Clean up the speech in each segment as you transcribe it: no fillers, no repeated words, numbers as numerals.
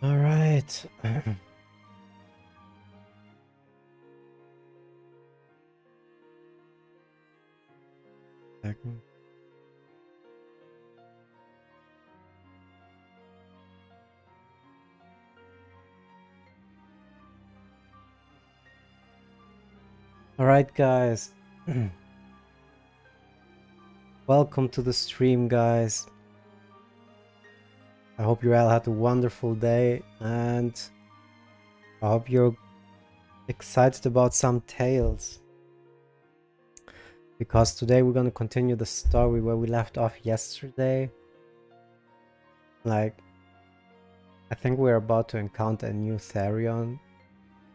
All right. Second. All right, guys. Welcome to the stream, guys. I hope you all had a wonderful day, and I hope you're excited about some tales. Because today we're gonna continue the story where we left off yesterday. Like, I think we're about to encounter a new Therion,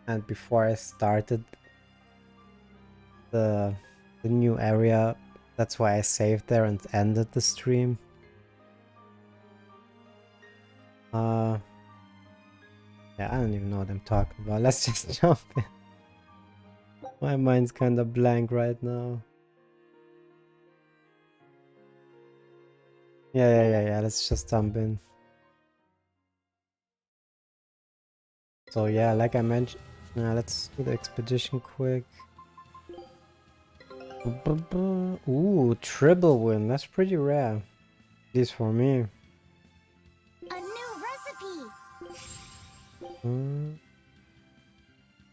and before I started the new area, that's why I saved there and ended the stream. Yeah, I don't even know what I'm talking about. Let's just jump in. My mind's kind of blank right now. Yeah. Let's just jump in. So yeah, like I mentioned, let's do the expedition quick. Ooh, triple win. That's pretty rare. At least for me. A new recipe.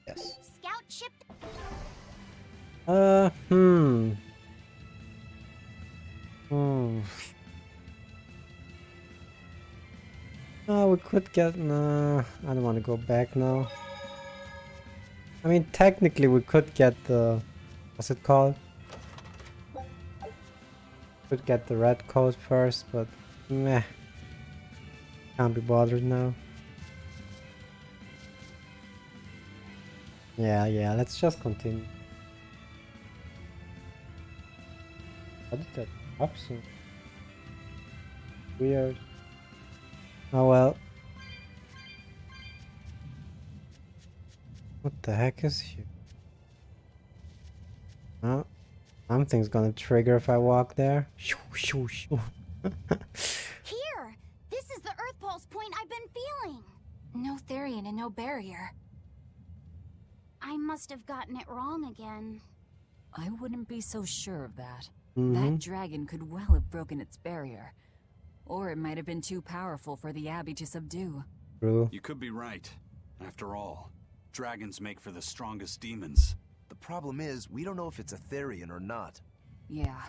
Yes. Scout ship. Oh, we could get... Nah, I don't want to go back now. I mean, technically we could get the... What's it called? Could get the red coat first, but meh. Can't be bothered now. Yeah, let's just continue. How did that happen? Weird. Oh well. What the heck is here? Oh, something's gonna trigger if I walk there. Here! This is the Earth Pulse point I've been feeling! No Therion and no barrier. I must have gotten it wrong again. I wouldn't be so sure of that. Mm-hmm. That dragon could well have broken its barrier. Or it might have been too powerful for the Abbey to subdue. True. You could be right. After all, dragons make for the strongest demons. The problem is, we don't know if it's a Therion or not. Yeah.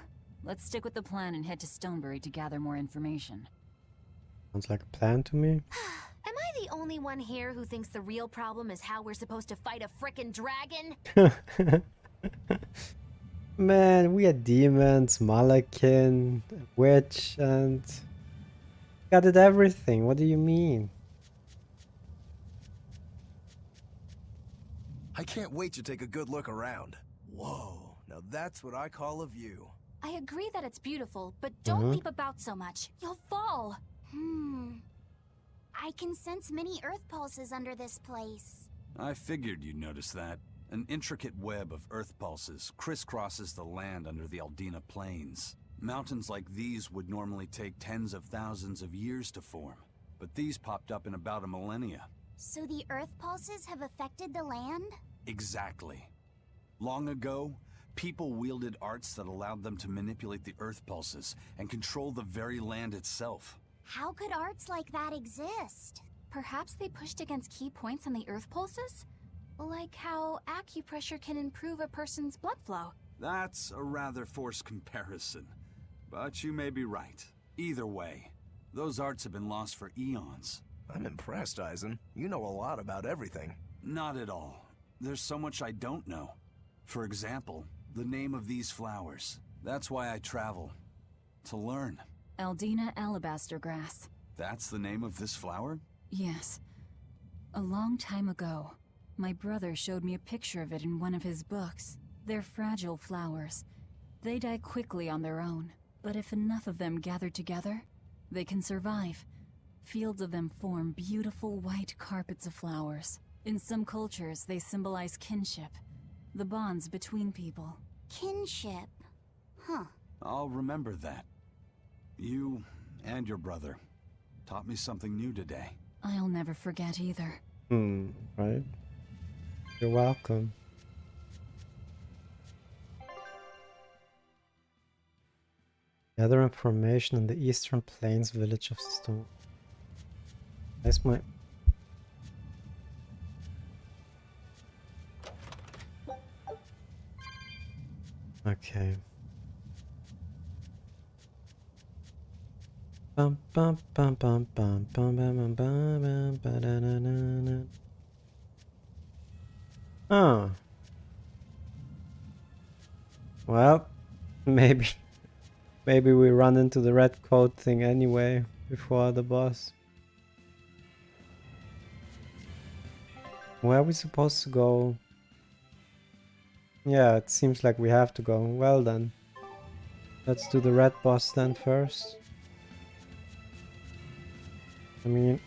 Let's stick with the plan and head to Stonebury to gather more information. Sounds like a plan to me. Am I the only one here who thinks the real problem is how we're supposed to fight a frickin' dragon? Man, we are demons, Malakin, witch, and... got it everything. What do you mean? I can't wait to take a good look around. Whoa, now that's what I call a view. I agree that it's beautiful, but don't leap about so much. You'll fall. I can sense many Earth pulses under this place. I figured you'd notice that. An intricate web of earth pulses crisscrosses the land under the Aldina Plains. Mountains like these would normally take tens of thousands of years to form, but these popped up in about a millennia. So the Earth pulses have affected the land? Exactly. Long ago, people wielded arts that allowed them to manipulate the earth pulses and control the very land itself. How could arts like that exist? Perhaps they pushed against key points on the Earth pulses? Like how acupressure can improve a person's blood flow. That's a rather forced comparison, but you may be right. Either way, those arts have been lost for eons. I'm impressed, Eisen. You know a lot about everything. Not at all. There's so much I don't know. For example, the name of these flowers. That's why I travel. To learn. Aldina alabaster grass. That's the name of this flower? Yes. A long time ago, my brother showed me a picture of it in one of his books. They're fragile flowers. They die quickly on their own, but if enough of them gather together, they can survive. Fields of them form beautiful white carpets of flowers. In some cultures, they symbolize kinship, the bonds between people. Kinship. Huh. I'll remember that. You and your brother. Taught me something new today. I'll never forget either. Right? You're welcome. Gather information in the Eastern Plains village of Stone. That's my... Okay. Bum bum bum bum bum bum bum bum bum ba da da da da. Oh. Well, maybe we run into the red coat thing anyway before the boss. Where are we supposed to go? Yeah, it seems like we have to go. Well then. Let's do the red boss then first. I mean,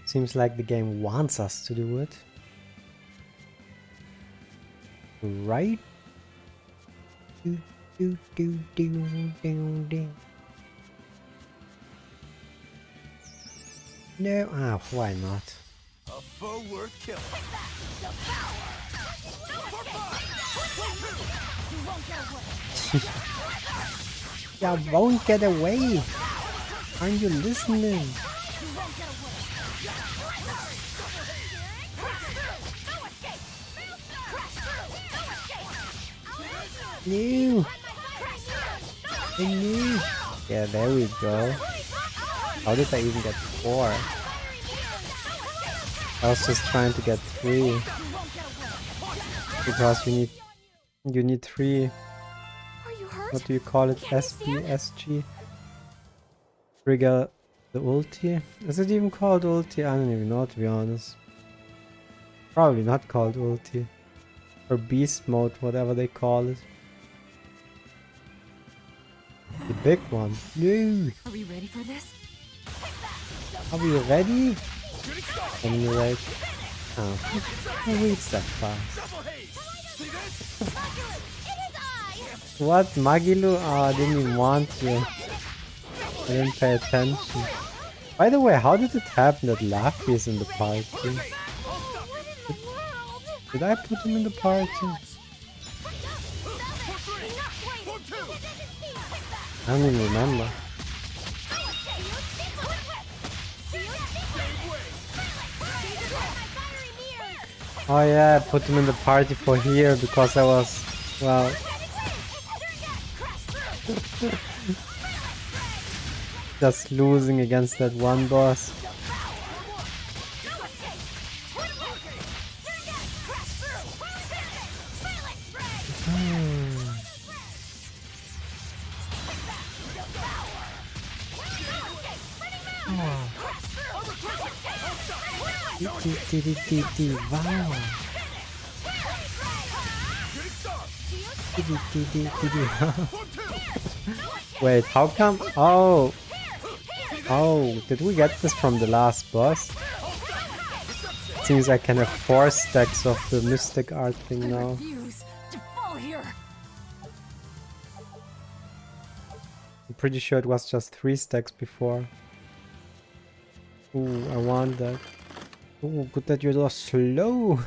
seems like the game wants us to do it. Right? Do, do, do, do, do, do. No, why not? A foe worth killing. Ya won't get away! Aren't you listening? No! I knew! Yeah, there we go. How did I even get 4? I was just trying to get 3. Because you need 3. Are you hurt? What do you call it? SB, SG? Trigger the ulti? Is it even called ulti? I don't even know, to be honest. Probably not called ulti. Or beast mode, whatever they call it. The big one. No! Are we ready for this? Are we ready? Anyway. Oh, who reads that fast? What? Magilu? Oh, I didn't even want you. I didn't pay attention. By the way, how did it happen that Laffy is in the party? Did I put him in the party? I don't even remember. Oh yeah, I put him in the party for here because I was, well... just losing against that one boss. Wow. Wait, how come? Oh, did we get this from the last boss? Seems I can have 4 stacks of the mystic art thing now. Refuse to fall here. I'm pretty sure it was just 3 stacks before. Ooh, I want that. Ooh, good that you're slow.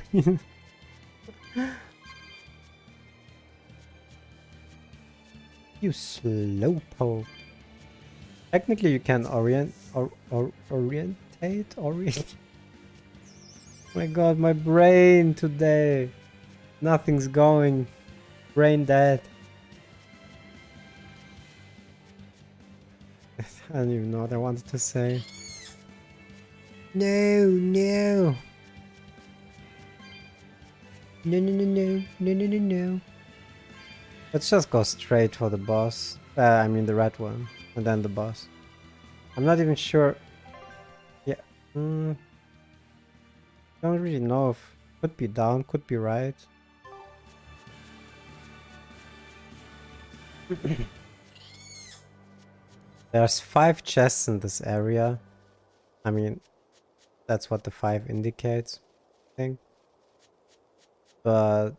You slowpoke. Technically, you can orientate. My god, my brain today. Nothing's going. Brain dead. I don't even know what I wanted to say. No, no. No. Let's just go straight for the boss. I mean the red one. And then the boss. I'm not even sure. Yeah. Don't really know if... Could be down, could be right. There's 5 chests in this area. I mean, that's what the 5 indicates, I think. But...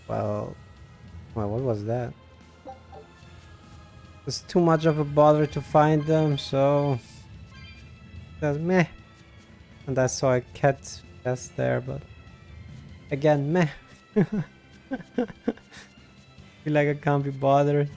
Well, what was that? It's too much of a bother to find them, so that's meh. And I saw a cat just there, but again, meh. Feel like I can't be bothered.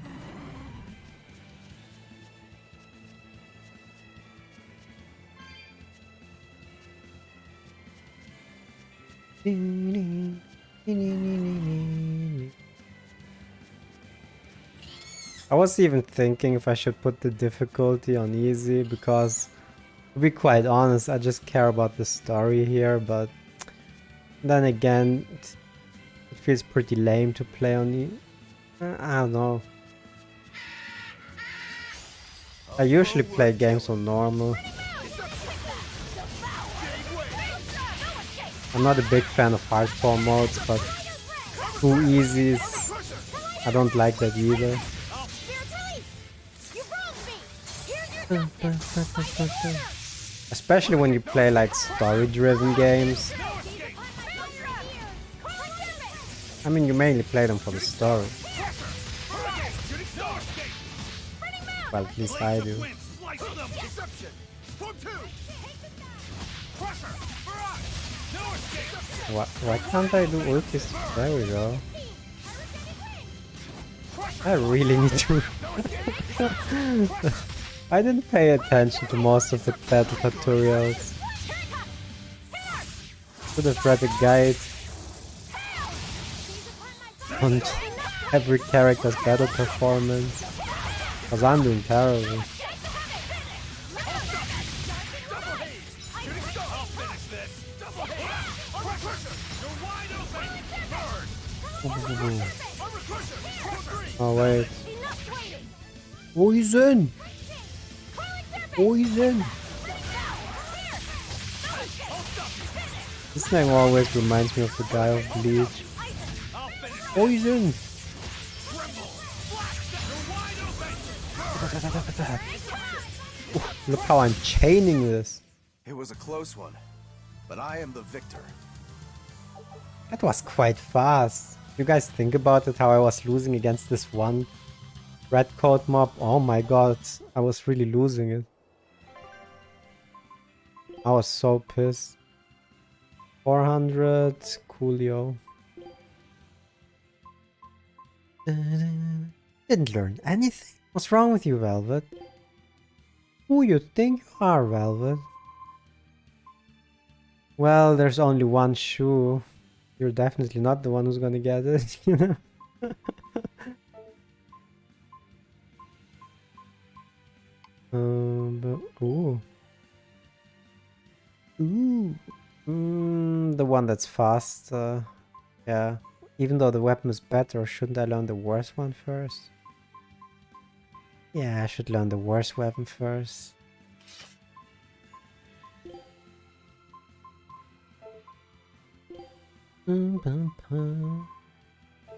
I was even thinking if I should put the difficulty on easy, because to be quite honest, I just care about the story here, but then again, it feels pretty lame to play on easy. I don't know. I usually play games on normal. I'm not a big fan of hardcore modes, but too easies, I don't like that either. Especially when you play like story-driven games. I mean, you mainly play them for the story. Well, at least I do. Why can't I do ultis? There we go. I really need to... I didn't pay attention to most of the battle tutorials. Should have read a guide on every character's battle performance. Cause I'm doing terrible. Oh wait. Poison! Poison! This name always reminds me of the guy of Bleach. Poison! Look how I'm chaining this. It was a close one, but I am the victor. That was quite fast. You guys think about it, how I was losing against this one red coat mob? Oh my god, I was really losing it. I was so pissed. 400, coolio. Didn't learn anything. What's wrong with you, Velvet? Who you think you are, Velvet? Well, there's only one shoe. You're definitely not the one who's gonna get it, you know? But, ooh. Ooh. The one that's fast. Yeah. Even though the weapon is better, shouldn't I learn the worst one first? Yeah, I should learn the worst weapon first.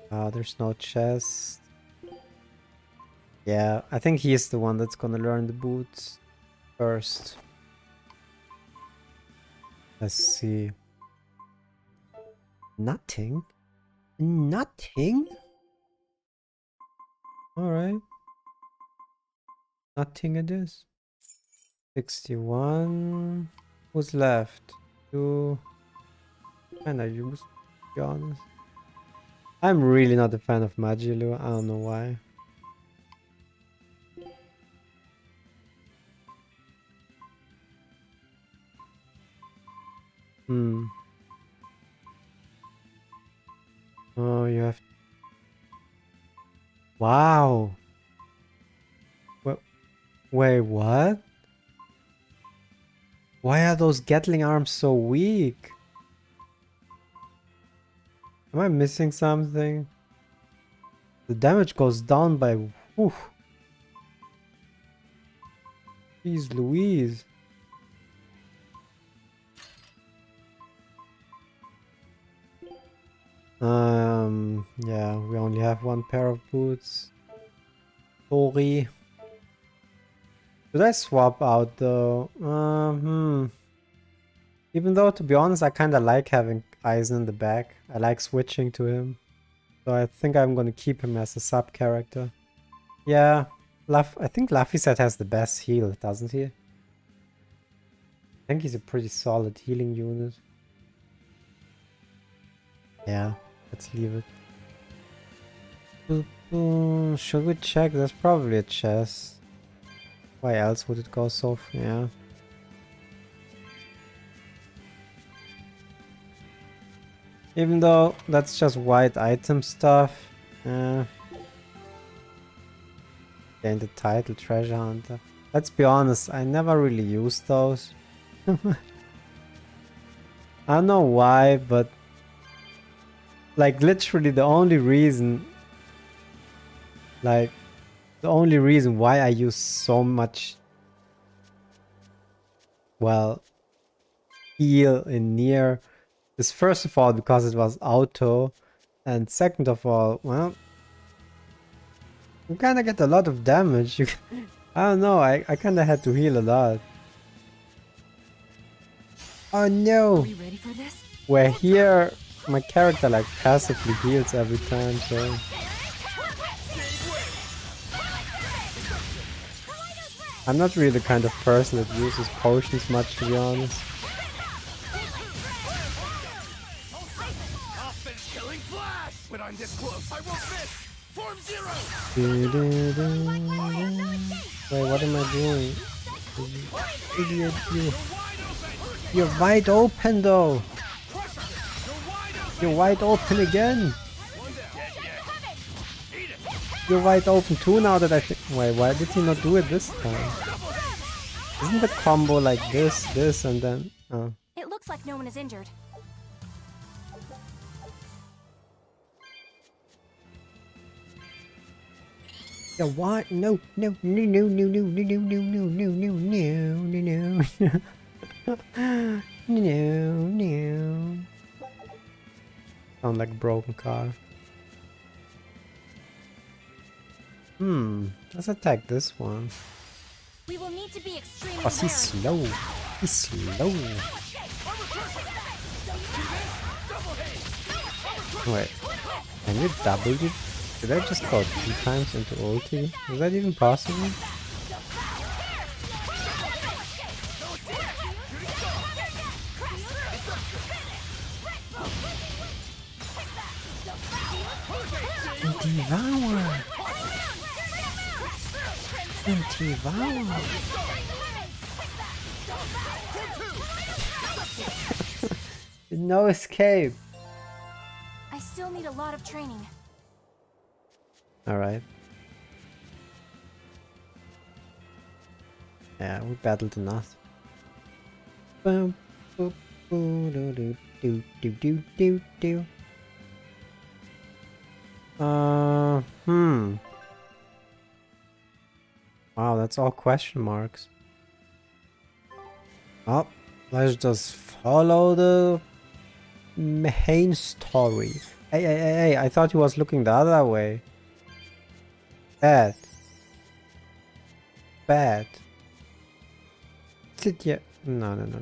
Oh, there's no chest. Yeah, I think he's the one that's gonna learn the boots first. Let's see. Nothing? Nothing? Alright. Nothing it is. 61. Who's left? 2. And I used, to be honest. I'm really not a fan of Magilu. I don't know why. Oh, you have... Wow. Wait, what? Why are those Gatling arms so weak? Am I missing something? The damage goes down by... Whew. Jeez Louise. Yeah, we only have one pair of boots. Sorry. Should I swap out though? Even though, to be honest, I kinda like having Eisen in the back. I like switching to him. So I think I'm gonna keep him as a sub character. Yeah, I think Laphicet has the best heal, doesn't he? I think he's a pretty solid healing unit. Yeah, let's leave it. Boop, boom. Should we check? There's probably a chest. Why else would it go so far? Yeah. Even though that's just white item stuff. Yeah. Gain the title Treasure Hunter. Let's be honest, I never really used those. I don't know why, but like literally the only reason why I use so much, well, heal in Nier is first of all because it was auto, and second of all, well, you kinda get a lot of damage. I don't know, I kinda had to heal a lot. Oh no! Are we ready for this? Where here my character like passively heals every time, so I'm not really the kind of person that uses potions much, to be honest. When I'm this close, I won't miss! Form zero! Wait, what am I doing? Idiot, you. You're wide open though! You're wide open again! You're wide open too now that I think. Wait, why did he not do it this time? Isn't the combo like this, and then. Oh. It looks like no one is injured. Yeah, why? No, no, no, no, no, no, no, no, no, no, no, no, no, no, no, no. Sound like a broken car. Let's attack this one. We will need to be extremely Oh, he's slow. He's slow. Wait, can you double it? Did I just go 2 times into ulti? Is that even possible? Devour! Devour! No escape! I still need a lot of training. Alright. Yeah, we battled enough. Boom, boop, boo, do, do, do, do, do, do, do. Wow, that's all question marks. Oh, let's just follow the main story. Hey, I thought he was looking the other way. Bad. Bad. Sit here. No.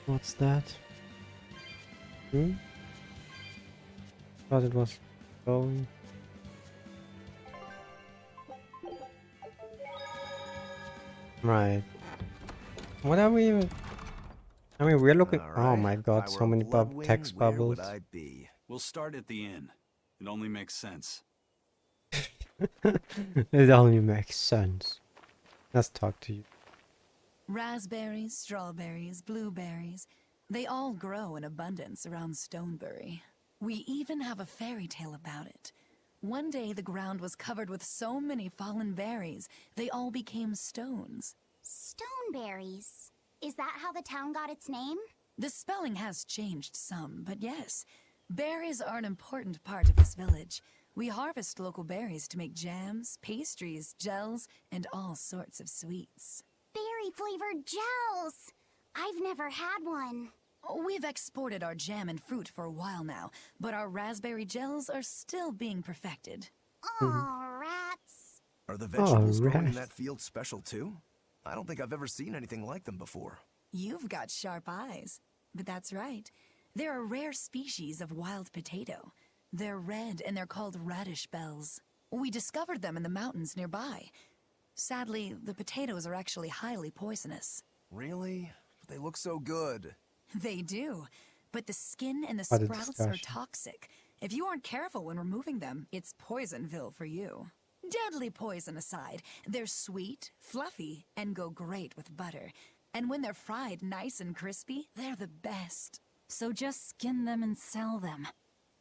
What's that? Thought it was going. Right. What are we even? I mean, we're looking. All Oh my right. god, If I so were a many bloodwing, text where bubbles. would I be? We'll start at the inn. It only makes sense. It only makes sense. Let's talk to you. Raspberries, strawberries, blueberries. They all grow in abundance around Stonebury. We even have a fairy tale about it. One day the ground was covered with so many fallen berries, they all became stones. Stoneberries. Is that how the town got its name? The spelling has changed some, but yes. Berries are an important part of this village. We harvest local berries to make jams, pastries, gels, and all sorts of sweets. Berry-flavored gels! I've never had one. We've exported our jam and fruit for a while now, but our raspberry gels are still being perfected. Aw, rats. Are the vegetables growing in rats. that field special too? I don't think I've ever seen anything like them before. You've got sharp eyes. But that's right. They're a rare species of wild potato. They're red and they're called radish bells. We discovered them in the mountains nearby. Sadly, the potatoes are actually highly poisonous. Really? But they look so good. They do. But the skin and the What a sprouts are discussion. toxic. If you aren't careful when removing them, it's Poisonville for you. Deadly poison aside, they're sweet, fluffy, and go great with butter. And when they're fried nice and crispy, they're the best. So just skin them and sell them.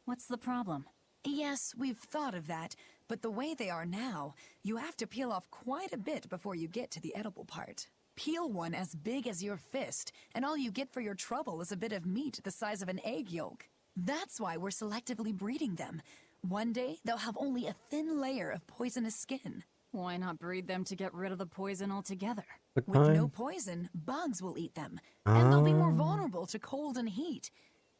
What's the problem? Yes, we've thought of that, but the way they are now, you have to peel off quite a bit before you get to the edible part. Peel one as big as your fist, and all you get for your trouble is a bit of meat the size of an egg yolk. That's why we're selectively breeding them. One day, they'll have only a thin layer of poisonous skin. Why not breed them to get rid of the poison altogether? Good With no point. poison, bugs will eat them, and they'll be more Ah. vulnerable to cold and heat.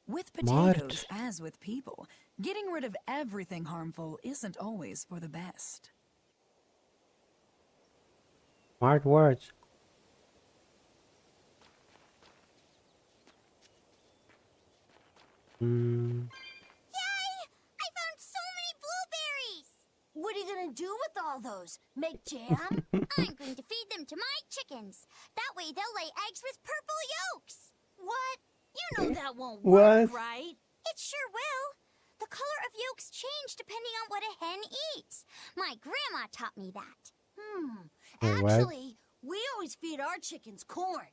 With Smart. potatoes, as with people, getting rid of everything harmful isn't always for the best. Smart words. Yay! I found so many blueberries! What are you gonna do with all those? Make jam? I'm going to feed them to my chickens. That way they'll lay eggs with purple yolks. What? You know that won't work, What? right? It sure will. The color of yolks change depending on what a hen eats. My grandma taught me that. Wait, what? Actually, we always feed our chickens corn.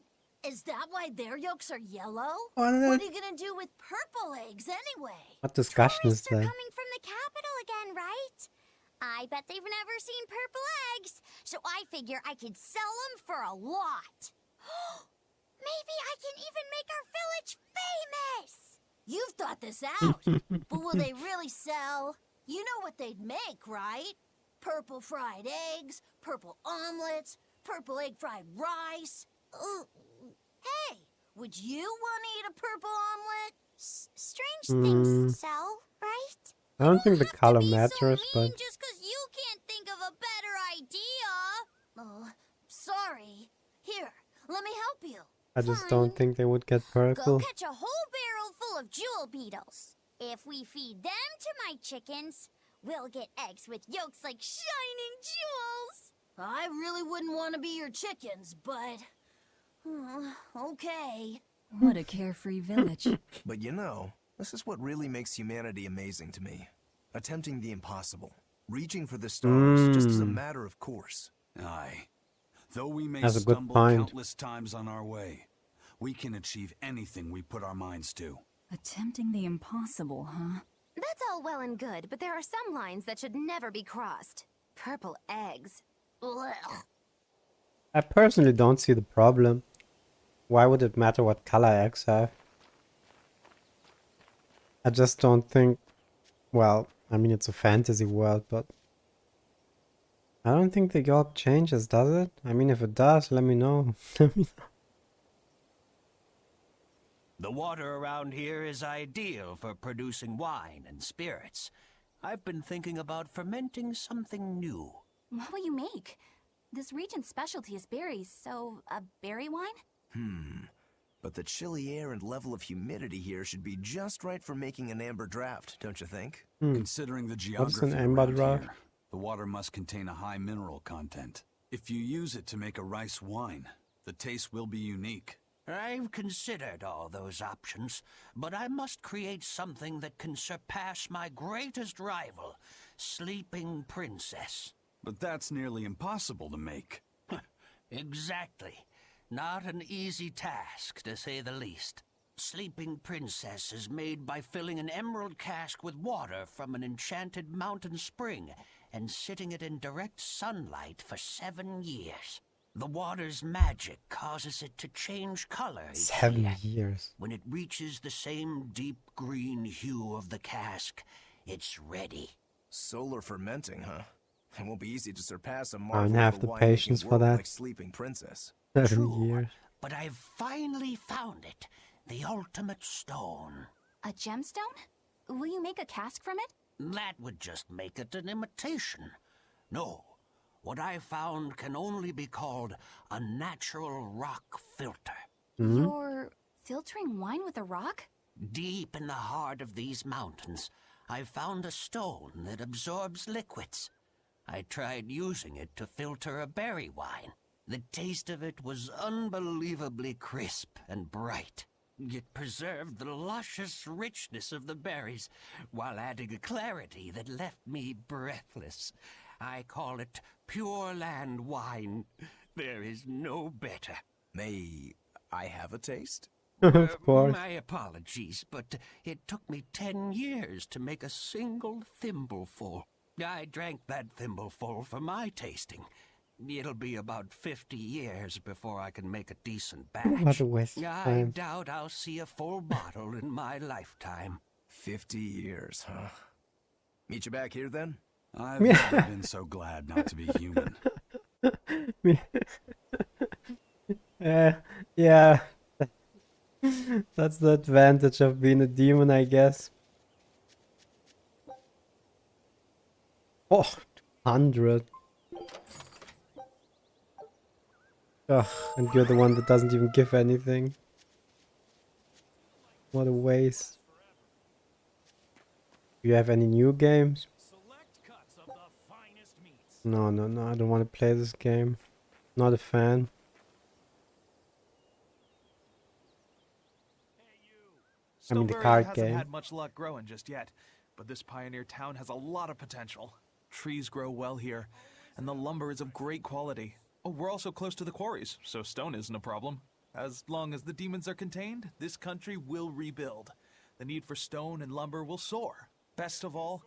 Is that why their yolks are yellow? What? What are you gonna do with purple eggs anyway? What discussion is Tourists are that? coming from the capital again, right? I bet they've never seen purple eggs, so I figure I could sell them for a lot. Maybe I can even make our village famous! You've thought this out, but will they really sell? You know what they'd make, right? Purple fried eggs, purple omelets, purple egg fried rice. Hey, would you want to eat a purple omelet? Strange things sell, right? I don't think the color Be so matters, but mean just 'cause you can't think of a better idea. Oh, sorry. Here, let me help you. I just don't Fine. think they would get Go purple. catch a whole barrel full of jewel beetles. If we feed them to my chickens, we'll get eggs with yolks like shining jewels. I really wouldn't want to be your chickens, but... okay. What a carefree village. But you know, this is what really makes humanity amazing to me. Attempting the impossible. Reaching for the stars just as a matter of course. Aye. Though we may That's a good stumble point. countless times on our way, we can achieve anything we put our minds to. Attempting the impossible, huh? That's all well and good, but there are some lines that should never be crossed. Purple eggs. Ugh. I personally don't see the problem. Why would it matter what color eggs have? I just don't think... Well, I mean, it's a fantasy world, but... I don't think the yolk changes, does it? I mean, if it does, let me know. Let me know. The water around here is ideal for producing wine and spirits. I've been thinking about fermenting something new. What will you make? This region's specialty is berries, so a berry wine? But the chilly air and level of humidity here should be just right for making an amber draft, don't you think? Considering the What's an geography amber around draft? here, the water must contain a high mineral content. If you use it to make a rice wine, the taste will be unique. I've considered all those options, but I must create something that can surpass my greatest rival, Sleeping Princess. But that's nearly impossible to make. Exactly. Not an easy task, to say the least. Sleeping Princess is made by filling an emerald cask with water from an enchanted mountain spring and sitting it in direct sunlight for 7 years. The water's magic causes it to change color each 7 year. years. When it reaches the same deep green hue of the cask, it's ready. Solar fermenting, huh? It won't be easy to surpass a don't marvel have of the winemaking patience for world that. like Sleeping Princess. 7 True, years. but I've finally found it. The ultimate stone. A gemstone? Will you make a cask from it? That would just make it an imitation. No, what I found can only be called a natural rock filter. You're filtering wine with a rock? Deep in the heart of these mountains, I found a stone that absorbs liquids. I tried using it to filter a berry wine. The taste of it was unbelievably crisp and bright. It preserved the luscious richness of the berries while adding a clarity that left me breathless. I call it Pure Land wine. There is no better. May I have a taste? Of course. My apologies, but it took me 10 years to make a single thimbleful. I drank that thimbleful for my tasting. It'll be about 50 years before I can make a decent batch. What a waste of I time. doubt I'll see a full bottle in my lifetime. 50 years, huh? Meet you back here then? I've never been so glad not to be human. Yeah. That's the advantage of being a demon, I guess. Oh, 200. Ugh, and you're the one that doesn't even give anything. What a waste. Do you have any new games? No, I don't want to play this game. Not a fan. I mean the Stoneberry card hasn't game. had much luck growing just yet, but this pioneer town has a lot of potential. Trees grow well here, and the lumber is of great quality. Oh, we're also close to the quarries, so stone isn't a problem. As long as the demons are contained, this country will rebuild. The need for stone and lumber will soar. Best of all,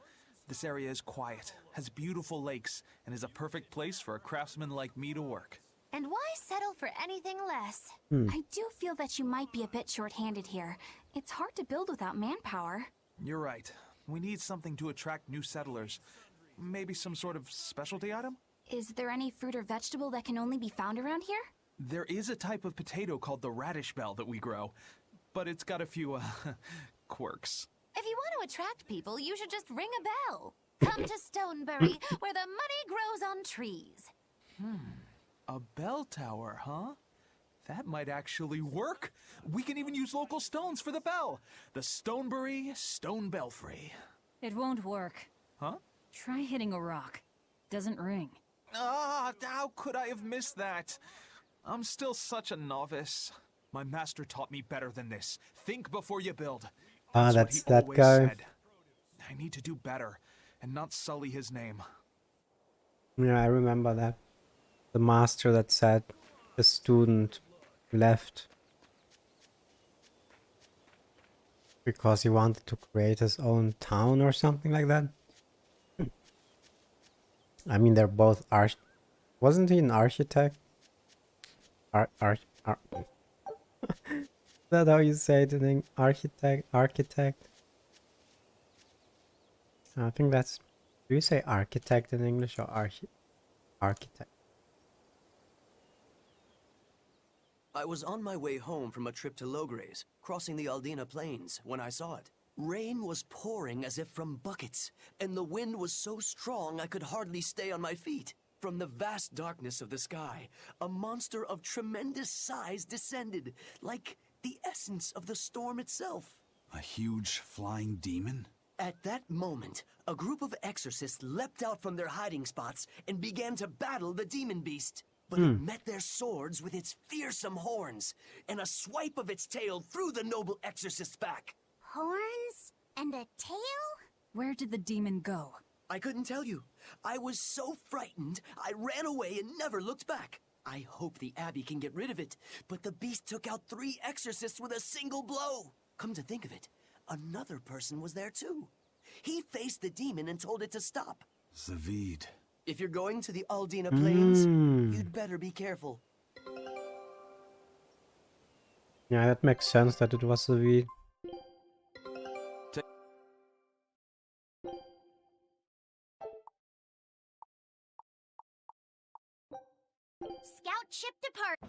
this area is quiet, has beautiful lakes, and is a perfect place for a craftsman like me to work. And why settle for anything less? I do feel that you might be a bit short-handed here. It's hard to build without manpower. You're right. We need something to attract new settlers. Maybe some sort of specialty item? Is there any fruit or vegetable that can only be found around here? There is a type of potato called the radish bell that we grow, but it's got a few, quirks. If you want to attract people, you should just ring a bell. Come to Stonebury, where the money grows on trees. A bell tower, huh? That might actually work. We can even use local stones for the bell. The Stonebury Stone Belfry. It won't work. Huh? Try hitting a rock. Doesn't ring. Ah, how could I have missed that? I'm still such a novice. My master taught me better than this. Think before you build. Ah, what that's he that always guy. said. I need to do better and not sully his name. Yeah, I remember that. The master that said the student left because he wanted to create his own town or something like that. I mean, they're both wasn't he an architect? Is that how you say it in architect? I think that's... Do you say architect in English or architect? I was on my way home from a trip to Logres, crossing the Aldina Plains, when I saw it. Rain was pouring as if from buckets, and the wind was so strong I could hardly stay on my feet. From the vast darkness of the sky, a monster of tremendous size descended, like the essence of the storm itself. A huge flying demon? At that moment, a group of exorcists leapt out from their hiding spots and began to battle the demon beast. But it met their swords with its fearsome horns, and a swipe of its tail threw the noble exorcist's back. Horns and a tail? Where did the demon go? I couldn't tell you. I was so frightened, I ran away and never looked back. I hope the Abbey can get rid of it, but the beast took out 3 exorcists with a single blow. Come to think of it, another person was there too. He faced the demon and told it to stop. Zavid. If you're going to the Aldina Plains, you'd better be careful. Yeah, that makes sense that it was the V. Scout ship depart.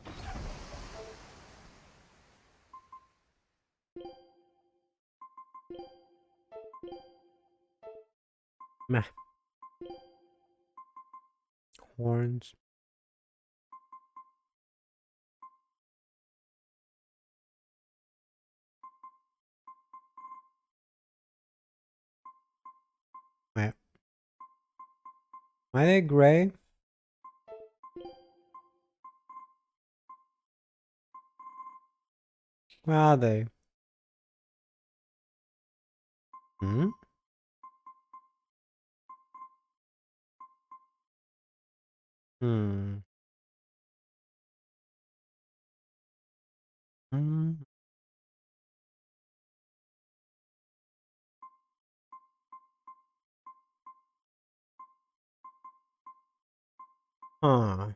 Meh. horns. Wait. Are they gray? Where are they? Hmm? Hmm. Hmm. Huh.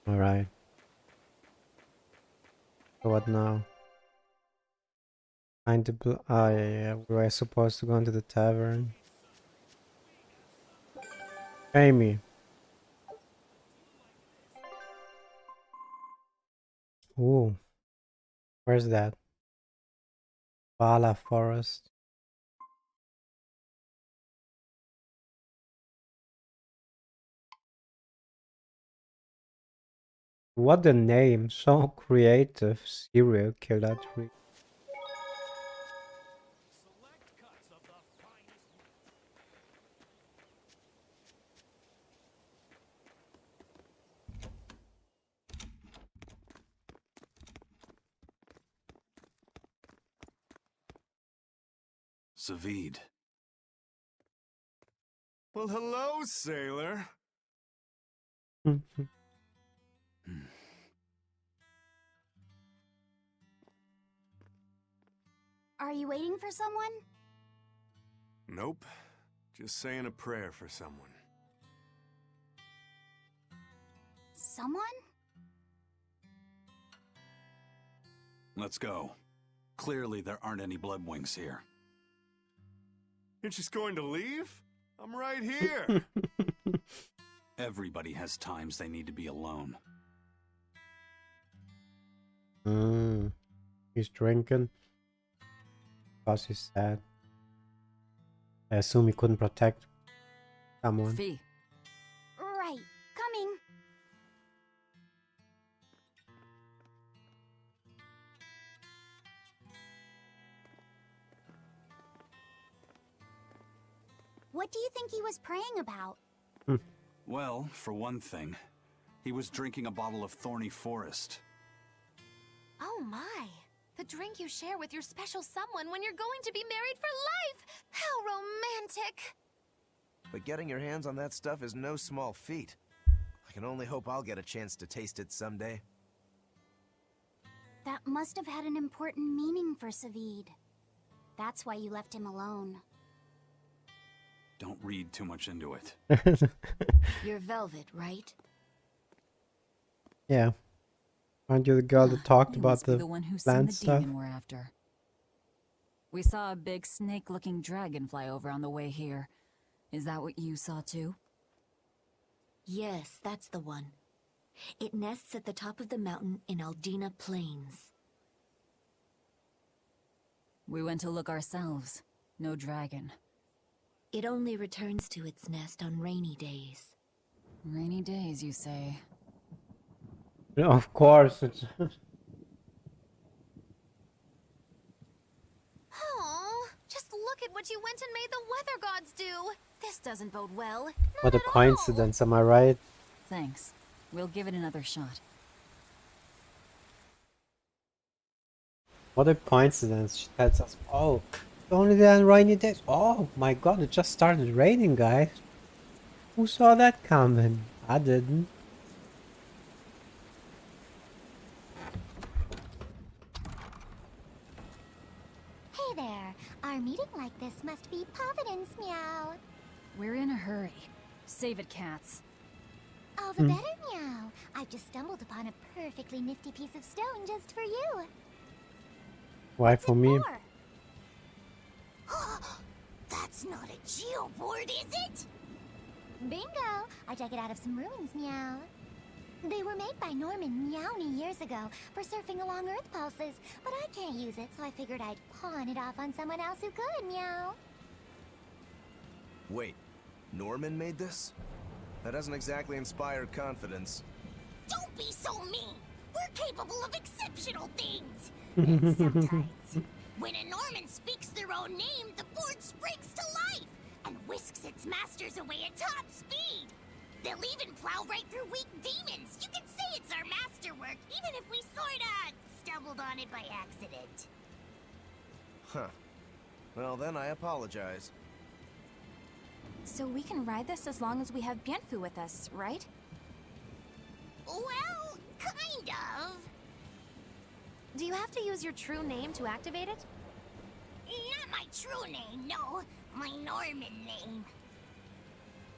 Alright. So what now? Find the oh yeah. We were supposed to go into the tavern. Pay me. Ooh. Where's that? Bala Forest. What a name. So creative. Serial killer tree. Savid. Well, hello, sailor. Are you waiting for someone? Nope. Just saying a prayer for someone. Someone? Let's go. Clearly there aren't any bloodwings here. You're just going to leave? I'm right here. Everybody has times they need to be alone. He's drinking. Because he's sad. I assume he couldn't protect someone. Fee. Right. Coming. What do you think he was praying about? Well, for one thing, he was drinking a bottle of thorny forest. Oh my. The drink you share with your special someone when you're going to be married for life! How romantic! But getting your hands on that stuff is no small feat. I can only hope I'll get a chance to taste it someday. That must have had an important meaning for Savid. That's why you left him alone. Don't read too much into it. You're Velvet, right? Yeah. Aren't you the girl that talked You about must be the the one who seen plant the stuff? demon we're after. We saw a big snake-looking dragon fly over on the way here. Is that what you saw too? Yes, that's the one. It nests at the top of the mountain in Aldina Plains. We went to look ourselves. No dragon. It only returns to its nest on rainy days. Rainy days, you say? Yeah, of course. It's Oh, just look at what you went and made the weather gods do. This doesn't bode well. what a coincidence, am I right? Thanks. We'll give it another shot. What a coincidence. She tells us, oh, it's only there on rainy days. Oh my god, it just started raining, guys. Who saw that coming? I didn't. Hey there. Our meeting like this must be Providence, meow. We're in a hurry. Save it, cats. All the better, meow. I've just stumbled upon a perfectly nifty piece of stone just for you. Why for me? That's not a geoboard, is it? Bingo! I dug it out of some ruins, meow. They were made by Norman meowny years ago for surfing along Earth pulses, but I can't use it, so I figured I'd pawn it off on someone else who could, meow. Wait, Norman made this? That doesn't exactly inspire confidence. Don't be so mean! We're capable of exceptional things! And sometimes, when a Norman speaks their own name, the board springs to life and whisks its masters away at top speed. They'll even plow right through weak demons. You can say it's our masterwork, even if we sorta stumbled on it by accident. Huh. Well, then I apologize. So we can ride this as long as we have Bienfu with us, right? Well, kind of. Do you have to use your true name to activate it? Not my true name, no. My Norman name.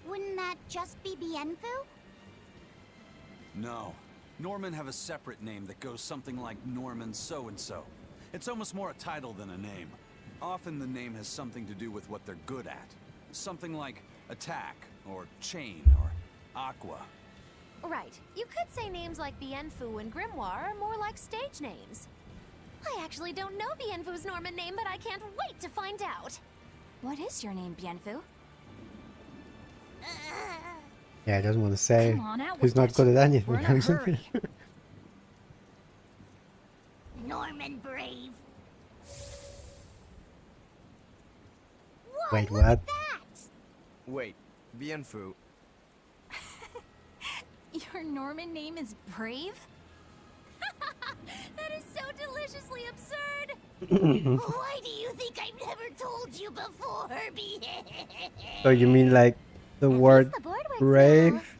Wouldn't that just be Bienfu? No. Norman have a separate name that goes something like Norman so-and-so. It's almost more a title than a name. Often the name has something to do with what they're good at. Something like attack, or chain, or aqua. Right. You could say names like Bienfu and Grimoire are more like stage names. I actually don't know Bienfu's Norman name, but I can't wait to find out. What is your name, Bienfu? Yeah, he doesn't want to say. Come on, out He's with not it. good at anything. We're in a hurry. Norman Brave. Wait, Look at what? that! Wait, Bienfu. Your Norman name is Brave? That is so deliciously absurd! Why do you think I've never told you before, So you mean like the word the board works brave?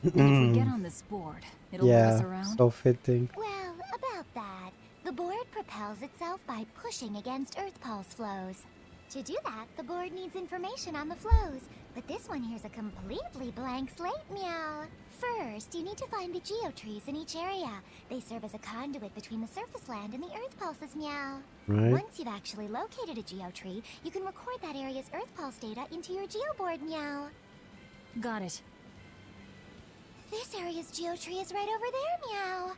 And if we get on this board, it'll move us Yeah, around. so fitting. Well, about that, the board propels itself by pushing against Earth pulse flows. To do that, the board needs information on the flows, but this one here's a completely blank slate, meow. First, you need to find the geotrees in each area. They serve as a conduit between the surface land and the Earth pulses, meow. Right. Once you've actually located a geotree, you can record that area's Earth pulse data into your geoboard, meow. Got it. This area's geotree is right over there, meow.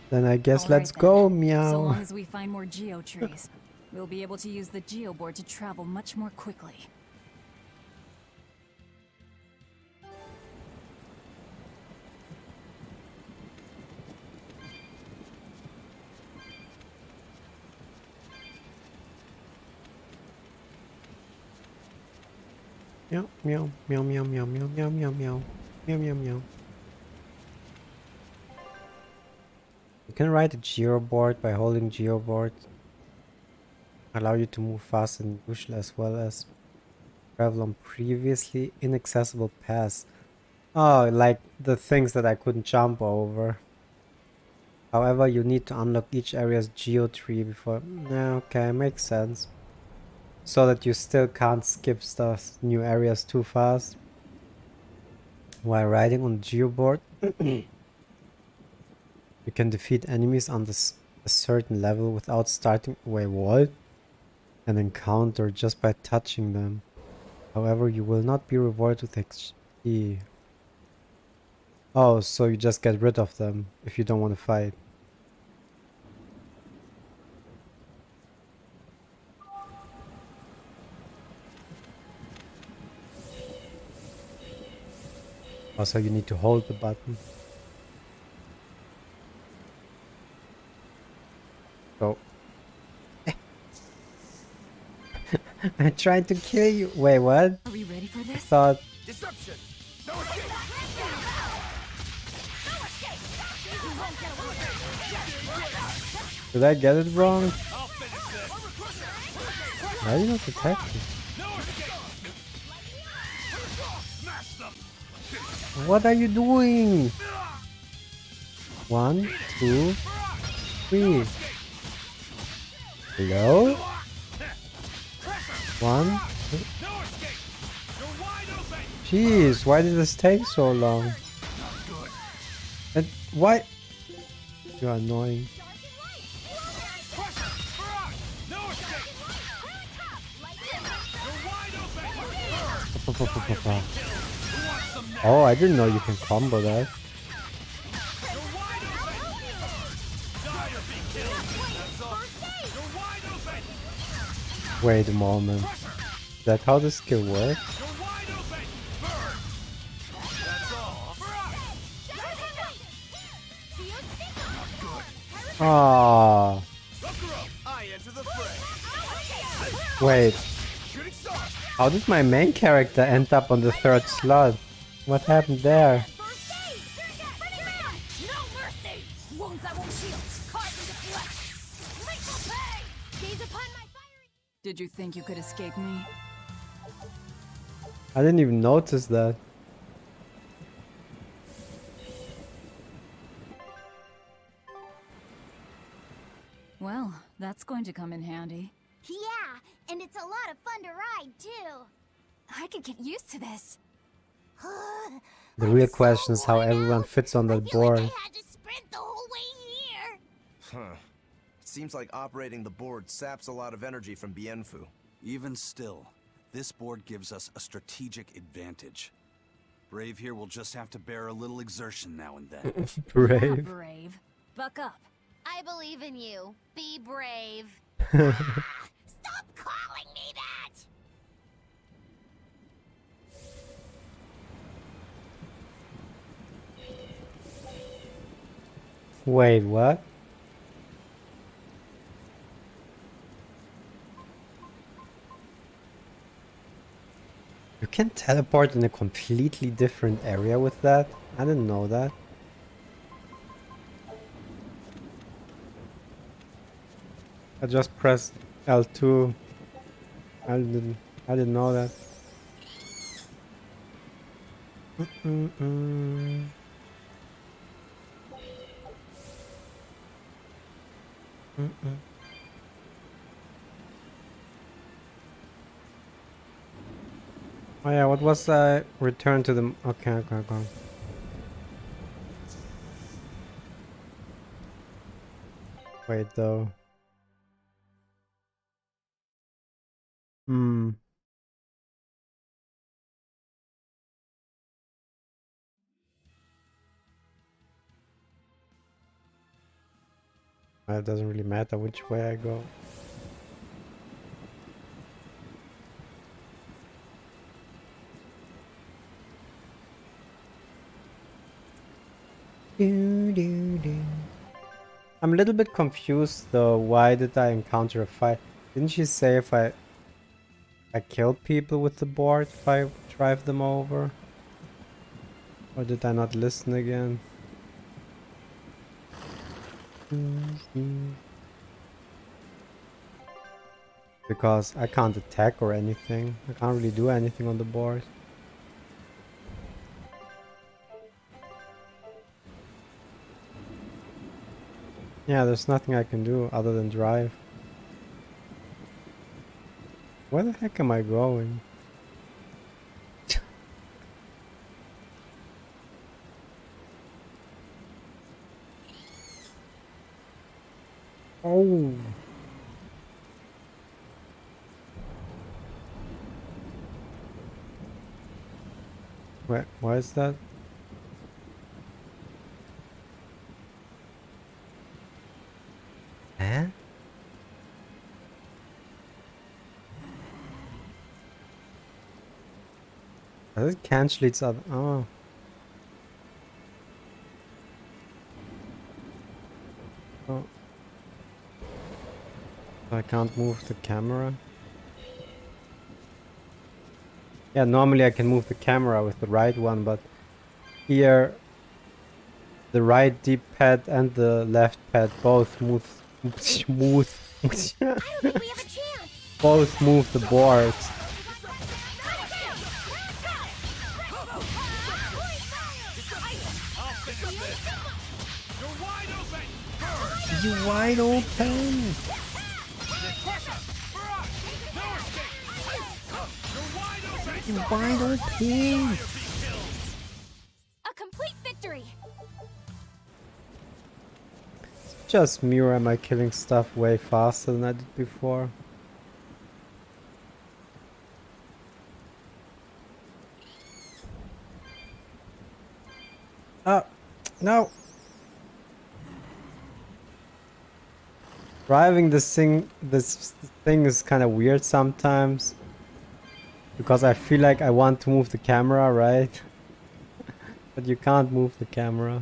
Then I guess All right let's then. go, So meow. long as we find more geotrees, we'll be able to use the geoboard to travel much more quickly. Meow, meow, meow, meow, meow, meow, meow, meow, meow, meow, meow, meow. You can ride a geoboard by holding geoboard. Allow you to move fast and usually as well as travel on previously inaccessible paths. Oh, like the things that I couldn't jump over. However, you need to unlock each area's geotree before. Yeah, okay, makes sense. So that you still can't skip stuff, new areas too fast. While riding on the geoboard, you can defeat enemies on this a certain level without starting. Wait, what? An encounter just by touching them. However, you will not be rewarded with XP. Oh, so you just get rid of them if you don't want to fight. Also, you need to hold the button. Go. I tried to kill you. Wait, what? Are we ready for this? Thought. Disruption! No escape! Did I get it wrong? Why are you not attacking? What are you doing? 1, 2, 3. Hello? 1, 2. Jeez, why did this take so long? And why? You're annoying. Oh, I didn't know you can combo that. Wait a moment. Is that how the skill works? Ah. Wait. How did my main character end up on the 3rd slot? What happened there? Did you think you could escape me? I didn't even notice that. Well, that's going to come in handy. Yeah, and it's a lot of fun to ride, too. I could get used to this. The real question is how everyone fits on that board. I had to sprint the whole way here. Huh. Seems like operating the board saps a lot of energy from Bienfu. Even still, this board gives us a strategic advantage. Brave here will just have to bear a little exertion now and then. Brave. Yeah, brave. Buck up. I believe in you. Be brave. Stop calling me that! Wait, what? You can teleport in a completely different area with that? I didn't know that. I just pressed L2. I didn't know that. Oh yeah, what was return to the... Okay. Wait though. It doesn't really matter which way I go. I'm a little bit confused though. Why did I encounter a fight? Didn't she say if I killed people with the board if I drive them over? Or did I not listen again? Because I can't attack or anything. I can't really do anything on the board. Yeah, there's nothing I can do other than drive. Where the heck am I going? Oh. Wait, why is that? Huh? Does it cancel each other? Oh. Oh. I can't move the camera. Yeah, normally I can move the camera with the right one, but here the right D-pad and the left pad both move both move the board. You wide open. You wide open. A complete victory. Just me, or am I killing stuff way faster than I did before? Oh, no. Driving this thing is kind of weird sometimes. Because I feel like I want to move the camera, right? But you can't move the camera.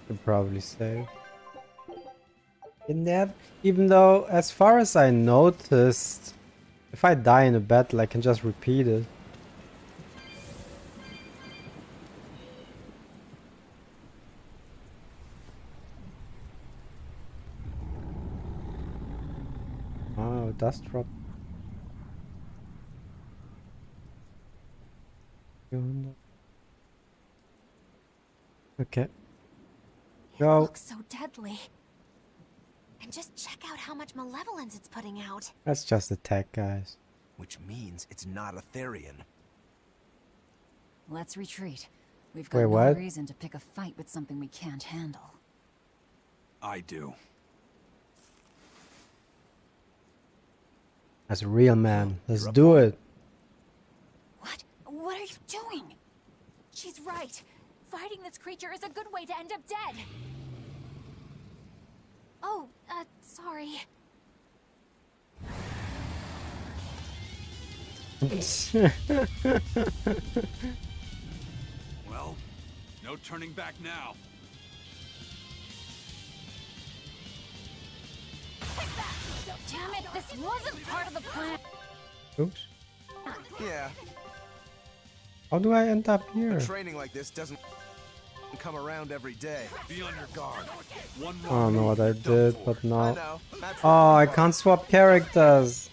Could probably save. In that, even though, as far as I noticed, if I die in a battle, I can just repeat it. Oh, dust drop. Okay. Go. It looks so deadly. And just check out how much malevolence it's putting out. That's just attack, guys. Which means it's not a Therian. Let's retreat. We've got Wait, no what? reason to pick a fight with something we can't handle. I do. As a real man, let's You're up do for it. What? What are you doing? She's right. Fighting this creature is a good way to end up dead. Oh, sorry. Well, no turning back now. Damn it, this wasn't part of the plan. Oops. Yeah, How do I end up here? training like this doesn't come around every day. Be on your guard. One I don't know what I did, but I no. know. That's the Oh, I fun can't swap characters.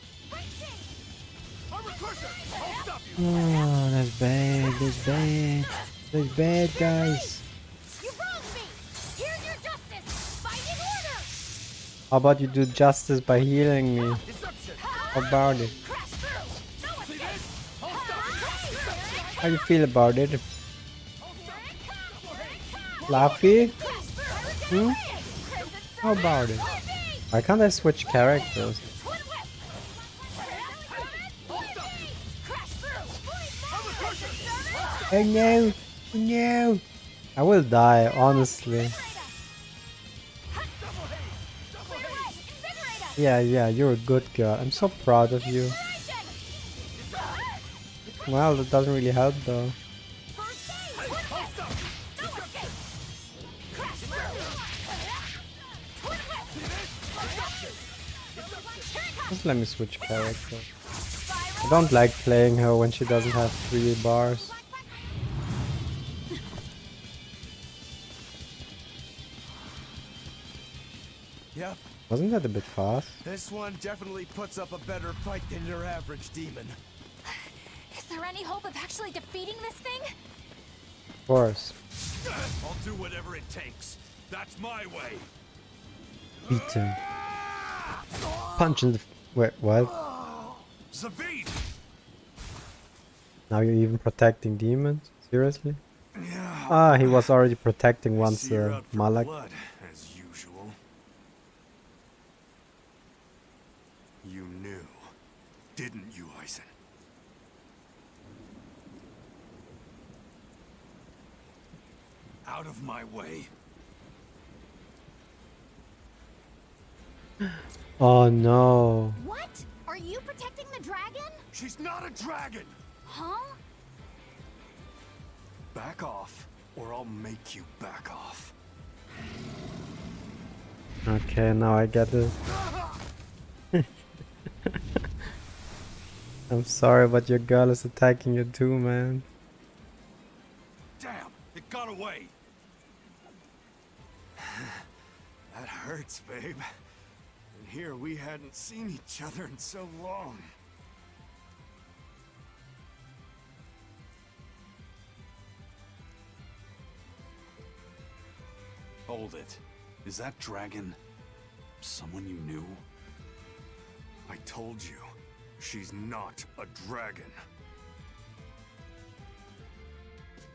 Oh, that's bad. That's bad. That's bad, guys. You wronged me! Here's your justice! Fight in order! How about you do justice by healing me? How about it? How you feel about it? Fluffy? Hmm? How about it? Why can't I switch characters? Oh no! Oh no! I will die, honestly. Yeah, you're a good girl. I'm so proud of you. Well, that doesn't really help though. Just let me switch characters. I don't like playing her when she doesn't have 3 bars. Yep, Wasn't that a bit fast? this one definitely puts up a better fight than your average demon. Is there any hope of actually defeating this thing? Of course. I'll do whatever it takes. That's my way. Beat him. Punch in the... Wait, what? Zavid! Now you're even protecting demons? Seriously? Ah, he was already protecting once Malak. Blood, as usual. You knew, didn't you, Eisen? Out of my way. Oh no. What? Are you protecting the dragon? She's not a dragon! Huh? Back off, or I'll make you back off. Okay, now I get it. I'm sorry, but your girl is attacking you too, man. Damn, it got away. That hurts, babe. And here we hadn't seen each other in so long. Hold it. Is that dragon someone you knew? I told you, she's not a dragon.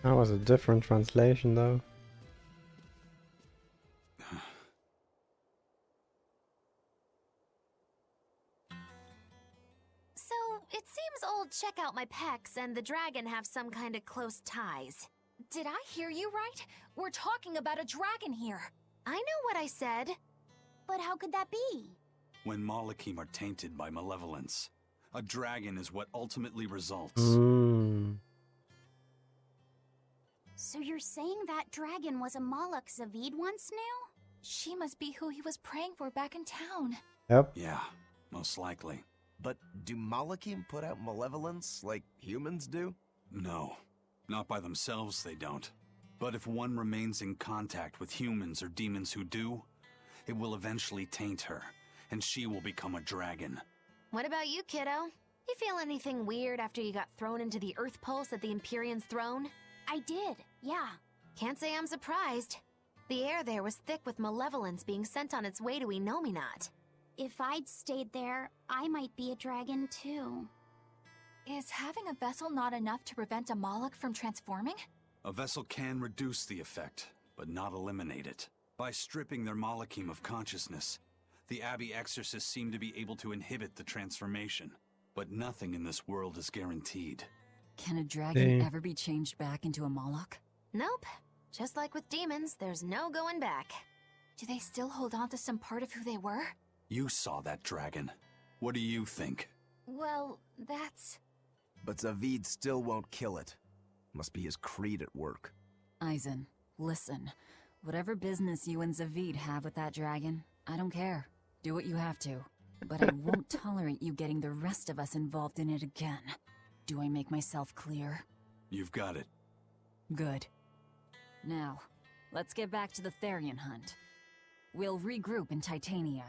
That was a different translation though. it seems old Check Out My Pecs and the dragon have some kind of close ties. Did I hear you right? We're talking about a dragon here. I know what I said. But how could that be? When Malachim are tainted by malevolence, a dragon is what ultimately results. So you're saying that dragon was a Moloch Zavid once knew? She must be who he was praying for back in town. Yep. Yeah, most likely. But do Malachim put out malevolence like humans do? No, not by themselves they don't. But if one remains in contact with humans or demons who do, it will eventually taint her, and she will become a dragon. What about you, kiddo? You feel anything weird after you got thrown into the Earth Pulse at the Empyrean's throne? I did, yeah. Can't say I'm surprised. The air there was thick with malevolence being sent on its way to Enominat. If I'd stayed there, I might be a dragon too. Is having a vessel not enough to prevent a Moloch from transforming? A vessel can reduce the effect, but not eliminate it. By stripping their Malachim of consciousness, the Abbey exorcists seem to be able to inhibit the transformation. But nothing in this world is guaranteed. Can a dragon ever be changed back into a Moloch? Nope. Just like with demons, there's no going back. Do they still hold on to some part of who they were? You saw that dragon. What do you think? Well, that's... But Zavid still won't kill it. Must be his creed at work. Eisen, listen. Whatever business you and Zavid have with that dragon, I don't care. Do what you have to. But I won't tolerate you getting the rest of us involved in it again. Do I make myself clear? You've got it. Good. Now, let's get back to the Therian hunt. We'll regroup in Titania.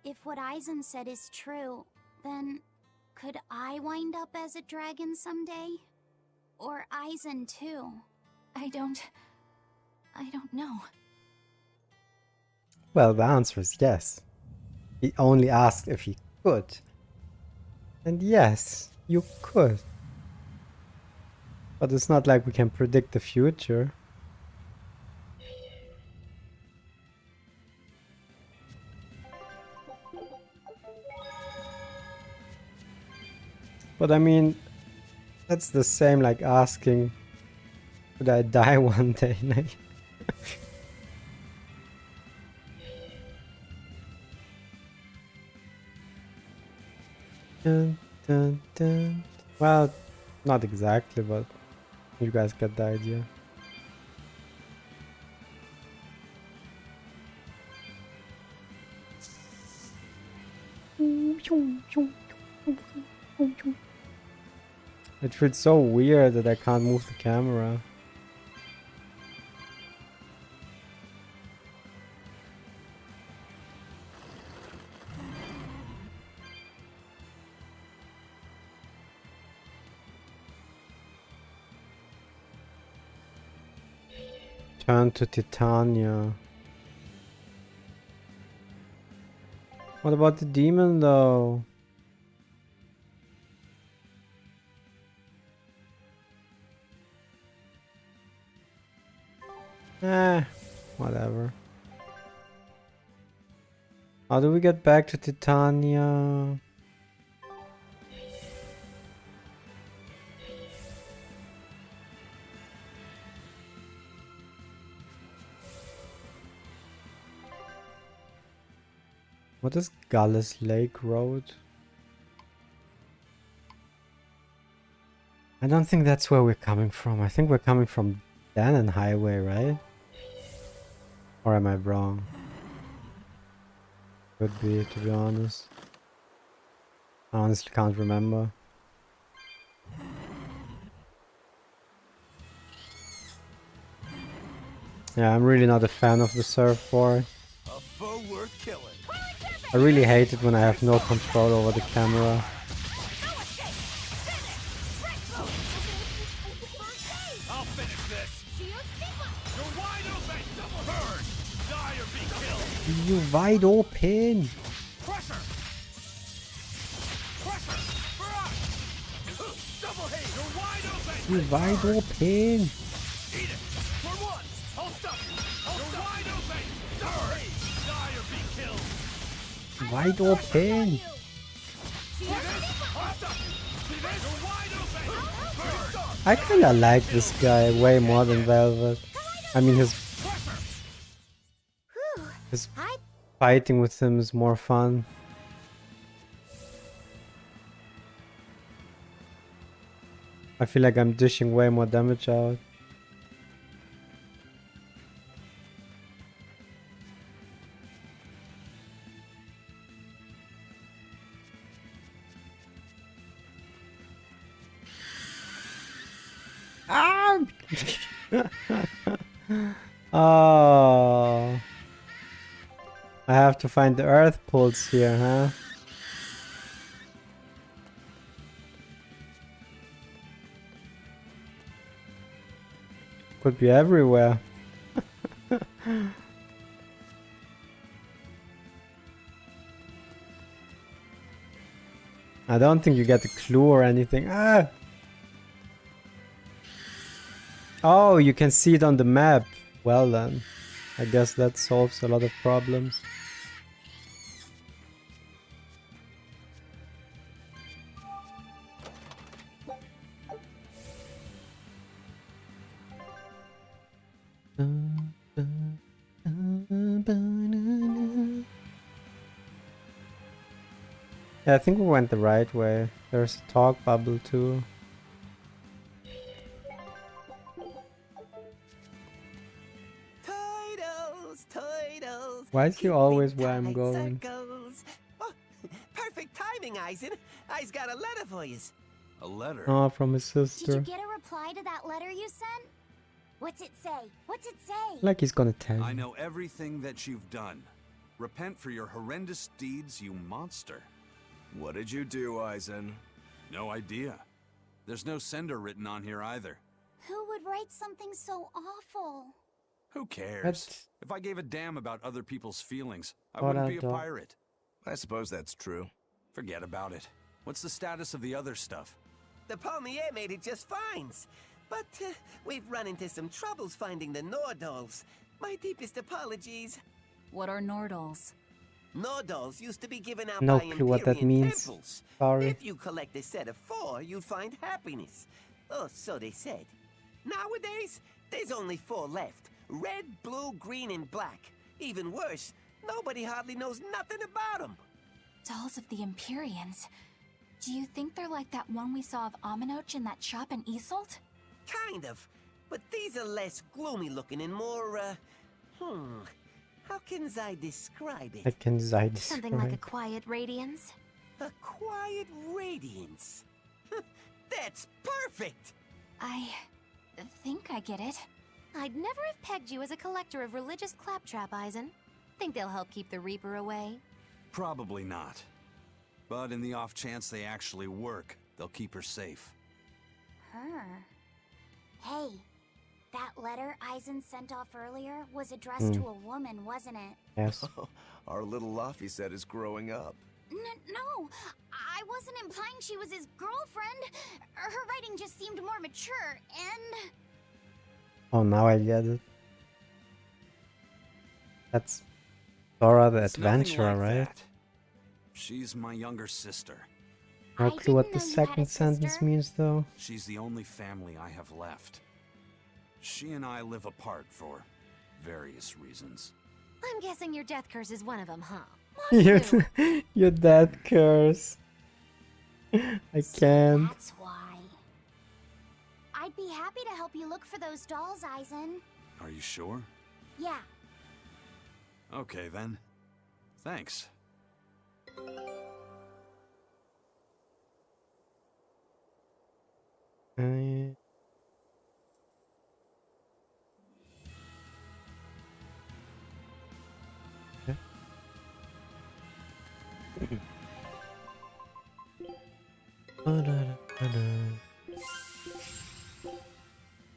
If what Eisen said is true, then could I wind up as a dragon someday? Or Eisen too? I don't know. Well, the answer is yes. He only asked if he could. And yes, you could. But it's not like we can predict the future. But I mean, that's the same like asking, could I die one day? Dun, dun, dun. Well, not exactly, but you guys get the idea. It feels so weird that I can't move the camera. Turn to Titania. What about the demon though? Whatever. How do we get back to Titania? What is Gullis Lake Road? I don't think that's where we're coming from. I think we're coming from Danon Highway, right? Or am I wrong? Could be, to be honest. I honestly can't remember. Yeah, I'm really not a fan of the surfboard. A foe worth killing. I really hate it when I have no control over the camera. I'll finish this. You're wide open. Double burn. Die or be killed. You wide open. Crusher. Crusher. For us. Double hate. You're wide open. You wide open. Eat it. For one. I'll stop you. You're wide open. Double hate. Die or be wide open. I kinda like this guy way more than Velvet. I mean, his fighting with him is more fun. I feel like I'm dishing way more damage out. Ah! Oh, I have to find the earth pulse here, huh? Could be everywhere. I don't think you get a clue or anything. Ah! Oh, you can see it on the map. Well then, I guess that solves a lot of problems. Yeah, I think we went the right way. There's a talk bubble too. Why is he always where I'm going? Oh, perfect timing, Eisen. I's got a letter for you. A letter? Oh, from his Did you sister. get a reply to that letter you sent? What's it say? What's it say? Like he's gonna tell I you. know everything that you've done. Repent for your horrendous deeds, you monster. What did you do, Eisen? No idea. There's no sender written on here either. Who would write something so awful? Who cares? That's- If I gave a damn about other people's feelings, I What wouldn't I be a thought. pirate. I suppose that's true. Forget about it. What's the status of the other stuff? The Palmier made it just fine. But we've run into some troubles finding the Nordals. My deepest apologies. What are Nordals? Nordals used to be given out No by clue what that Empyrean means. temples. Sorry. If you collect a set of 4, you'd find happiness. Oh, so they said. Nowadays, there's only 4 left. Red, blue, green, and black. Even worse, nobody hardly knows nothing about them. Dolls of the Empyreans. Do you think they're like that one we saw of Aminoch in that shop in Isolt? Kind of. But these are less gloomy looking and more, how can I describe I it? can decide. Something like a quiet radiance. A quiet radiance. That's perfect! I think I get it. I'd never have pegged you as a collector of religious claptrap, Eisen. Think they'll help keep the Reaper away? Probably not. But in the off chance they actually work, they'll keep her safe. Her. Hey, that letter Eisen sent off earlier was addressed to a woman, wasn't it? Yes. Our little Laffy set is growing up. No, I wasn't implying she was his girlfriend. Her writing just seemed more mature, and... Oh, now I get it. That's Dora the It's nothing Adventurer, like right? that. She's my younger sister. No I clue what didn't the know you had a second sentence sister. means, though. She's the only family I have left. She and I live apart for various reasons. I'm guessing your death curse is one of them, huh? Your death curse. I can't. That's why. I'd be happy to help you look for those dolls, Eisen. Are you sure? Yeah. Okay then. Thanks.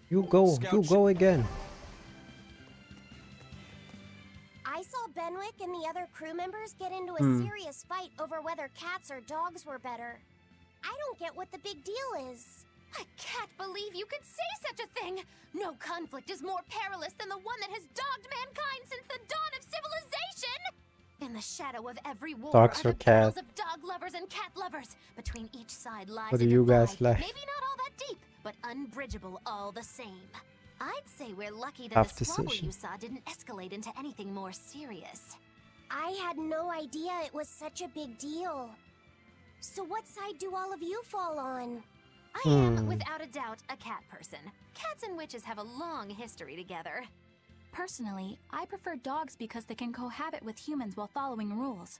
You go again. I saw Benwick and the other crew members get into a serious fight over whether cats or dogs were better. I don't get what the big deal is. I can't believe you could say such a thing! No conflict is more perilous than the one that has dogged mankind since the dawn of civilization! In the shadow of every war Dogs are or the battles cat? of dog lovers and cat lovers. Between each side lies What a do you divide, guys like? maybe not all that deep, but unbridgeable all the same. I'd say we're lucky that Tough the squabble decision. you saw didn't escalate into anything more serious. I had no idea it was such a big deal. So what side do all of you fall on? I am, without a doubt, a cat person. Cats and witches have a long history together. Personally, I prefer dogs because they can cohabit with humans while following rules.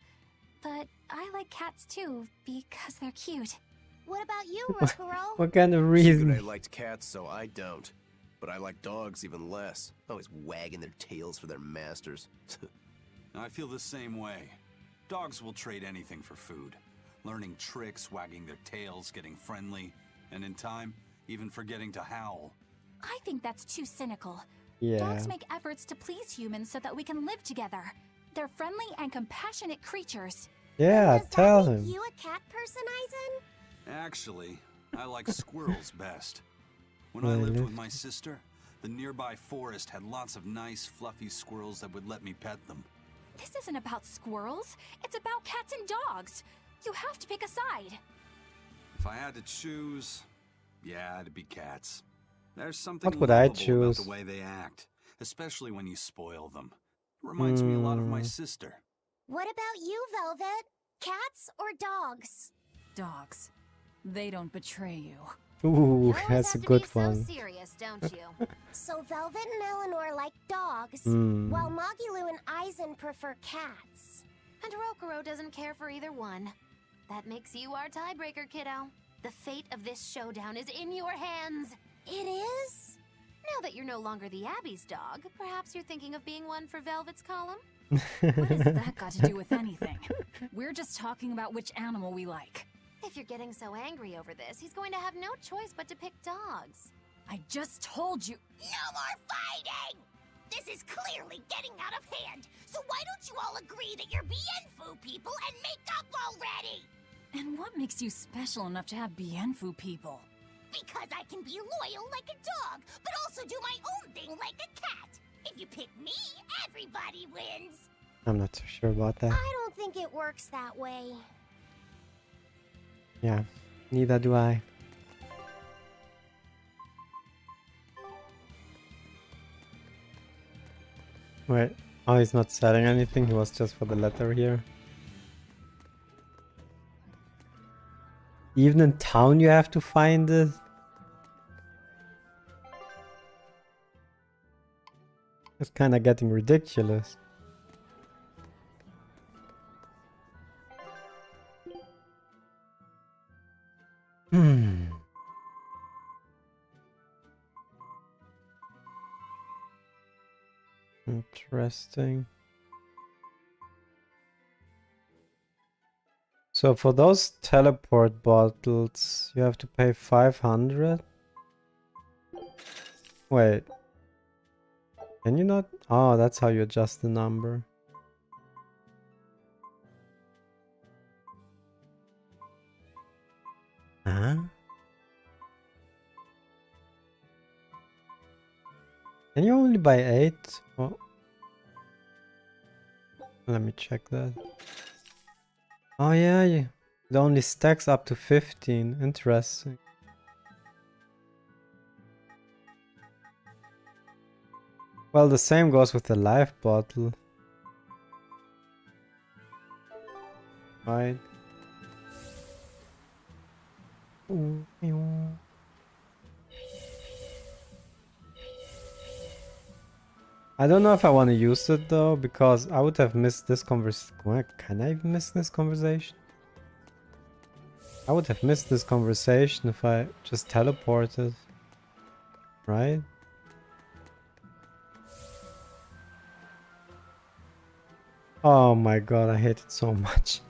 But I like cats too, because they're cute. What about you, Rokuro? What kind of Figured reason? I liked cats, so I don't. But I like dogs even less. Always wagging their tails for their masters. I feel the same way. Dogs will trade anything for food. Learning tricks, wagging their tails, getting friendly, and in time, even forgetting to howl. I think that's too cynical. Yeah. Dogs make efforts to please humans so that we can live together. They're friendly and compassionate creatures. Yeah, Does tell that make him. you a cat person, Aizen? Actually, I like squirrels best. When I lived with my sister, the nearby forest had lots of nice, fluffy squirrels that would let me pet them. This isn't about squirrels. It's about cats and dogs. You have to pick a side. If I had to choose, yeah, it'd be cats. There's something What would I lovable about choose? the way they act, especially when you spoil them. It reminds me a lot of my sister. What about you, Velvet? Cats or dogs? Dogs. They don't betray you. Ooh, You always that's a have to good be so one. serious, don't you? So Velvet and Eleanor like dogs, while Magilu and Aizen prefer cats. And Rokuro doesn't care for either one. That makes you our tiebreaker, kiddo. The fate of this showdown is in your hands. It is? Now that you're no longer the Abbey's dog, perhaps you're thinking of being one for Velvet's column? What has that got to do with anything? We're just talking about which animal we like. If you're getting so angry over this, he's going to have no choice but to pick dogs. I just told you. No more fighting! This is clearly getting out of hand, so why don't you all agree that you're Bienfu people and make up already? And what makes you special enough to have Bienfu people? Because I can be loyal like a dog, but also do my own thing like a cat. If you pick me, everybody wins. I'm not so sure about that. I don't think it works that way. Yeah, neither do I. Wait, oh, he's not selling anything. He was just for the letter here. Even in town you have to find it? It's kind of getting ridiculous. Interesting. So for those teleport bottles, you have to pay 500? Wait. Can you not? Oh, that's how you adjust the number. Huh? Can you only buy 8? Oh. Let me check that. Oh yeah, it only stacks up to 15. Interesting. Well, the same goes with the life bottle. Right. I don't know if I want to use it though, because I would have missed this conversation. Can I even miss this conversation? I would have missed this conversation if I just teleported. Right? Oh my god, I hate it so much.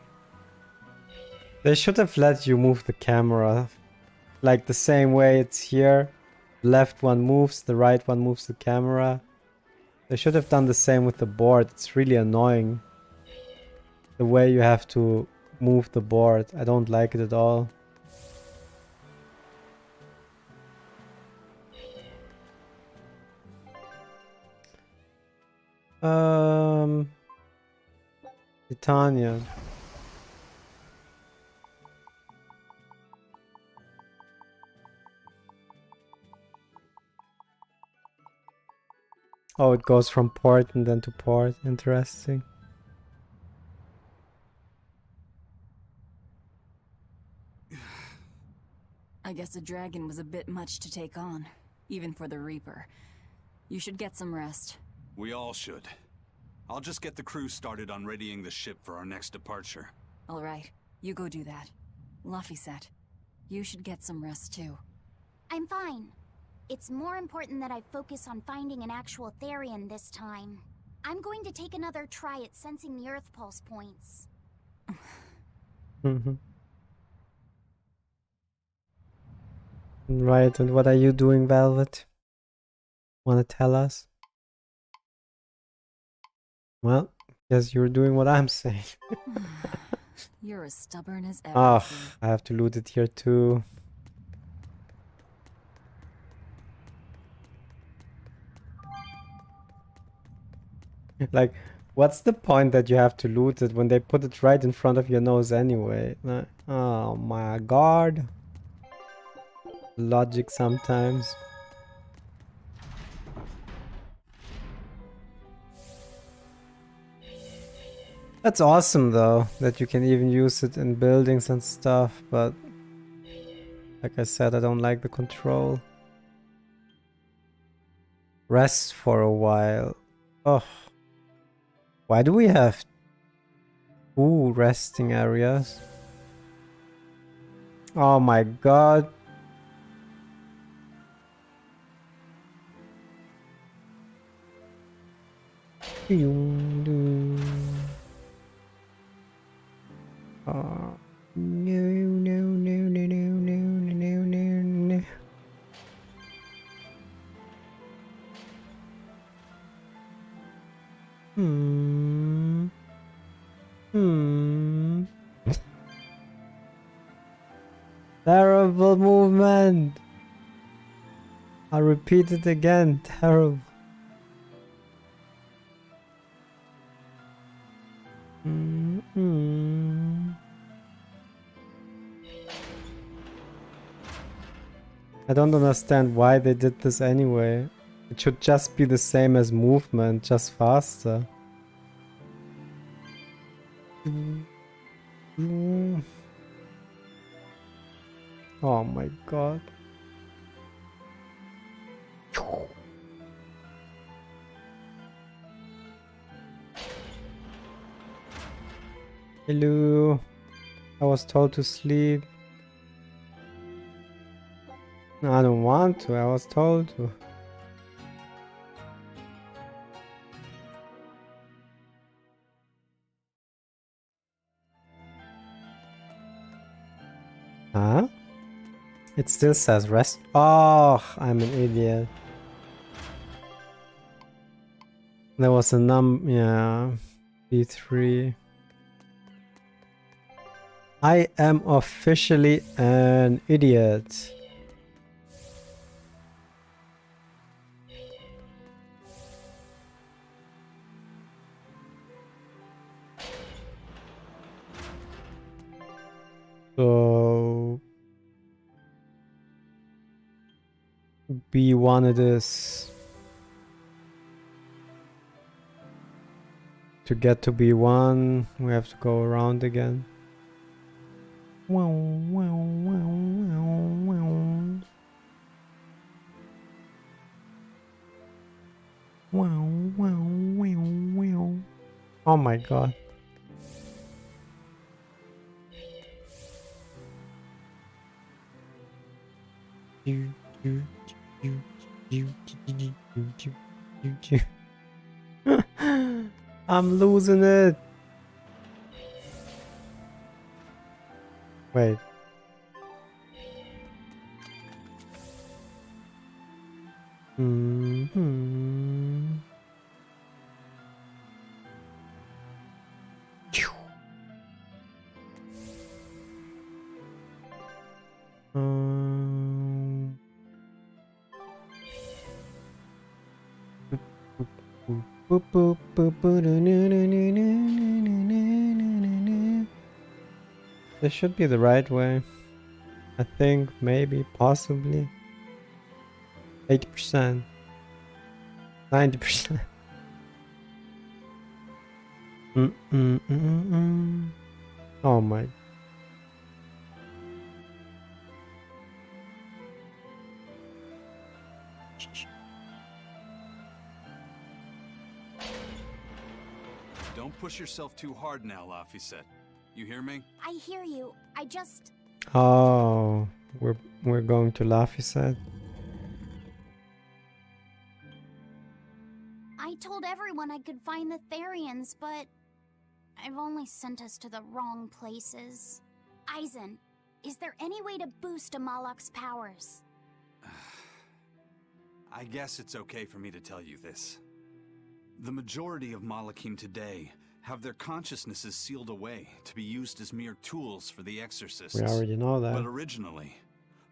They should have let you move the camera. Like the same way it's here. Left one moves, the right one moves the camera. They should have done the same with the board. It's really annoying. The way you have to move the board. I don't like it at all. Titania. Oh, it goes from port and then to port. Interesting. I guess a dragon was a bit much to take on, even for the Reaper. You should get some rest. We all should. I'll just get the crew started on readying the ship for our next departure. All right, you go do that. Laphicet, you should get some rest too. I'm fine. It's more important that I focus on finding an actual Therian this time. I'm going to take another try at sensing the Earth Pulse points. Right, and what are you doing, Velvet? Wanna tell us? Well, guess you're doing what I'm saying. You're as stubborn as ever. Oh, I have to loot it here too. Like, what's the point that you have to loot it when they put it right in front of your nose anyway? Like, oh my god. Logic sometimes. That's awesome though, that you can even use it in buildings and stuff, but like I said, I don't like the control. Rest for a while. Oh. Why do we have two resting areas? Oh my god. Oh, no, no, no, no, no, no, no, no, no. Terrible movement. I'll repeat it again. Terrible. I don't understand why they did this anyway. It should just be the same as movement, just faster. Oh my god. Hello. I was told to sleep. No, I don't want to. I was told to. Huh? It still says rest. Oh, I'm an idiot. There was a yeah. B3. I am officially an idiot. So B1 it is. To get to B1, we have to go around again. Wow, wow, wow, wow, wow. Wow, wow, wow, wow. Oh my god. I'm losing it. Wait. Boop, boop, boop, boop, This should be the right way. I think, maybe, possibly. 80%. 90%. Oh my. Don't push yourself too hard now, Laphicet. You hear me? I hear you. I just... Oh, we're going to Laphicet. I told everyone I could find the Therians, but I've only sent us to the wrong places. Aizen, is there any way to boost Amalok's powers? I guess it's okay for me to tell you this. The majority of Malakim today have their consciousnesses sealed away to be used as mere tools for the exorcists. We already know that. But originally,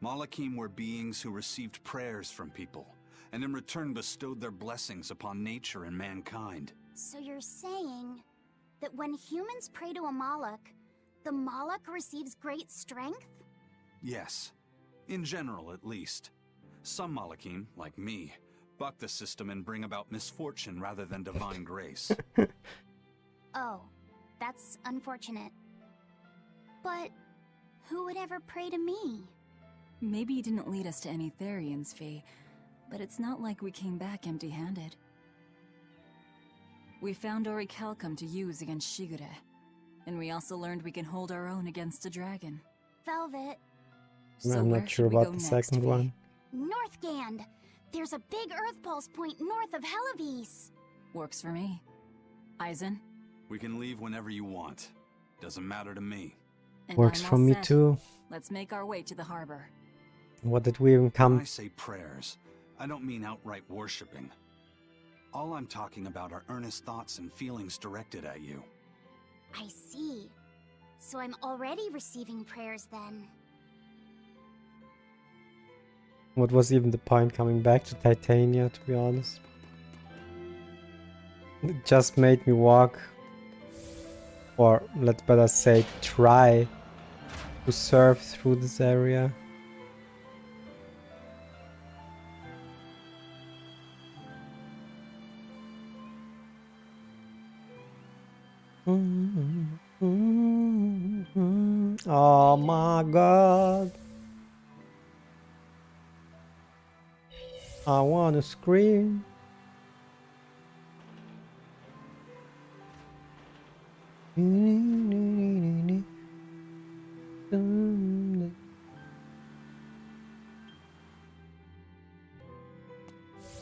Malakim were beings who received prayers from people, and in return bestowed their blessings upon nature and mankind. So you're saying that when humans pray to a Malak, the Malak receives great strength? Yes. In general, at least. Some Malakim, like me, buck the system and bring about misfortune rather than divine grace. Oh, that's unfortunate. But who would ever pray to me? Maybe you didn't lead us to any Therians, Fee, but it's not like we came back empty-handed. We found Orichalcum to use against Shigure, and we also learned we can hold our own against a dragon. Velvet. So I'm where not sure should we about go the next, second Fee? one. Northgand! There's a big Earth Pulse point north of Helavis. Works for me. Aizen? We can leave whenever you want. Doesn't matter to me. And Works I'm for all me set. too. Let's make our way to the harbor. What did we even When come? I say prayers, I don't mean outright worshipping. All I'm talking about are earnest thoughts and feelings directed at you. I see. So I'm already receiving prayers then. What was even the point coming back to Titania, to be honest? It just made me walk, or let's better say try, to surf through this area. Oh my god. I wanna scream.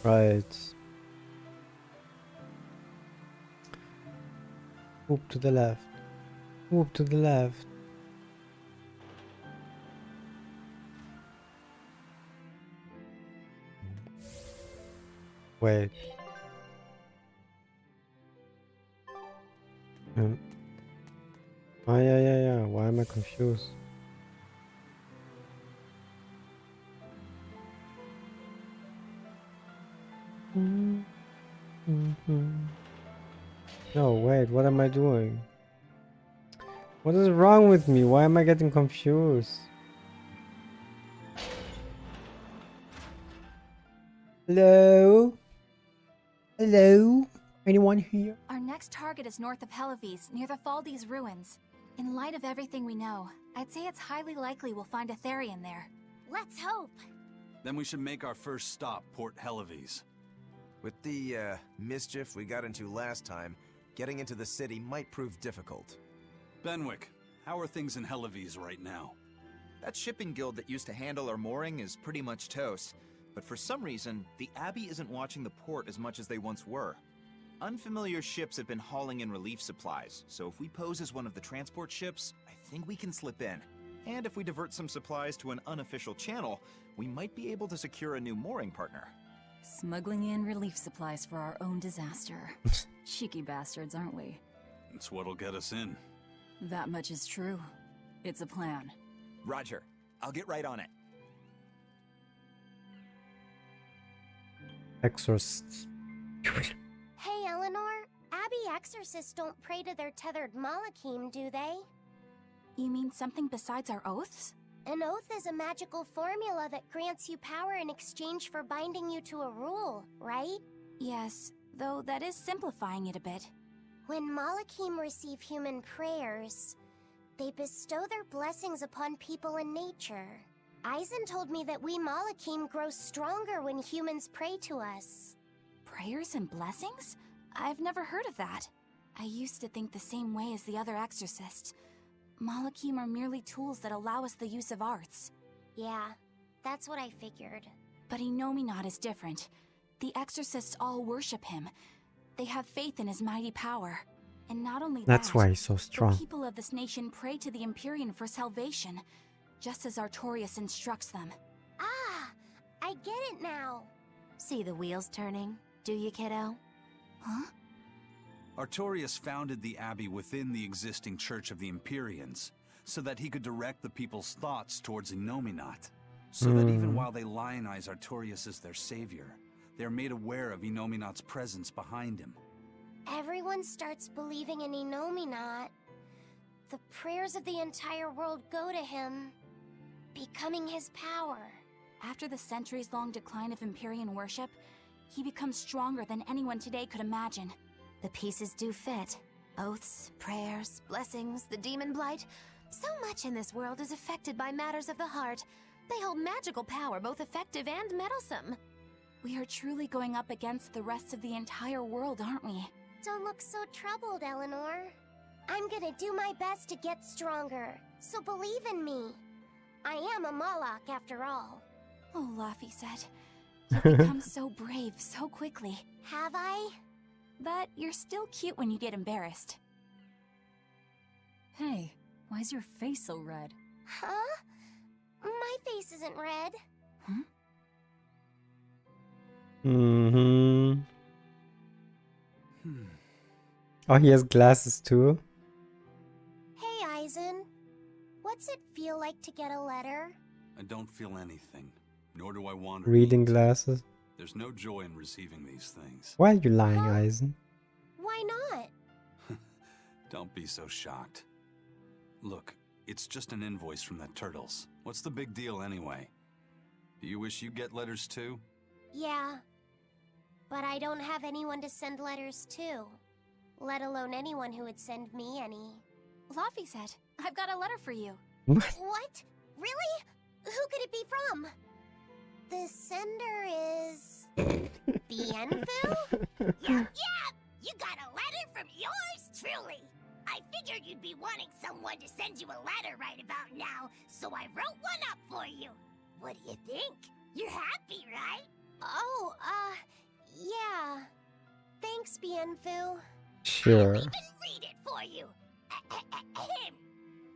Right. Move to the left. Move to the left. Wait. Oh yeah. Why am I confused? No, wait, what am I doing? What is wrong with me? Why am I getting confused? Hello? Hello? Anyone here? Our next target is north of Helavis, near the Faldi's ruins. In light of everything we know, I'd say it's highly likely we'll find a Therian there. Let's hope. Then we should make our first stop, Port Helavis. With the mischief we got into last time, getting into the city might prove difficult. Benwick, how are things in Helavis right now? That shipping guild that used to handle our mooring is pretty much toast. But for some reason, the Abbey isn't watching the port as much as they once were. Unfamiliar ships have been hauling in relief supplies, so if we pose as one of the transport ships, I think we can slip in. And if we divert some supplies to an unofficial channel, we might be able to secure a new mooring partner. Smuggling in relief supplies for our own disaster. Cheeky bastards, aren't we? It's what'll get us in. That much is true. It's a plan. Roger. I'll get right on it. Exorcists. Hey, Eleanor. Abbey exorcists don't pray to their tethered Malakim, do they? You mean something besides our oaths? An oath is a magical formula that grants you power in exchange for binding you to a rule, right? Yes, though that is simplifying it a bit. When Malakim receive human prayers, they bestow their blessings upon people in nature. Aizen told me that we Malakim grow stronger when humans pray to us. Prayers and blessings? I've never heard of that. I used to think the same way as the other exorcists. Malakim are merely tools that allow us the use of arts. Yeah, that's what I figured. But Inominat is different. The exorcists all worship him. They have faith in his mighty power. And not only That's that, why he's so the strong. people of this nation pray to the Empyrean for salvation, just as Artorias instructs them. Ah, I get it now. See the wheels turning, do you, kiddo? Huh? Artorias founded the Abbey within the existing Church of the Empyreans, so that he could direct the people's thoughts towards Inominat. So that even while they lionize Artorias as their savior, they are made aware of Inominat's presence behind him. Everyone starts believing in Inominat. The prayers of the entire world go to him, becoming his power. After the centuries-long decline of Empyrean worship, he becomes stronger than anyone today could imagine. The pieces do fit. Oaths, prayers, blessings, the demon blight. So much in this world is affected by matters of the heart. They hold magical power, both effective and meddlesome. We are truly going up against the rest of the entire world, aren't we? Don't look so troubled, Eleanor. I'm gonna do my best to get stronger, so believe in me. I am a Malak after all. Oh, Laphicet, you've become so brave so quickly. Have I? But you're still cute when you get embarrassed. Hey, why's your face so red? Huh? My face isn't red. Mm-hmm. Oh, he has glasses too. Hey, Aizen. What's it feel like to get a letter? I don't feel anything, nor do I want to Reading eat. glasses. There's no joy in receiving these things. Why are you lying, Aizen? Why not? Don't be so shocked. Look, it's just an invoice from the turtles. What's the big deal anyway? Do you wish you get letters too? Yeah. But I don't have anyone to send letters to. Let alone anyone who would send me any. Laphicet, I've got a letter for you. What? Really? Who could it be from? The sender is... Bienfu? Yeah! You got a letter from yours truly! I figured you'd be wanting someone to send you a letter right about now, so I wrote one up for you. What do you think? You're happy, right? Oh, yeah. Thanks, Bienfu. Sure. I'll even read it for you.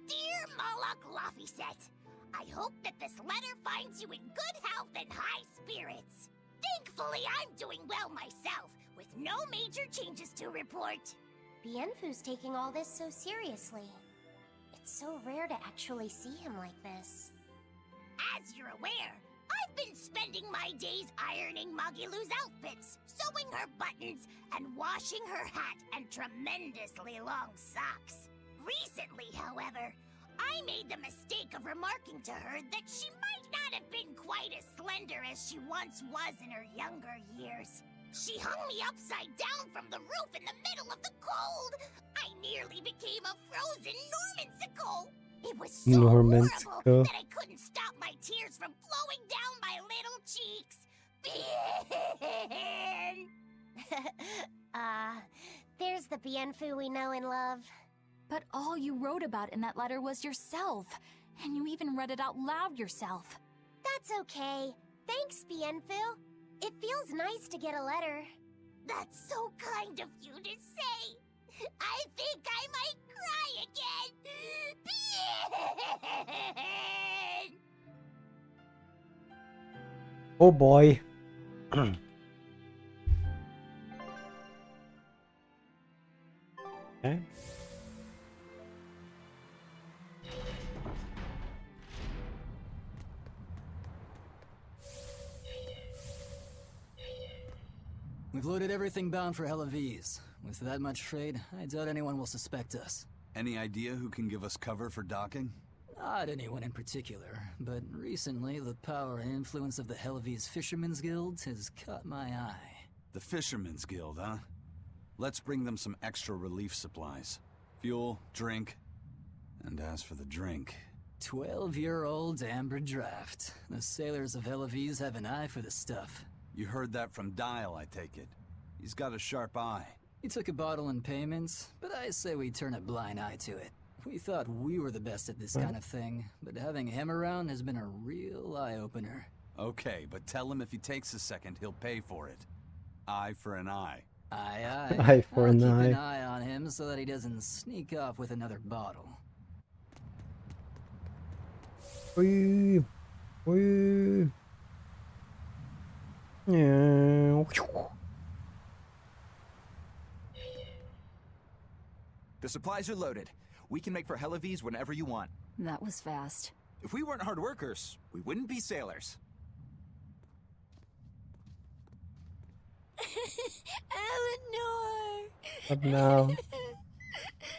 Dear Malak Laphicet, I hope that this letter finds you in good health and high spirits. Thankfully, I'm doing well myself, with no major changes to report. Bienfu's taking all this so seriously. It's so rare to actually see him like this. As you're aware, I've been spending my days ironing Magilu's outfits, sewing her buttons, and washing her hat and tremendously long socks. Recently, however, I made the mistake of remarking to her that she might not have been quite as slender as she once was in her younger years. She hung me upside down from the roof in the middle of the cold. I nearly became a frozen Normansicle. It was so horrible that I couldn't stop my tears from flowing down my little cheeks. There's the Bienfu we know and love. But all you wrote about in that letter was yourself. And you even read it out loud yourself. That's okay. Thanks, Bienfu. It feels nice to get a letter. That's so kind of you to say. I think I might cry again. Oh boy. Okay. We've loaded everything bound for Helaviz. With that much trade, I doubt anyone will suspect us. Any idea who can give us cover for docking? Not anyone in particular, but recently the power and influence of the Hellevies Fishermen's Guild has caught my eye. The Fishermen's Guild, huh? Let's bring them some extra relief supplies. Fuel, drink, and as for the drink... 12-year-old amber draft. The sailors of Hellevies have an eye for the stuff. You heard that from Dial, I take it. He's got a sharp eye. He took a bottle in payments, but I say we turn a blind eye to it. We thought we were the best at this kind of thing, but having him around has been a real eye-opener. Okay, but tell him if he takes a second, he'll pay for it. Eye for an eye. Aye, aye. Eye for I'll an keep eye. an eye on him so that he doesn't sneak off with another bottle. Wee. Wee. Yeah. The supplies are loaded. We can make for Hellevies whenever you want. That was fast. If we weren't hard workers, we wouldn't be sailors. Eleanor! What now?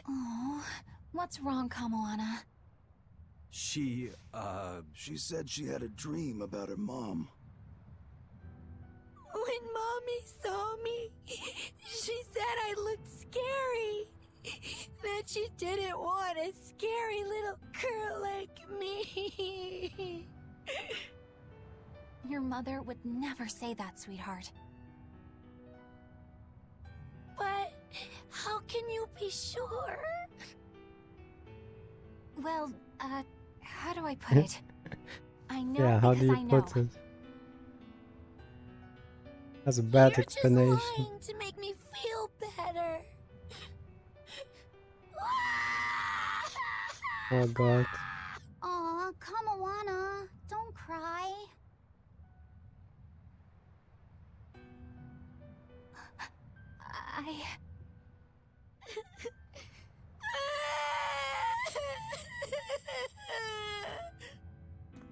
Oh, what's wrong, Kamoana? She said she had a dream about her mom. When Mommy saw me, she said I looked scary. That she didn't want a scary little girl like me. Your mother would never say that, sweetheart. But how can you be sure? Well, how do I put it? I know Yeah, how do because you I know. put it? That's a bad You're explanation. just lying to make me feel better. Oh god. Aw, Kamawana, don't cry. I...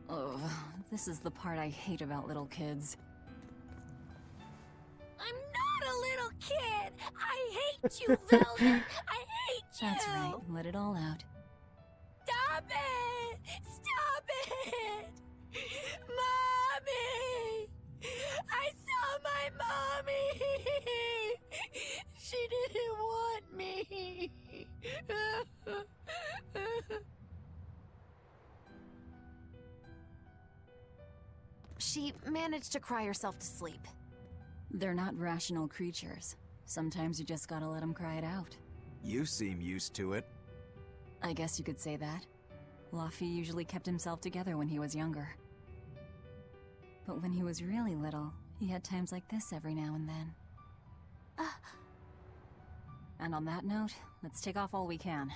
Oh, this is the part I hate about little kids. I'm not a little kid. I hate you, Velvet. I hate you. That's right, let it all out. Stop it! Stop it! Mommy! I saw my mommy! She didn't want me. She managed to cry herself to sleep. They're not rational creatures. Sometimes you just gotta let them cry it out. You seem used to it. I guess you could say that. Luffy usually kept himself together when he was younger. But when he was really little, he had times like this every now and then. And on that note, let's take off all we can.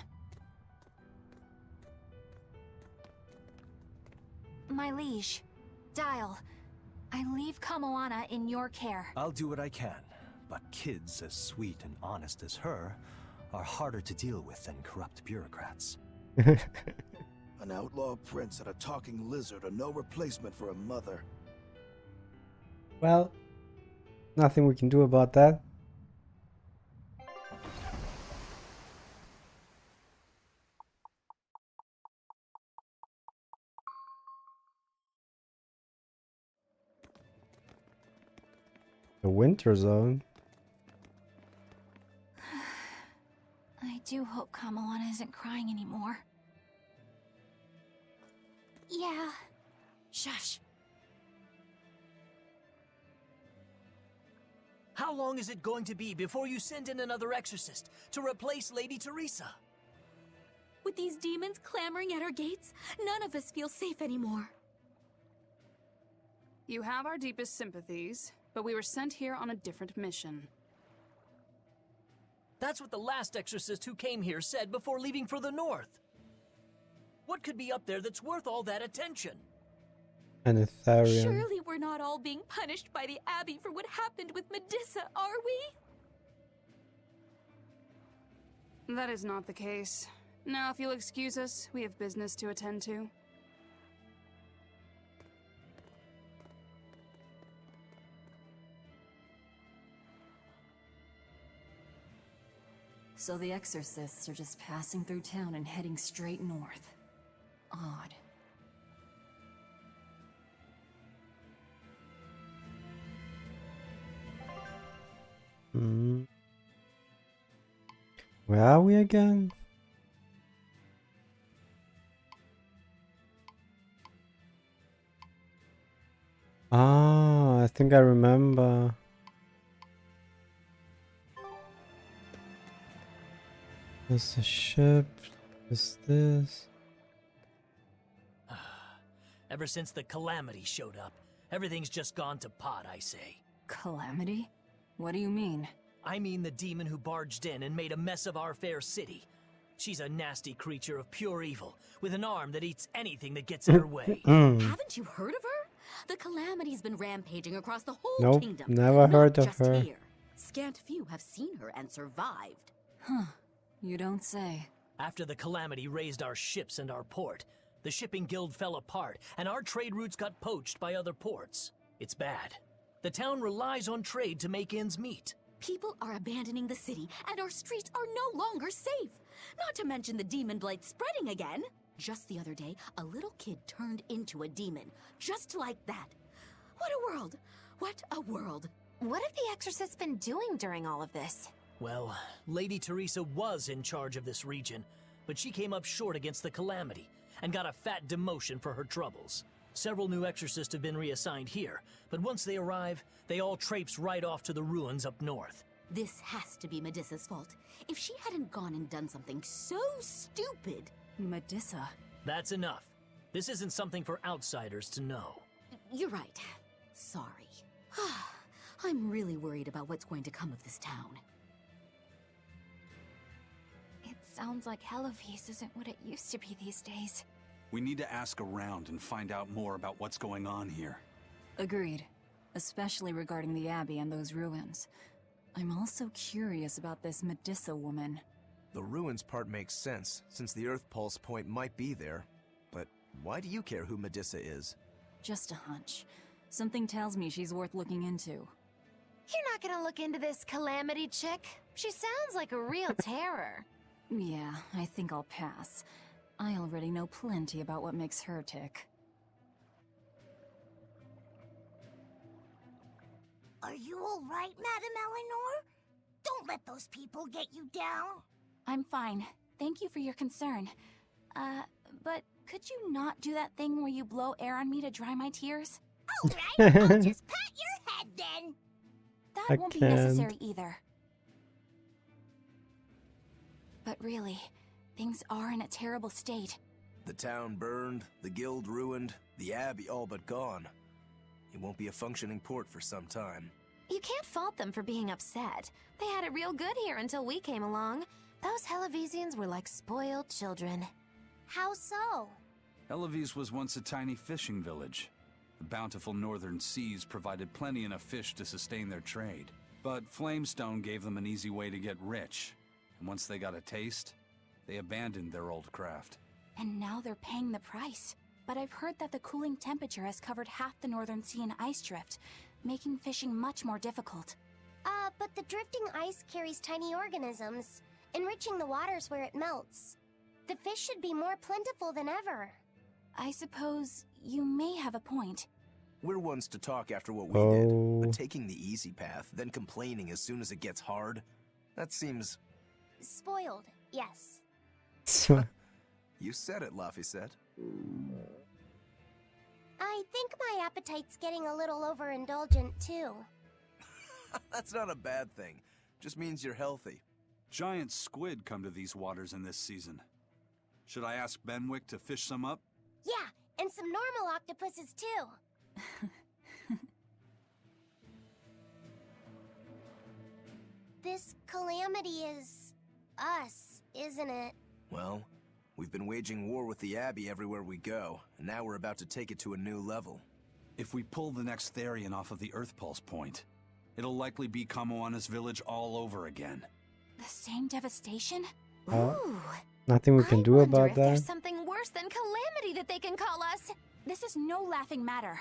My liege, Dial, I leave Kamoana in your care. I'll do what I can, but kids as sweet and honest as her are harder to deal with than corrupt bureaucrats. An outlaw prince and a talking lizard are no replacement for a mother. Well, nothing we can do about that. The winter zone. I do hope Kamoana isn't crying anymore. Yeah. Shush. How long is it going to be before you send in another exorcist to replace Lady Teresa? With these demons clamoring at our gates, none of us feel safe anymore. You have our deepest sympathies, but we were sent here on a different mission. That's what the last exorcist who came here said before leaving for the north. What could be up there that's worth all that attention? An Ethereum. Surely we're not all being punished by the Abbey for what happened with Medusa, are we? That is not the case. Now, if you'll excuse us, we have business to attend to. So the exorcists are just passing through town and heading straight north. Odd. Hmm. Where are we again? Ah, I think I remember. There's a ship. There's this. Ever since the Calamity showed up, everything's just gone to pot, I say. Calamity? What do you mean? I mean the demon who barged in and made a mess of our fair city. She's a nasty creature of pure evil, with an arm that eats anything that gets in her way. Haven't you heard of her? The Calamity's been rampaging across the whole Nope, kingdom. never not heard of just her. Here. Scant few have seen her and survived. Huh. You don't say. After the Calamity raised our ships and our port, the shipping guild fell apart, and our trade routes got poached by other ports. It's bad. The town relies on trade to make ends meet. People are abandoning the city, and our streets are no longer safe. Not to mention the demon blight spreading again. Just the other day, a little kid turned into a demon. Just like that. What a world! What a world! What have the exorcists been doing during all of this? Well, Lady Teresa was in charge of this region, but she came up short against the Calamity and got a fat demotion for her troubles. Several new exorcists have been reassigned here, but once they arrive, they all traipse right off to the ruins up north. This has to be Medissa's fault. If she hadn't gone and done something so stupid... Medissa? That's enough. This isn't something for outsiders to know. You're right. Sorry. I'm really worried about what's going to come of this town. It sounds like Hellowfies isn't what it used to be these days. We need to ask around and find out more about what's going on here. Agreed. Especially regarding the Abbey and those ruins. I'm also curious about this Medissa woman. The ruins part makes sense, since the Earth Pulse point might be there. But why do you care who Medissa is? Just a hunch. Something tells me she's worth looking into. You're not gonna look into this Calamity chick? She sounds like a real terror. Yeah, I think I'll pass. I already know plenty about what makes her tick. Are you all right, Madame Eleanor? Don't let those people get you down. I'm fine. Thank you for your concern. But could you not do that thing where you blow air on me to dry my tears? All right, I'll just pat your head then. That I won't be can't. necessary either. But really, things are in a terrible state. The town burned, the guild ruined, the abbey all but gone. It won't be a functioning port for some time. You can't fault them for being upset. They had it real good here until we came along. Those Hellowesians were like spoiled children. How so? Hellowes was once a tiny fishing village. The bountiful northern seas provided plenty enough fish to sustain their trade. But Flamestone gave them an easy way to get rich. And once they got a taste, they abandoned their old craft. And now they're paying the price. But I've heard that the cooling temperature has covered half the northern sea in ice drift, making fishing much more difficult. But the drifting ice carries tiny organisms, enriching the waters where it melts. The fish should be more plentiful than ever. I suppose you may have a point. We're ones to talk after what we did, but taking the easy path, then complaining as soon as it gets hard, that seems... Spoiled, yes. You said it, Laphicet. I think my appetite's getting a little overindulgent, too. That's not a bad thing. Just means you're healthy. Giant squid come to these waters in this season. Should I ask Benwick to fish some up? Yeah, and some normal octopuses, too. This calamity is... us, isn't it? Well, we've been waging war with the Abbey everywhere we go, and now we're about to take it to a new level. If we pull the next Therian off of the Earth Pulse point, it'll likely be Kamoana's village all over again. The same devastation? Nothing we can do about If there's that. something worse than Calamity that they can call us. This is no laughing matter.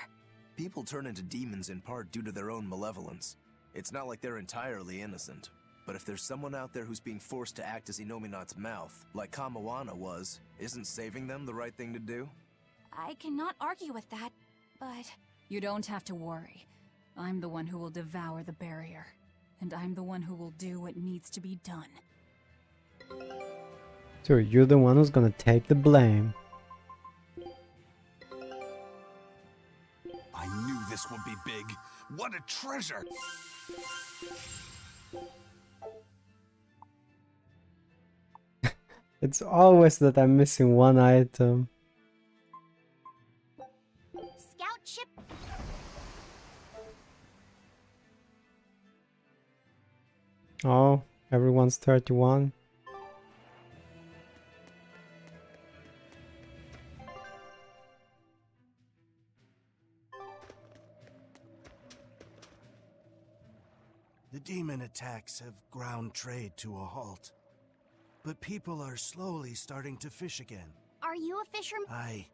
People turn into demons in part due to their own malevolence. It's not like they're entirely innocent. But if there's someone out there who's being forced to act as Inominat's mouth, like Kamawana was, isn't saving them the right thing to do? I cannot argue with that, but... You don't have to worry. I'm the one who will devour the barrier. And I'm the one who will do what needs to be done. So you're the one who's gonna take the blame. I knew this would be big. What a treasure! It's always that I'm missing one item. Scout ship. Oh, everyone's 31. The demon attacks have ground trade to a halt. But people are slowly starting to fish again. Are you a fisherman?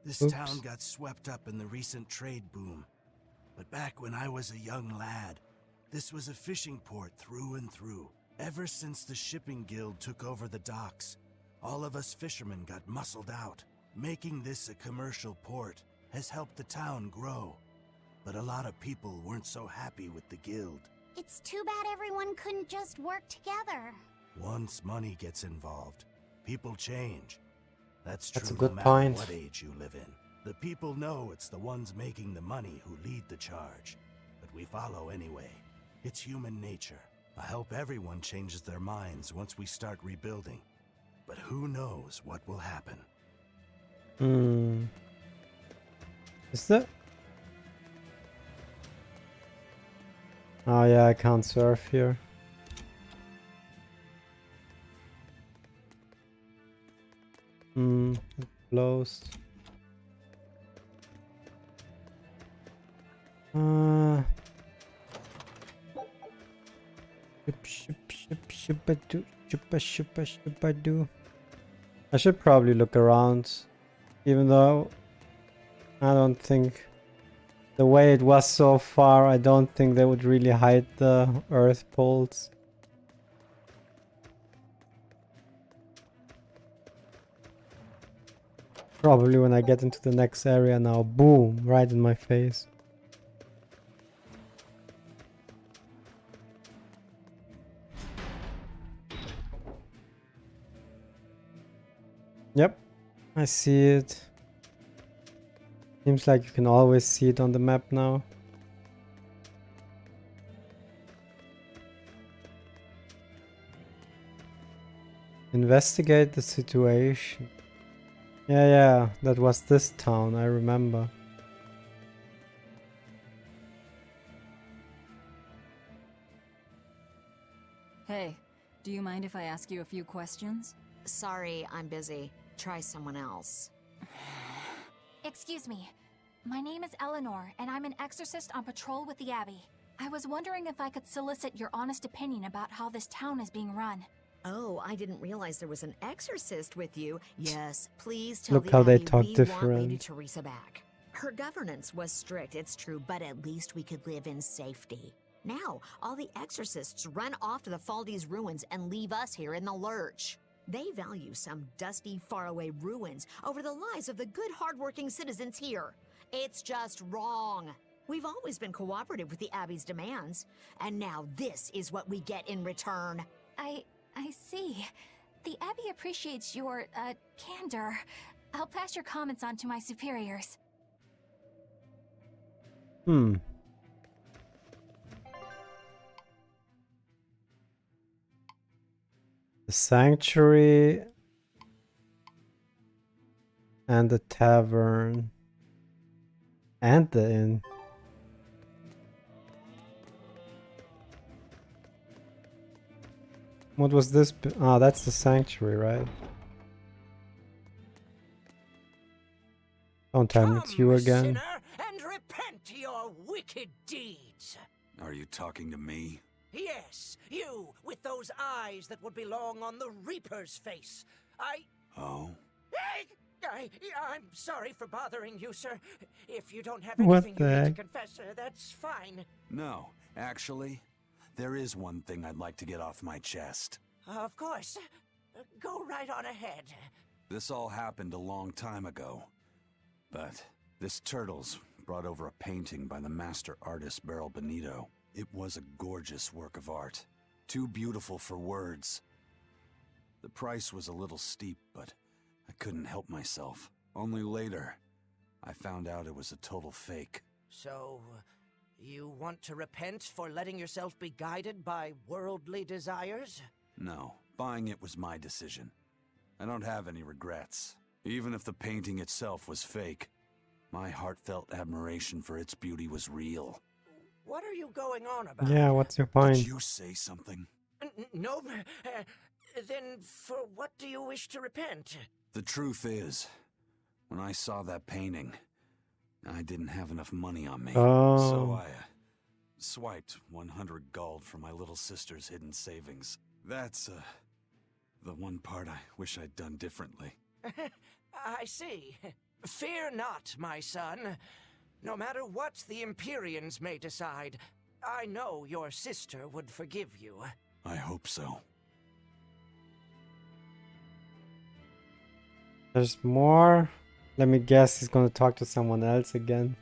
This Oops. town got swept up in the recent trade boom. But back when I was a young lad, this was a fishing port through and through. Ever since the shipping guild took over the docks, all of us fishermen got muscled out. Making this a commercial port has helped the town grow. But a lot of people weren't so happy with the guild. It's too bad everyone couldn't just work together. Once money gets involved, people change. That's true That's a good no matter point. what age you live in. The people know it's the ones making the money who lead the charge. But we follow anyway. It's human nature. I hope everyone changes their minds once we start rebuilding. But who knows what will happen. Is that? Oh yeah, I can't surf here. Closed. I should probably look around, even though I don't think the way it was so far, I don't think they would really hide the earth poles. Probably when I get into the next area now, boom, right in my face. Yep, I see it. Seems like you can always see it on the map now. Investigate the situation. Yeah, that was this town, I remember. Hey, do you mind if I ask you a few questions? Sorry, I'm busy. Try someone else. Excuse me. My name is Eleanor, and I'm an exorcist on patrol with the Abbey. I was wondering if I could solicit your honest opinion about how this town is being run. Oh, I didn't realize there was an exorcist with you. Yes, please tell Look the how they Abbey talk we want Lady different. Teresa back. Her governance was strict, it's true, but at least we could live in safety. Now, all the exorcists run off to the Faldi's ruins and leave us here in the lurch. They value some dusty, faraway ruins over the lives of the good, hardworking citizens here. It's just wrong. We've always been cooperative with the Abbey's demands, and now this is what we get in return. I see. The Abbey appreciates your, candor. I'll pass your comments on to my superiors. The sanctuary and the tavern and the inn. What was this? Ah, that's the sanctuary, right? Don't tell me it's you again. Sinner, and repent your wicked deeds. Are you talking to me? Yes, you, with those eyes that would belong on the Reaper's face. Oh? I'm sorry for bothering you, sir. If you don't have What anything the you need heck? to confess, that's fine. No, actually, there is one thing I'd like to get off my chest. Of course. Go right on ahead. This all happened a long time ago. But this Turtles brought over a painting by the master artist Beryl Benito. It was a gorgeous work of art. Too beautiful for words. The price was a little steep, but I couldn't help myself. Only later, I found out it was a total fake. So, you want to repent for letting yourself be guided by worldly desires? No, buying it was my decision. I don't have any regrets. Even if the painting itself was fake, my heartfelt admiration for its beauty was real. What are you going on about? Yeah, what's your point? Did you say something? No. Then for what do you wish to repent? The truth is, when I saw that painting, I didn't have enough money on me. Oh. So I swiped 100 gold from my little sister's hidden savings. That's the one part I wish I'd done differently. I see. Fear not, my son. No matter what the Empyreans may decide, I know your sister would forgive you. I hope so. There's more. Let me guess, he's gonna talk to someone else again.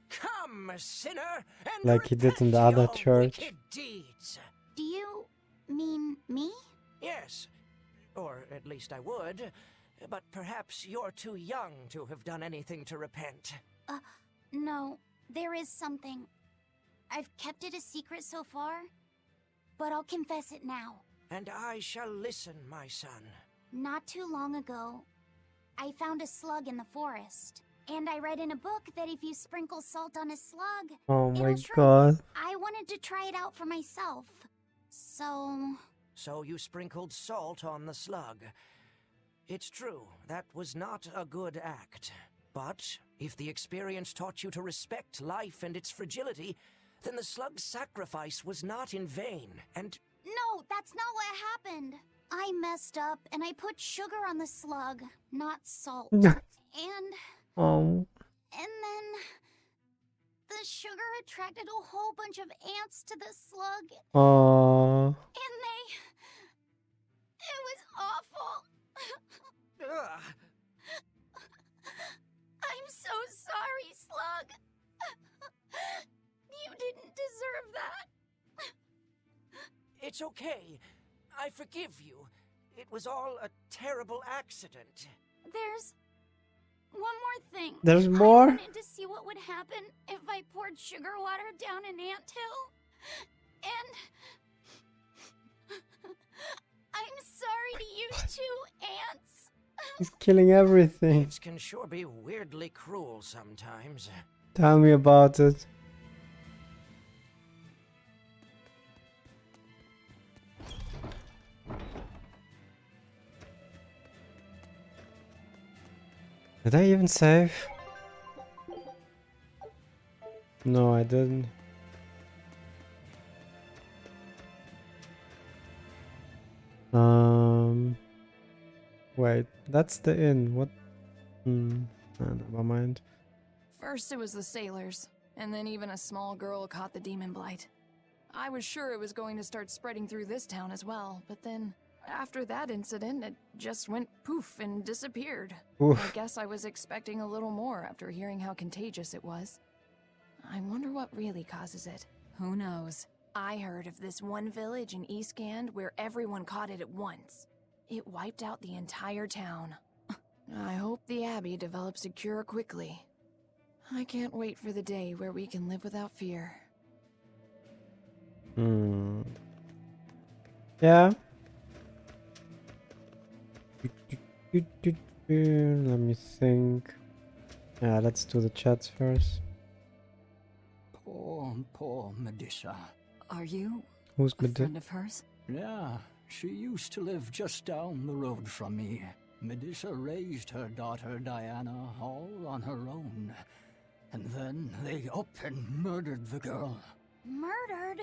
Come, sinner, and like he did in the other church. deeds. Do you mean me? Yes, or at least I would. But perhaps you're too young to have done anything to repent. No, there is something. I've kept it a secret so far, but I'll confess it now. And I shall listen, my son. Not too long ago, I found a slug in the forest. And I read in a book that if you sprinkle salt on a slug, Oh my it'll shrink. god. I wanted to try it out for myself. So you sprinkled salt on the slug. It's true, that was not a good act. But if the experience taught you to respect life and its fragility, then the slug's sacrifice was not in vain, and... No, that's not what happened. I messed up and I put sugar on the slug, not salt. And then the sugar attracted a whole bunch of ants to the slug. Aww. And it was awful. I'm so sorry, slug. You didn't deserve that. It's okay. I forgive you. It was all a terrible accident. There's one more thing. There's more? I wanted to see what would happen if I poured sugar water down an anthill. And I'm sorry to you two ants. He's killing everything. Ants can sure be weirdly cruel sometimes. Tell me about it. Did I even save? No, I didn't. Wait, that's the inn. What? Never mind. First it was the sailors, and then even a small girl caught the demon blight. I was sure it was going to start spreading through this town as well, but then after that incident, it just went poof and disappeared. Oof. I guess I was expecting a little more after hearing how contagious it was. I wonder what really causes it. Who knows? I heard of this one village in East Gand where everyone caught it at once. It wiped out the entire town. I hope the Abbey develops a cure quickly. I can't wait for the day where we can live without fear. Yeah. Let me think. Yeah, let's do the chats first. Poor Medusa. Are you Who's a Medusa? friend of hers? Yeah, she used to live just down the road from me. Medusa raised her daughter Diana all on her own. And then they up and murdered the girl. Murdered?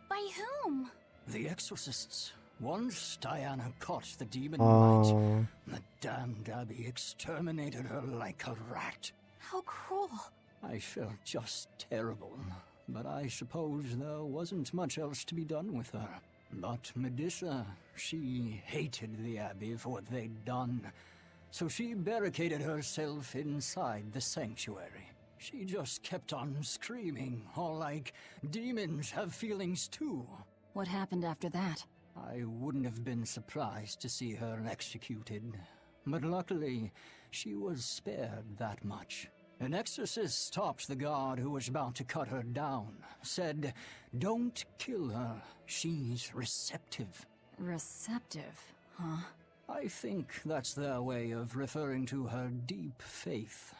By whom? The exorcists. Once Diana caught the demon Oh. blight, the damned Abbey exterminated her like a rat. How cruel. I felt just terrible. but I suppose there wasn't much else to be done with her. But Medusa, she hated the Abbey for what they'd done, so she barricaded herself inside the sanctuary. She just kept on screaming, all like, demons have feelings too. What happened after that? I wouldn't have been surprised to see her executed, but luckily, she was spared that much. An exorcist stopped the guard who was about to cut her down, said, "Don't kill her, she's receptive." Receptive, huh? I think that's their way of referring to her deep faith.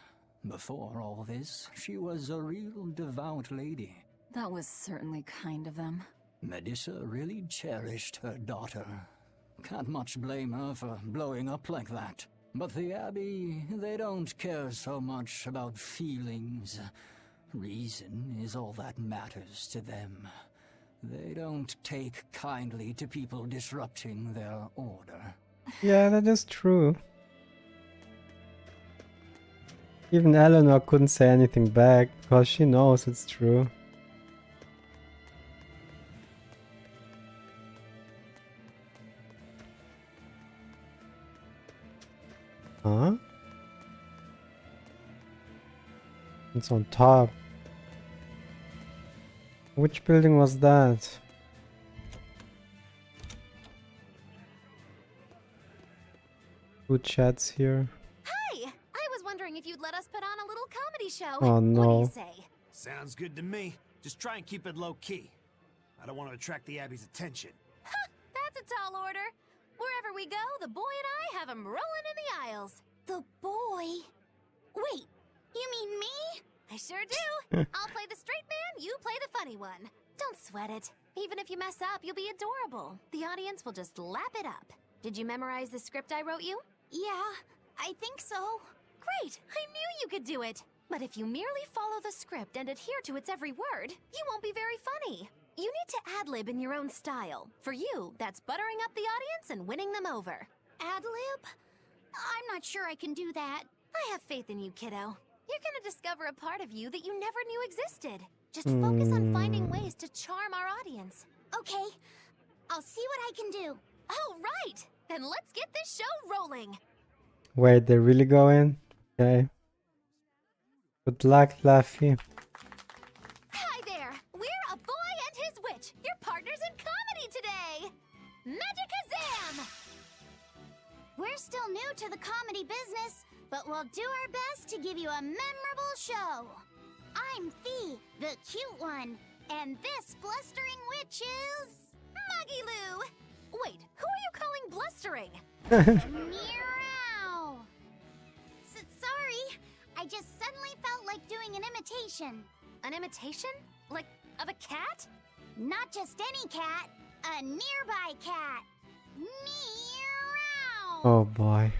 Before all this, she was a real devout lady. That was certainly kind of them. Medusa really cherished her daughter. Can't much blame her for blowing up like that. But the Abbey, they don't care so much about feelings. Reason is all that matters to them. They don't take kindly to people disrupting their order. Yeah, that is true. Even Eleanor couldn't say anything back because she knows it's true. Huh? It's on top. Which building was that? Two chats here. Hi! I was wondering if you'd let us put on a little comedy show. Oh no. What do you say? Sounds good to me. Just try and keep it low-key. I don't want to attract the Abbey's attention. Ha! That's a tall order. Wherever we go, the boy and I have him rolling in the aisles. The boy? Wait, you mean me? I sure do. I'll play the straight man, you play the funny one. Don't sweat it. Even if you mess up, you'll be adorable. The audience will just lap it up. Did you memorize the script I wrote you? Yeah, I think so. Great! I knew you could do it! But if you merely follow the script and adhere to its every word, you won't be very funny. You need to ad-lib in your own style. For you, that's buttering up the audience and winning them over. Ad-lib? I'm not sure I can do that. I have faith in you, kiddo. You're gonna discover a part of you that you never knew existed. Just focus on finding ways to charm our audience. Okay, I'll see what I can do. Oh, right! Then let's get this show rolling! Wait, they really go in? Okay. Good luck, Luffy. Hi there! We're A Boy and His Witch, your partners in comedy today! Magicazam! We're still new to the comedy business, but we'll do our best to give you a memorable show. I'm Fee, the cute one, and this blustering witch is... Muggy Lou! Wait, who are you calling blustering? Meow! Sorry, I just suddenly felt like doing an imitation. An imitation? Like, of a cat? Not just any cat, a nearby cat. Meow! Oh boy.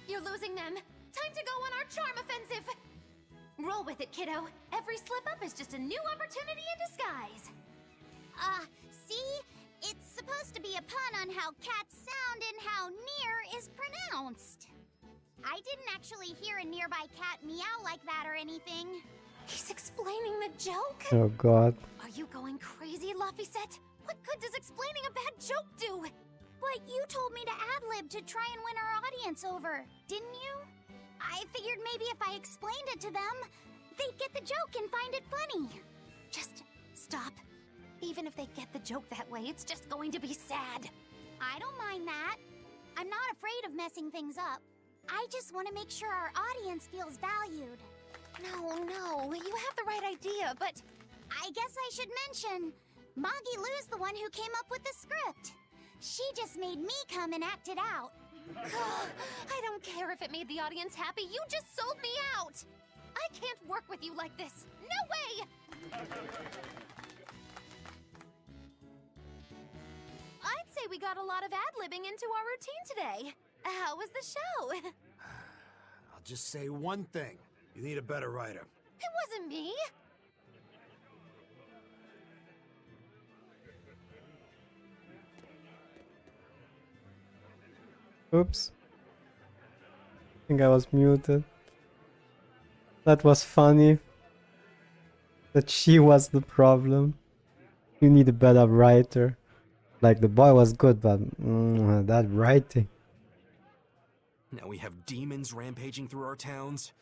You're losing them. Time to go on our charm offensive. Roll with it, kiddo. Every slip up is just a new opportunity in disguise. See? It's supposed to be a pun on how cats sound and how near is pronounced. I didn't actually hear a nearby cat meow like that or anything. He's explaining the joke? Oh god. Are you going crazy, Laphicet? What good does explaining a bad joke do? But you told me to ad-lib to try and win our audience over, didn't you? I figured maybe if I explained it to them, they'd get the joke and find it funny. Just stop. Even if they get the joke that way, it's just going to be sad. I don't mind that. I'm not afraid of messing things up. I just want to make sure our audience feels valued. No, you have the right idea, but... I guess I should mention, Moggy Lou's the one who came up with the script. She just made me come and act it out. I don't care if it made the audience happy, you just sold me out! I can't work with you like this. No way! I'd say we got a lot of ad-libbing into our routine today. How was the show? I'll just say one thing. You need a better writer. It wasn't me. Oops. I think I was muted. That was funny. That she was the problem. You need a better writer. Like, the boy was good, but that writing. Now we have demons rampaging through our towns.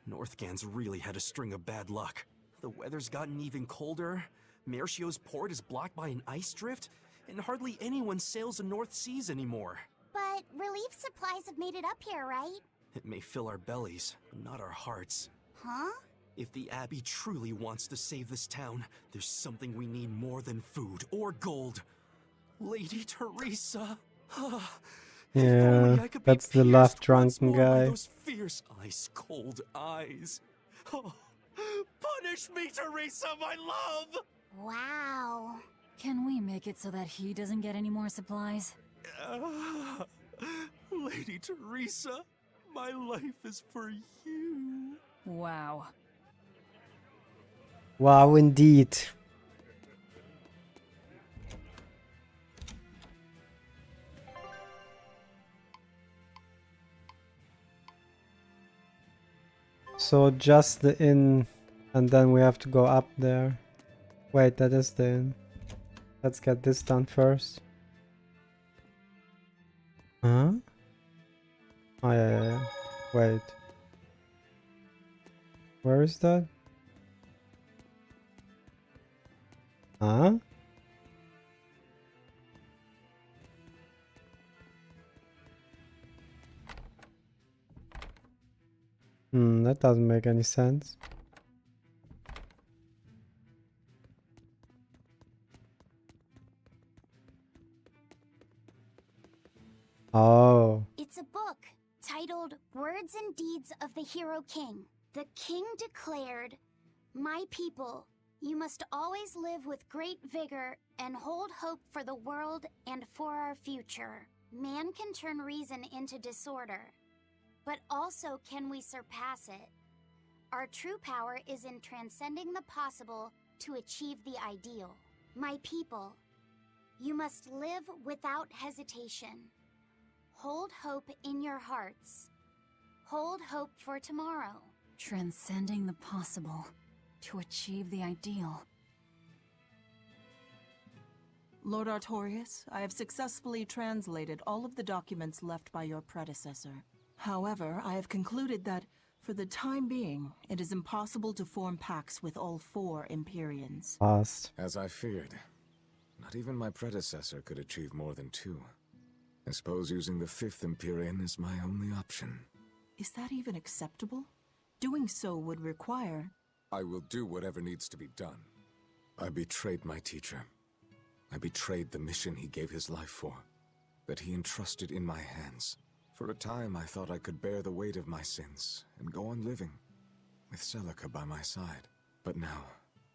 Northgan's really had a string of bad luck. The weather's gotten even colder. Mercio's port is blocked by an ice drift, and hardly anyone sails the North Seas anymore. But relief supplies have made it up here, right? It may fill our bellies, but not our hearts. Huh? If the Abbey truly wants to save this town, there's something we need more than food or gold. Lady Teresa. Yeah, that's the love drunken guy. Those fierce, ice-cold eyes. Oh, punish me, Teresa, my love! Wow. Can we make it so that he doesn't get any more supplies? Lady Teresa, my life is for you. Wow. Wow, indeed. So just the inn, and then we have to go up there. Wait, that is the inn. Let's get this done first. Huh? Oh yeah. Wait. Where is that? Huh? That doesn't make any sense. Oh. It's a book titled Words and Deeds of the Hero King. The king declared, "My people, you must always live with great vigor and hold hope for the world and for our future. Man can turn reason into disorder, but also can we surpass it? Our true power is in transcending the possible to achieve the ideal. My people, you must live without hesitation. Hold hope in your hearts. Hold hope for tomorrow." Transcending the possible to achieve the ideal. Lord Artorius, I have successfully translated all of the documents left by your predecessor. However, I have concluded that, for the time being, it is impossible to form pacts with all 4 Empyreans. Lost. As I feared. Not even my predecessor could achieve more than 2. I suppose using the 5th Empyrean is my only option. Is that even acceptable? Doing so would require... I will do whatever needs to be done. I betrayed my teacher. I betrayed the mission he gave his life for, that he entrusted in my hands. For a time, I thought I could bear the weight of my sins and go on living, with Celica by my side. But now,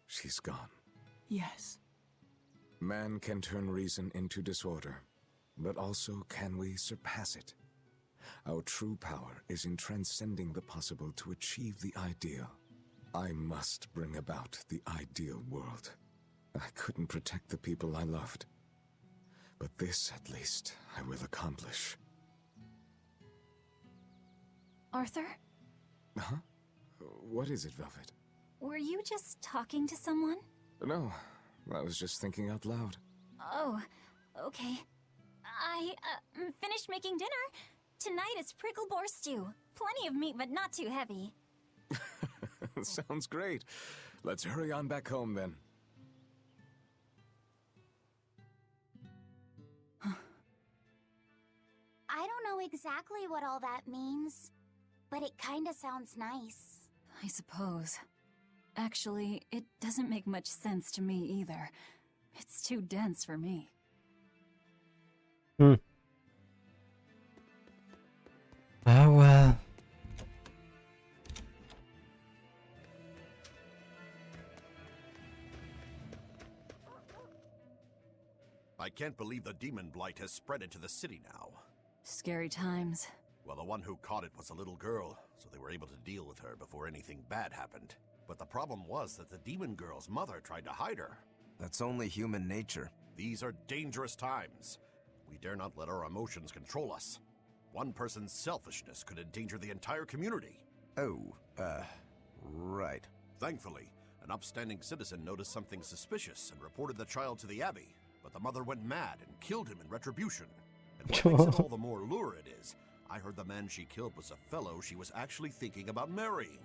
she's gone. Yes. Man can turn reason into disorder, but also can we surpass it? Our true power is in transcending the possible to achieve the ideal. I must bring about the ideal world. I couldn't protect the people I loved, but this, at least, I will accomplish. Arthur? Huh? What is it, Velvet? Were you just talking to someone? No, I was just thinking out loud. Oh, okay. I finished making dinner. Tonight is prickle boar stew. Plenty of meat, but not too heavy. Sounds great. Let's hurry on back home then. I don't know exactly what all that means, but it kinda sounds nice. I suppose. Actually, it doesn't make much sense to me either. It's too dense for me. Oh well. I can't believe the demon blight has spread into the city now. Scary times. Well, the one who caught it was a little girl, so they were able to deal with her before anything bad happened. But the problem was that the demon girl's mother tried to hide her. That's only human nature. These are dangerous times. We dare not let our emotions control us. One person's selfishness could endanger the entire community. Oh, Right. Thankfully, an upstanding citizen noticed something suspicious and reported the child to the Abbey, but the mother went mad and killed him in retribution. And what makes it all the more lurid is, I heard the man she killed was a fellow she was actually thinking about marrying.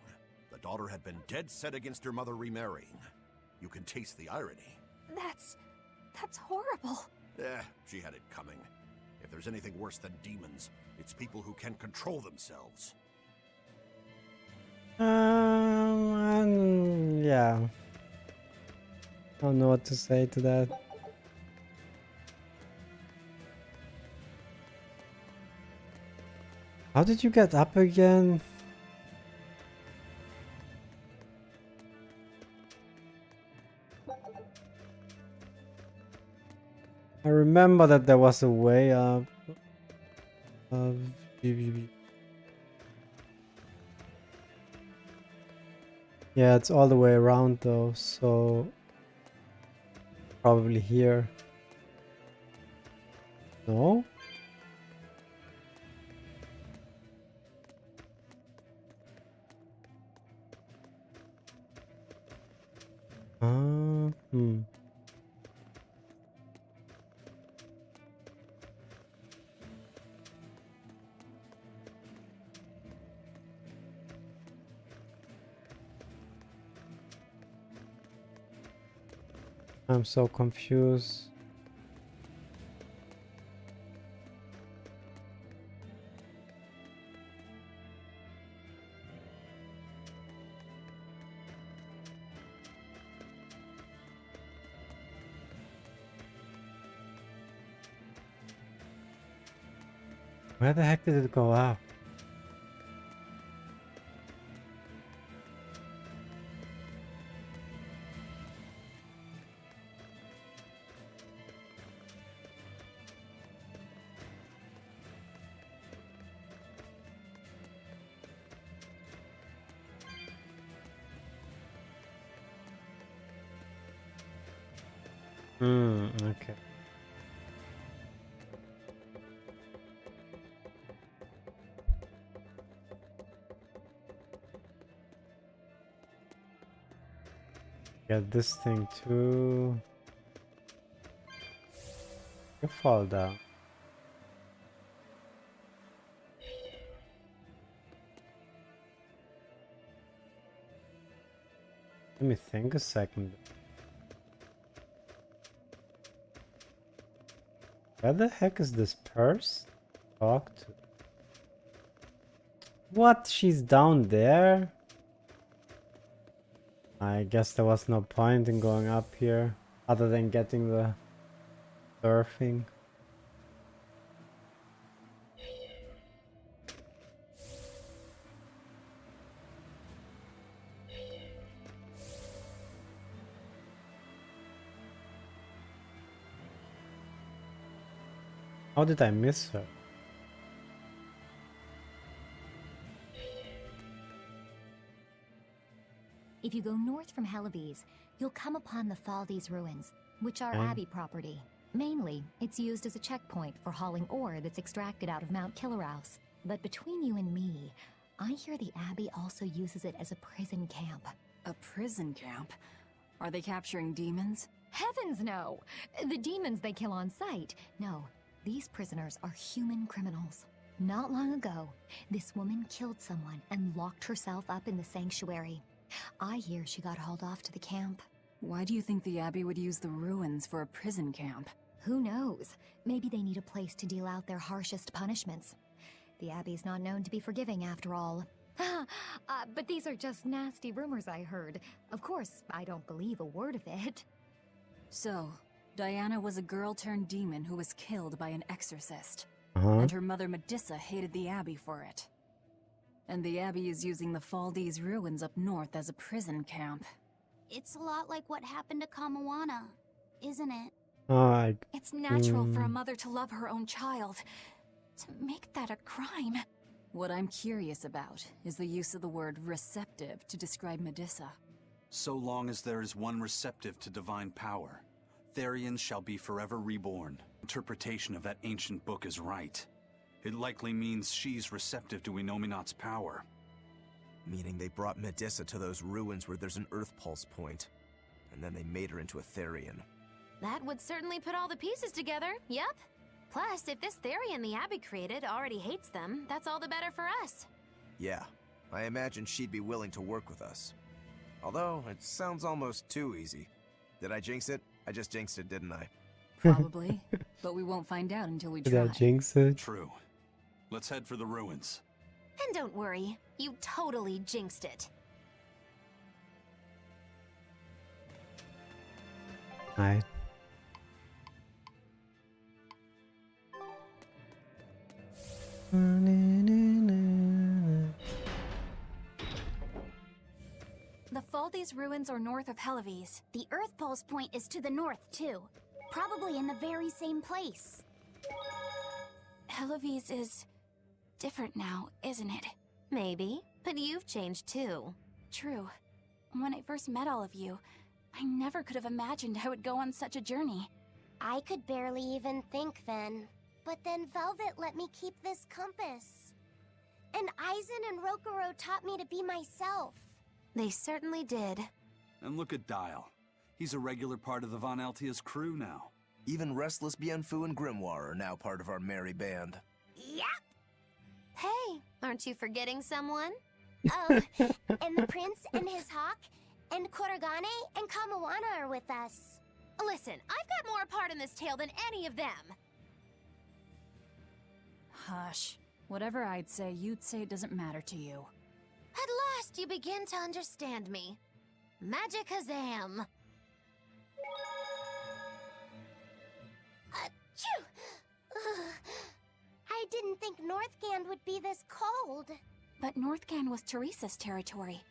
The daughter had been dead set against her mother remarrying. You can taste the irony. That's horrible. She had it coming. If there's anything worse than demons, it's people who can't control themselves. Yeah. I don't know what to say to that. How did you get up again? I remember that there was a way up. Yeah, it's all the way around though, so probably here. No? I'm so confused. Where the heck did it go up? Okay. Get this thing too. You fall down. Let me think a second. Where the heck is this purse? Talk to. What? She's down there? I guess there was no point in going up here other than getting the surfing. How did I miss her? If you go north from Helleby's, you'll come upon the Faldi's ruins, which are Okay. Abbey property. Mainly, it's used as a checkpoint for hauling ore that's extracted out of Mount Killerhouse. But between you and me, I hear the Abbey also uses it as a prison camp. A prison camp? Are they capturing demons? Heavens no! The demons they kill on sight. No, these prisoners are human criminals. Not long ago, this woman killed someone and locked herself up in the sanctuary. I hear she got hauled off to the camp. Why do you think the Abbey would use the ruins for a prison camp? Who knows? Maybe they need a place to deal out their harshest punishments. The Abbey's not known to be forgiving after all. But these are just nasty rumors I heard. Of course, I don't believe a word of it. So, Diana was a girl-turned-demon who was killed by an exorcist. Uh-huh. And her mother Medusa hated the Abbey for it. And the Abbey is using the Faldi's ruins up north as a prison camp. It's a lot like what happened to Kamawana, isn't it? It's natural for a mother to love her own child. To make that a crime. What I'm curious about is the use of the word receptive to describe Medusa. So long as there is one receptive to divine power, Therians shall be forever reborn. Interpretation of that ancient book is right. It likely means she's receptive to Inominat's power. Meaning they brought Medusa to those ruins where there's an Earth Pulse point. And then they made her into a Therian. That would certainly put all the pieces together, yep. Plus, if this Therian the Abbey created already hates them, that's all the better for us. Yeah, I imagine she'd be willing to work with us. Although, it sounds almost too easy. Did I jinx it? I just jinxed it, didn't I? Probably, but we won't find out until we Did try. I jinx it? True. Let's head for the ruins. And don't worry, you totally jinxed it. Right. The Faldi's ruins are north of Helives. The Earth Pulse point is to the north, too. Probably in the very same place. Helives is different now, isn't it? Maybe, but you've changed too. True. When I first met all of you, I never could have imagined I would go on such a journey. I could barely even think then. But then Velvet let me keep this compass. And Aizen and Rokuro taught me to be myself. They certainly did. And look at Dial. He's a regular part of the Von Altia's crew now. Even Restless Bienfu and Grimoire are now part of our merry band. Yep. Hey, aren't you forgetting someone? Oh, and the prince and his hawk, and Korogane and Kamawana are with us. Listen, I've got more part in this tale than any of them. Hush. Whatever I'd say, you'd say it doesn't matter to you. At last you begin to understand me. Magic Kazam. Achoo! Ugh. I didn't think Northgand would be this cold. But Northgand was Teresa's territory.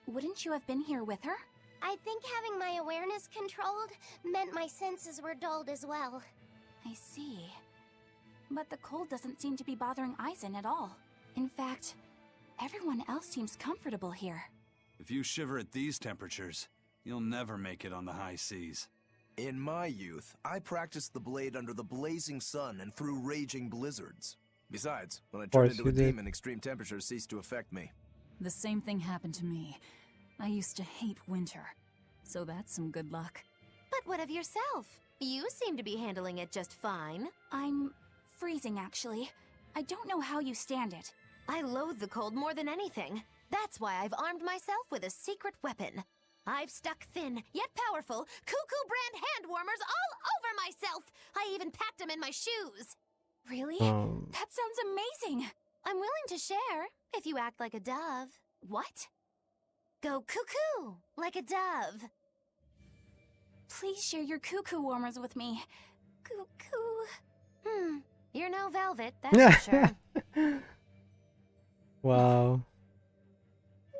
Wouldn't you have been here with her? I think having my awareness controlled meant my senses were dulled as well. I see. But the cold doesn't seem to be bothering Aizen at all. In fact, everyone else seems comfortable here. If you shiver at these temperatures, you'll never make it on the high seas. In my youth, I practiced the blade under the blazing sun and through raging blizzards. Besides, when I turned into a demon, extreme temperatures ceased to affect me. The same thing happened to me. I used to hate winter, so that's some good luck. But what of yourself? You seem to be handling it just fine. I'm freezing, actually. I don't know how you stand it. I loathe the cold more than anything. That's why I've armed myself with a secret weapon. I've stuck thin, yet powerful, Cuckoo brand hand warmers all over myself. I even packed them in my shoes. Really? That sounds amazing. I'm willing to share, if you act like a dove. What? Go cuckoo, like a dove. Please share your cuckoo warmers with me. Cuckoo. You're no Velvet, that's for sure. Wow.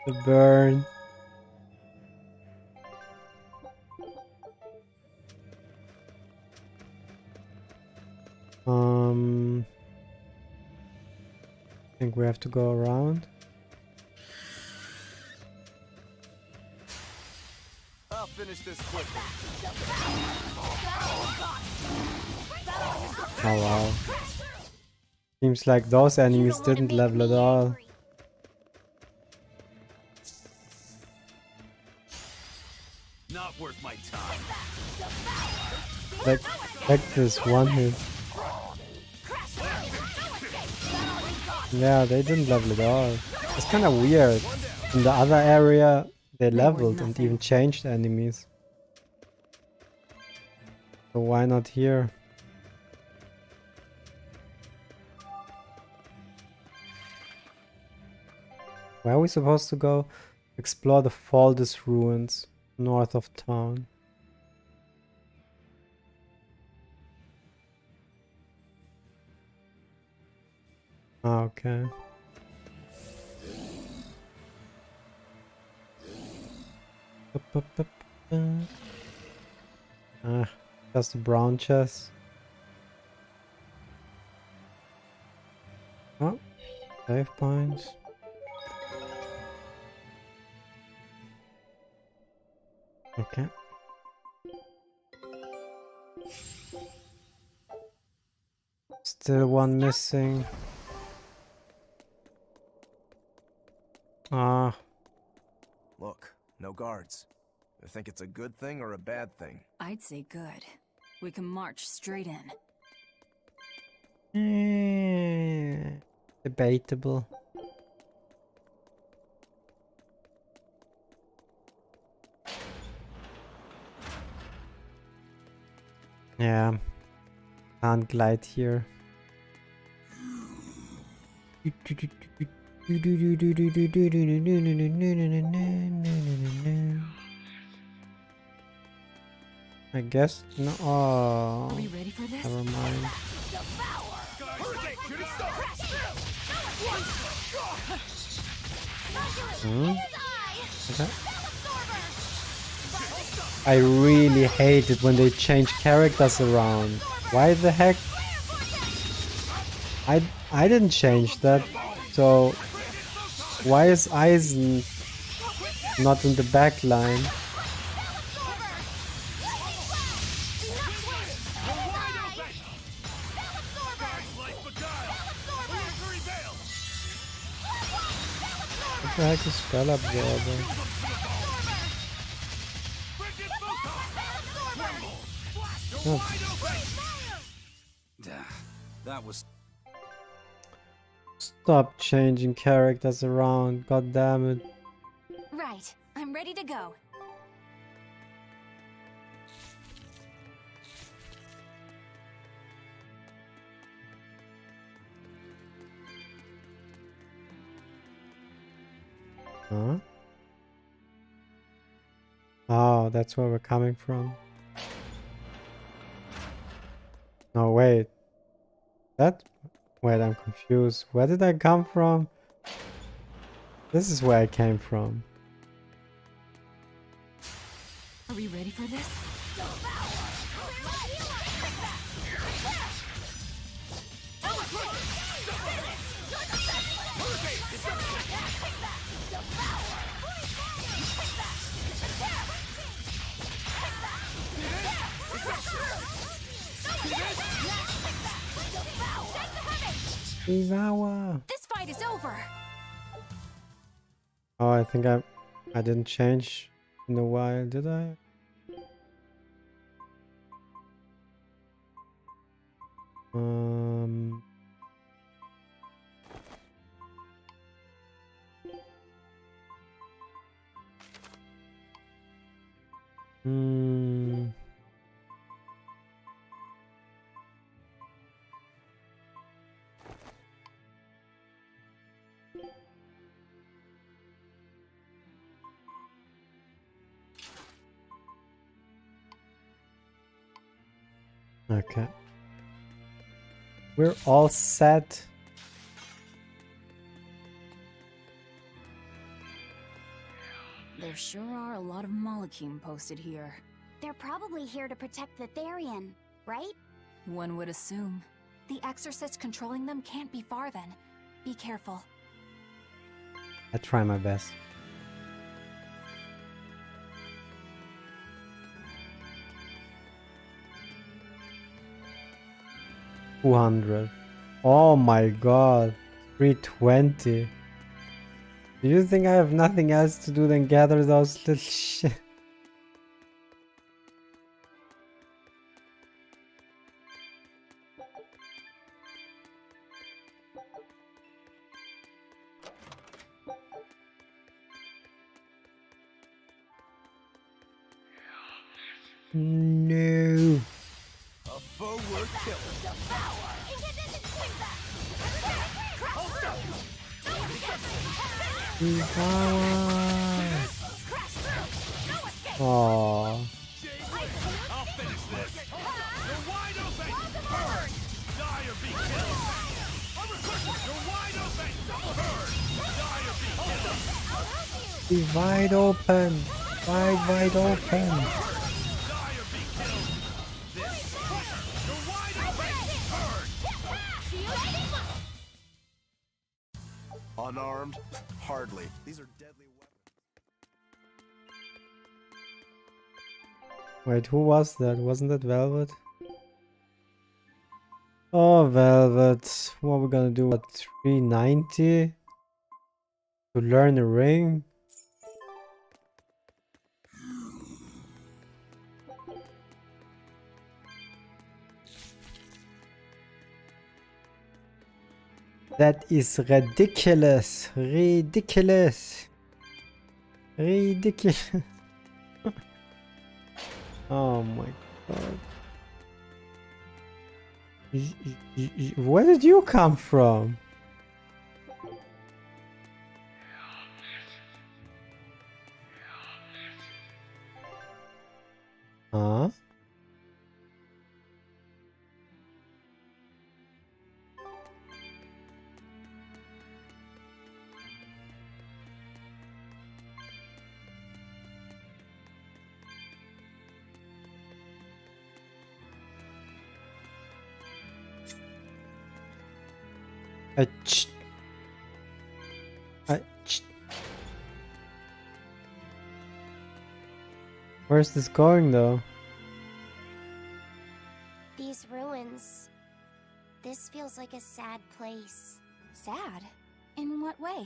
The burn. I think we have to go around. I'll finish this quickly. Oh wow. Seems like those enemies didn't level at all. Not worth my time. Like this one hit. Yeah, they didn't level at all. It's kind of weird. In the other area, they leveled and even changed enemies. So why not here? Where are we supposed to go? Explore the Faldes ruins north of town. Okay. Just a brown chest. Oh, save points. Okay. Still one missing. No guards. I think it's a good thing or a bad thing. I'd say good. We can march straight in. Debatable. Yeah. Can't glide here. I guess no. Oh, are we ready for this? Never mind. Okay. I really hate it when they change characters around. Why the heck? I didn't change that. So why is Eisen not in the back line? What the heck is Spell Absorber? Oh. That was... Stop changing characters around, god damn it. Right, I'm ready to go. Huh? Oh, that's where we're coming from. No, wait. Wait, I'm confused. Where did I come from? This is where I came from. Are we ready for this? Izawa. This fight is over. Oh, I think I didn't change in a while, did I? Okay. We're all set. There sure are a lot of Malakim posted here. They're probably here to protect the Therian, right? One would assume. The exorcist controlling them can't be far then. Be careful. I try my best. $200. Oh my god. 320. Do you think I have nothing else to do than gather those little shit? No. A forward kill. Oh. Be wide open. Wide open. Unarmed? Hardly. These are deadly weapons. Wait, who was that? Wasn't that Velvet? Oh, Velvet. What are we gonna do? What, 390? To learn a ring? That is ridiculous. Ridiculous. Ridiculous. Oh my god. Where did you come from? Huh? Where's this going though? These ruins. This feels like a sad place. Sad? In what way?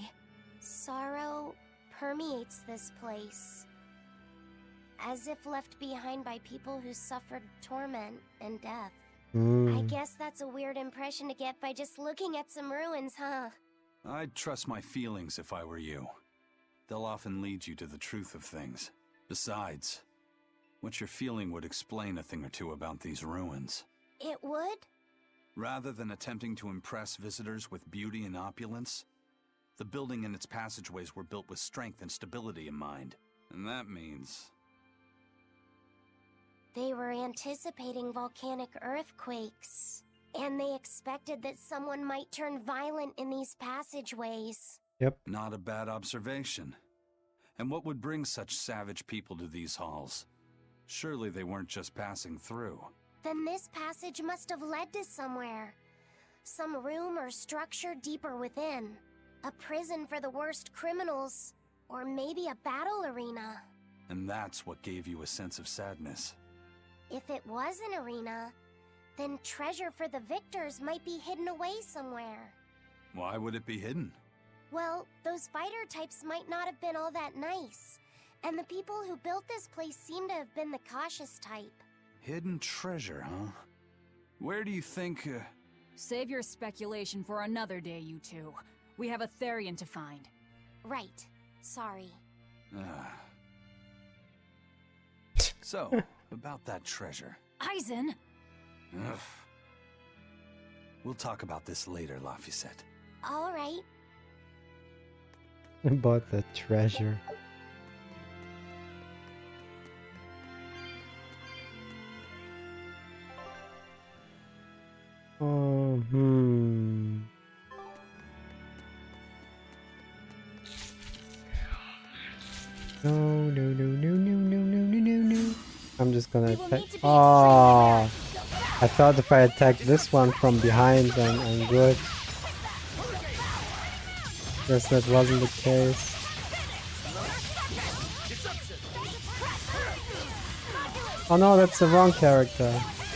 Sorrow permeates this place. As if left behind by people who suffered torment and death. I guess that's a weird impression to get by just looking at some ruins, huh? I'd trust my feelings if I were you. They'll often lead you to the truth of things. Besides, what you're feeling would explain a thing or two about these ruins. It would? Rather than attempting to impress visitors with beauty and opulence, the building and its passageways were built with strength and stability in mind. And that means... They were anticipating volcanic earthquakes, and they expected that someone might turn violent in these passageways. Yep. Not a bad observation. And what would bring such savage people to these halls? Surely they weren't just passing through. Then this passage must have led to somewhere. Some room or structure deeper within. A prison for the worst criminals, or maybe a battle arena. And that's what gave you a sense of sadness. If it was an arena, then treasure for the victors might be hidden away somewhere. Why would it be hidden? Well, those fighter types might not have been all that nice. And the people who built this place seem to have been the cautious type. Hidden treasure, huh? Where do you think... Save your speculation for another day, you two. We have a Therian to find. Right. Sorry. So, about that treasure. Aizen! Ugh. We'll talk about this later, Laphicet. All right. About the treasure. Oh, No. I'm just gonna attack. Oh, I thought if I attack this one from behind, then I'm good. Guess that wasn't the case. Oh no, that's the wrong character.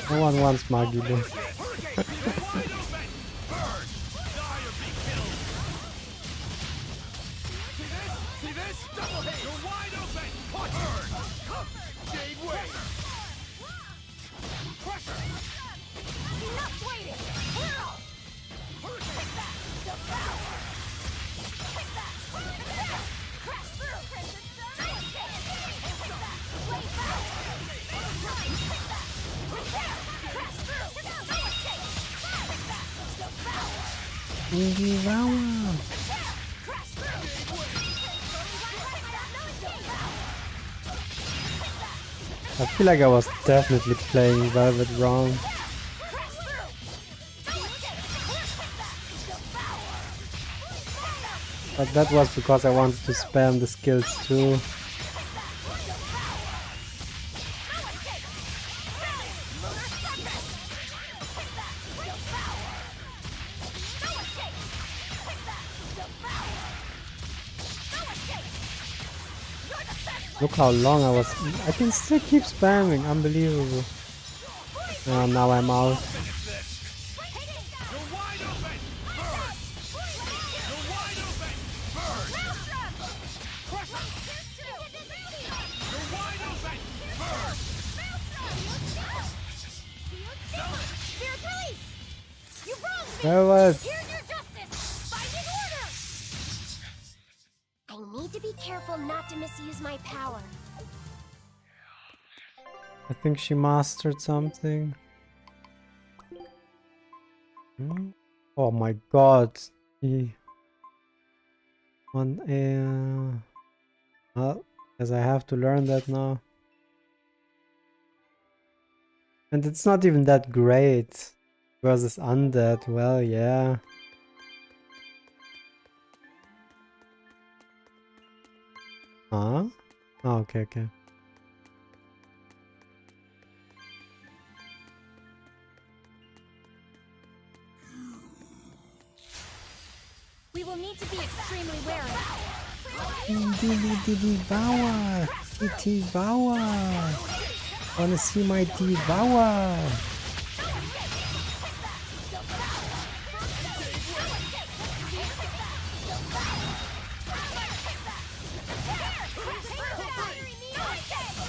No one wants Magilu. I feel like I was definitely playing Velvet wrong. But that was because I wanted to spam the skills too. Look how long I was. I can still keep spamming. Unbelievable. Oh, now I'm out. Velvet! I need to be careful not to misuse my power. I think she mastered something. Hmm? Oh my god. The one well, because I have to learn that now. And it's not even that great. Versus undead, well, yeah. Huh? Oh, okay, okay. We will need to be extremely wary. Devour! Devour! Wanna see my devour?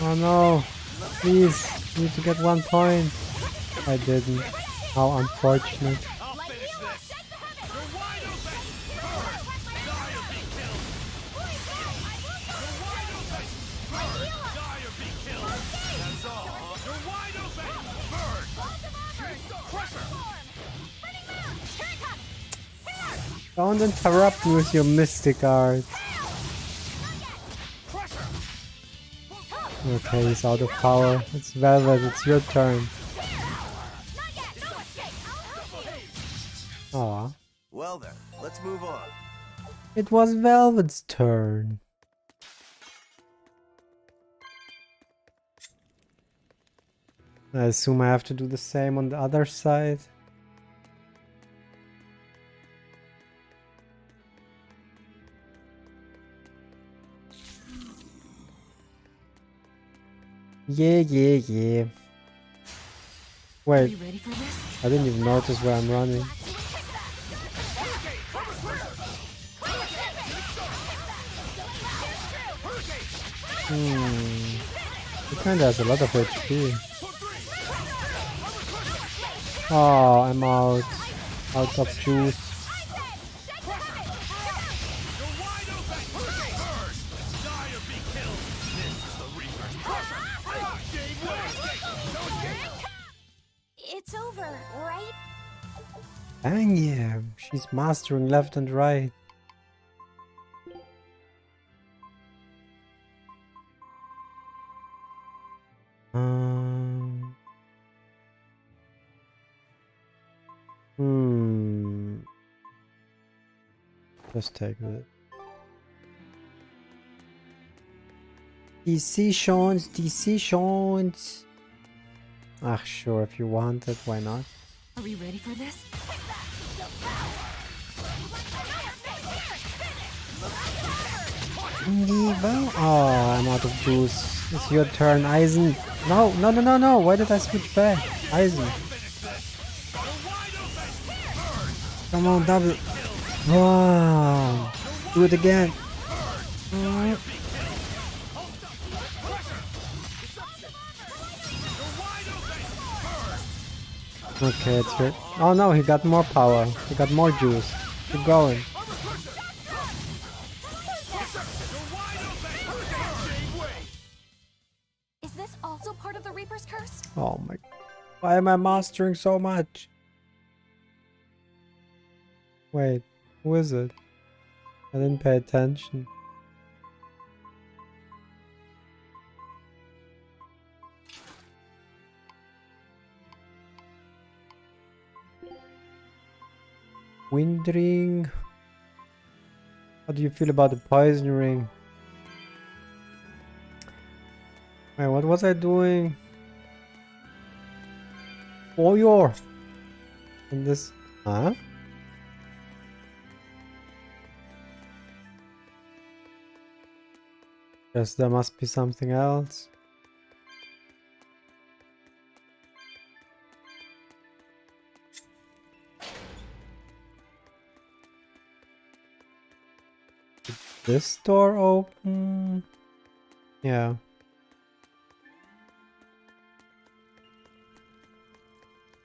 Oh no! Please, I need to get 1 point. I didn't. How unfortunate. Don't interrupt me with your mystic art. Okay, he's out of power. It's Velvet, it's your turn. Aw. Well then, let's move on. It was Velvet's turn. I assume I have to do the same on the other side. Yeah. Wait, I didn't even notice where I'm running. He kinda has a lot of HP. Oh, I'm out. Out of juice. It's over, right? Dang yeah, she's mastering left and right. Just take it. Decisions. Ah, sure, if you want it, why not? Are we ready for this? Oh, I'm out of juice. It's your turn, Eisen. No. Why did I switch back? Eisen. Come on, double. Wow. Do it again. Okay, it's good. Oh no, he got more power. He got more juice. Keep going. Is this also part of the Reaper's curse? Oh my. Why am I mastering so much? Wait, who is it? I didn't pay attention. Wind ring. How do you feel about the poison ring? Wait, what was I doing? Oh, you're in this, huh? Guess there must be something else. Is this door open? Yeah.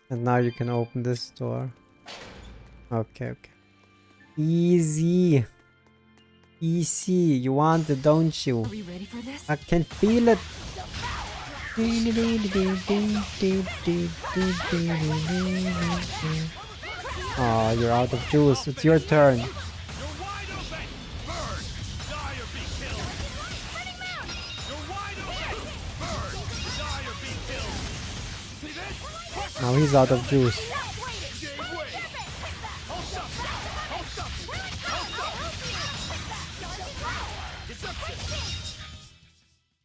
And now you can open this door. Okay, okay. Easy. Easy. You want it, don't you? Are we ready for this? I can feel it. Oh, you're out of juice. It's your turn. Now he's out of juice.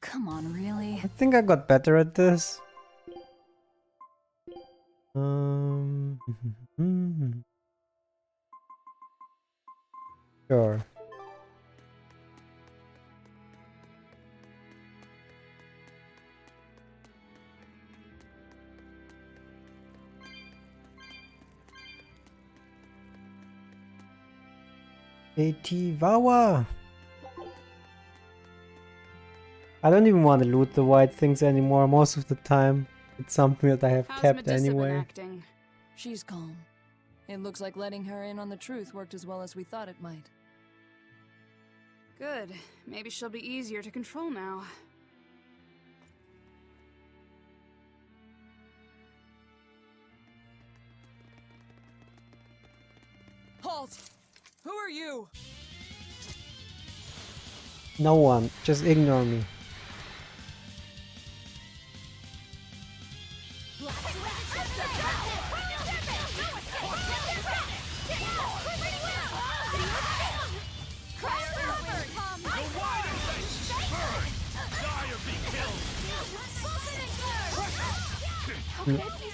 Come on, really? I think I got better at this. Sure. Vawa. I don't even want to loot the white things anymore most of the time. It's something that I have kept Medissa anyway. been acting? She's calm. It looks like letting her in on the truth worked as well as we thought it might. Good. Maybe she'll be easier to control now. Halt! Who are you? No one, just ignore me.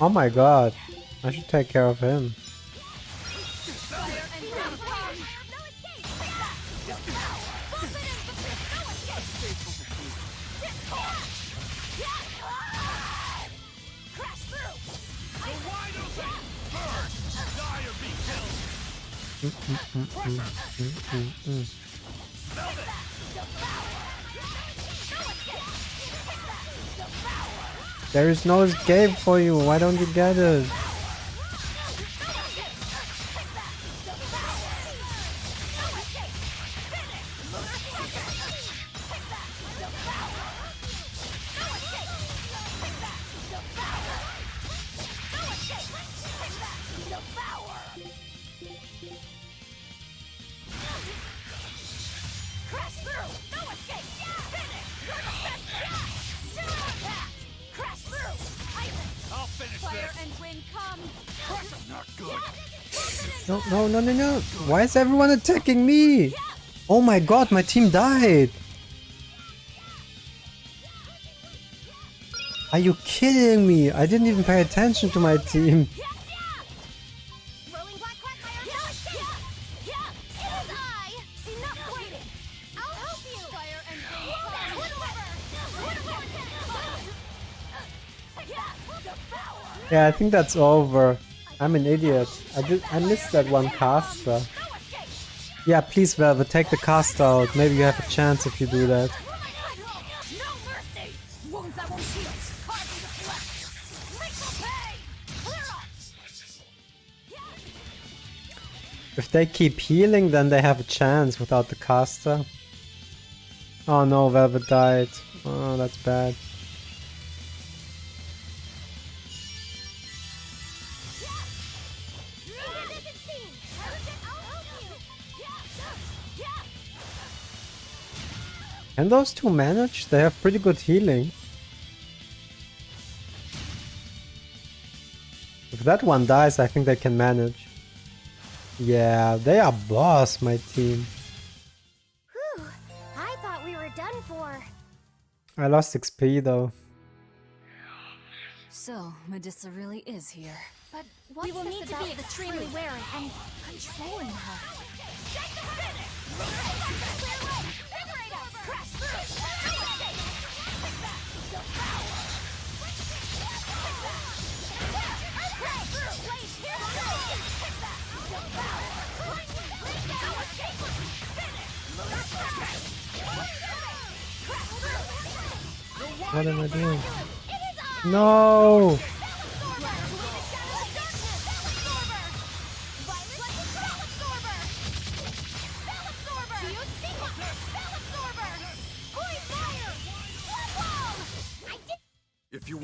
Oh my god, I should take care of him. There is no escape for you, why don't you get it? No. Why is everyone attacking me? Oh my god, my team died. Are you kidding me? I didn't even pay attention to my team. Yeah, I think that's over. I'm an idiot. I missed that one caster. Yeah, please Velvet, take the cast out. Maybe you have a chance if you do that. If they keep healing, then they have a chance without the caster. Oh no, Velvet died. Oh, that's bad. Can those two manage? They have pretty good healing. If that one dies, I think they can manage. Yeah, they are boss, my team. Whew, I thought we were done for. I lost XP though. So, Medissa really is here. But we will need to be extremely wary and controlling her. What am I doing? No!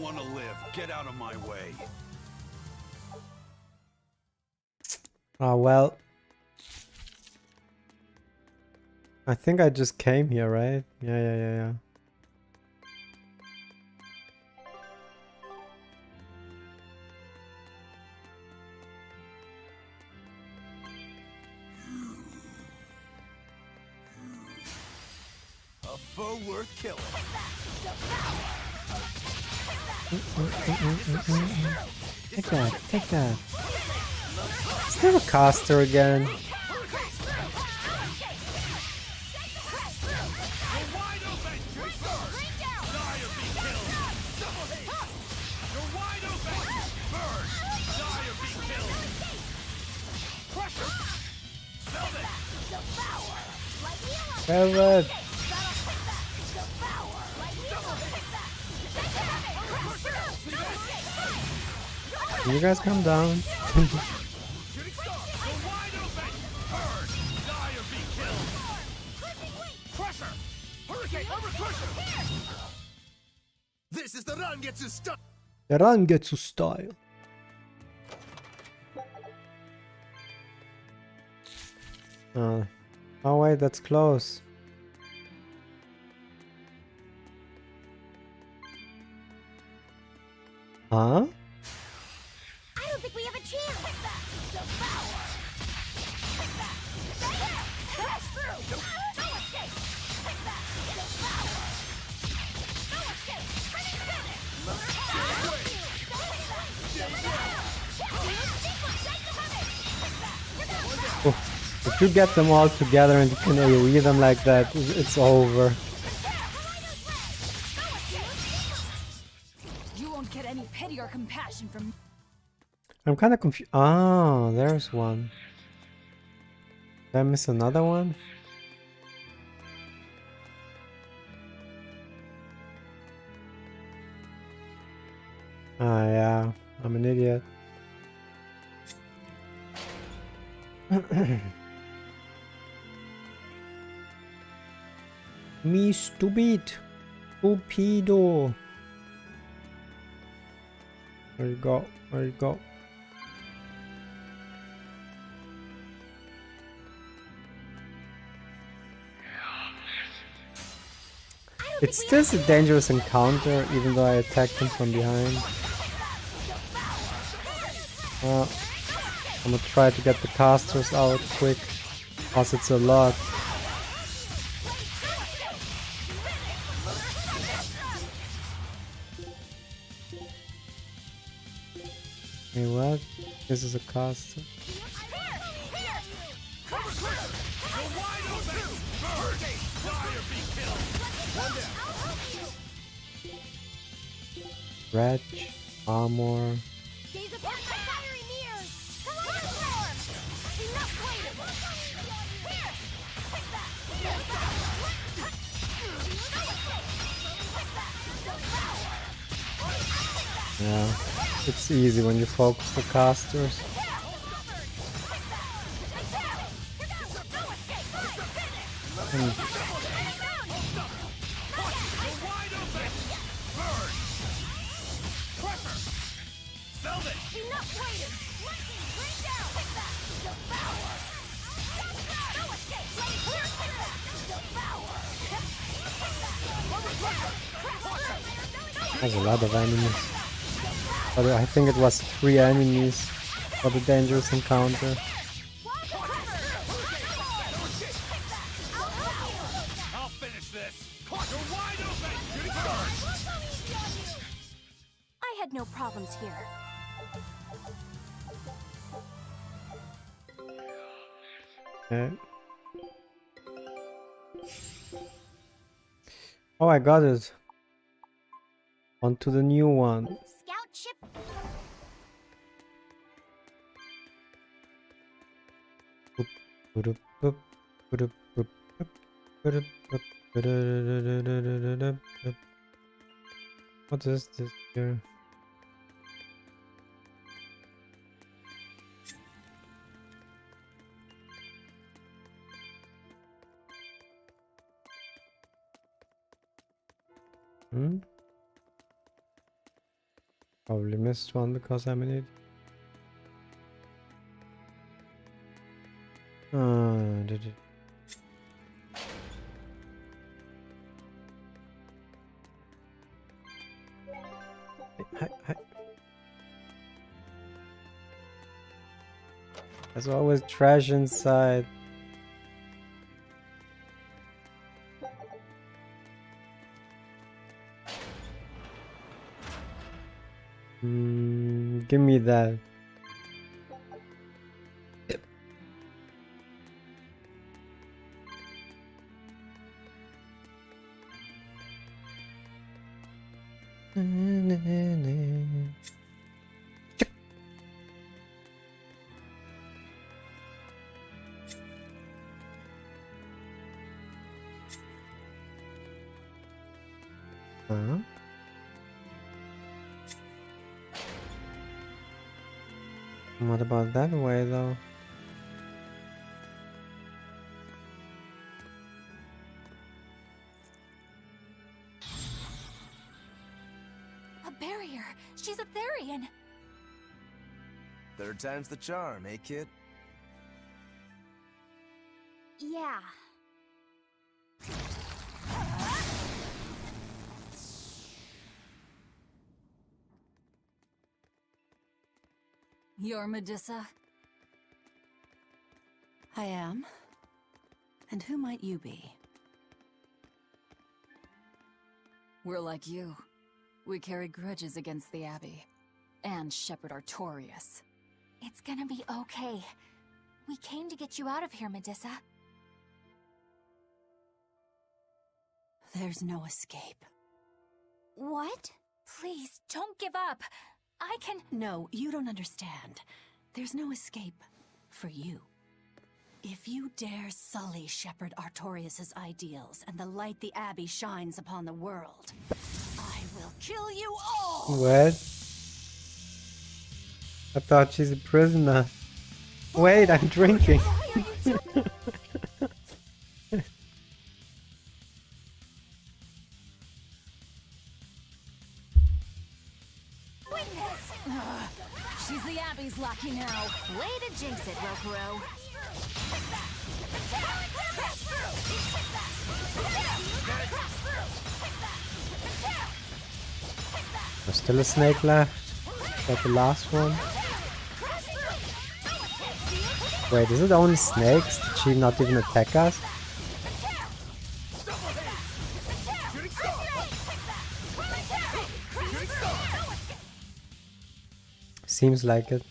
want to live. Get out of my way. Ah, well. I think I just came here, right? Yeah. A foe worth killing. Take that. Is there a caster again? Velvet! Can you guys come down? This is the Rangetsu style. The Rangetsu style. Oh wait, that's close. Huh? I don't think we have a chance. Oh, if you get them all together and you can AoE them like that, it's over. You won't get any pity or compassion from. I'm kind of confused. Ah, there's one. Did I miss another one? Ah, yeah. I'm an idiot. Me stupid. Stupido. Where you go? Where you go? It's still a dangerous encounter, even though I attacked him from behind. I'm gonna try to get the casters out quick, because it's a lot. Hey, what? This is a caster. Wretch, armor. Yeah, it's easy when you focus the casters. There's a lot of enemies. But I think it was 3 enemies for the dangerous encounter. I had no problems here. Okay. Oh, I got it. On to the new one. Scout ship. What is this here? Probably missed one because I'm an idiot. Did it? Hi. There's always trash inside. Give me that. What about that way though? A barrier! She's a Therian! Third time's the charm, eh, kid? Yeah. You're Medusa? I am. And who might you be? We're like you. We carry grudges against the Abbey. And Shepherd Artorias. It's gonna be okay. We came to get you out of here, Medusa. There's no escape. What? Please, don't give up. I can... No, you don't understand. There's no escape for you. If you dare sully Shepherd Artorias' ideals and the light the Abbey shines upon the world, I will kill you all! What? I thought she's a prisoner. Wait, I'm drinking. She's the Abbey's lucky now. Way to jinx it, Rokuro. There's still a snake left. Is that the last one? Wait, is it only snakes? Did she not even attack us? Seems like it.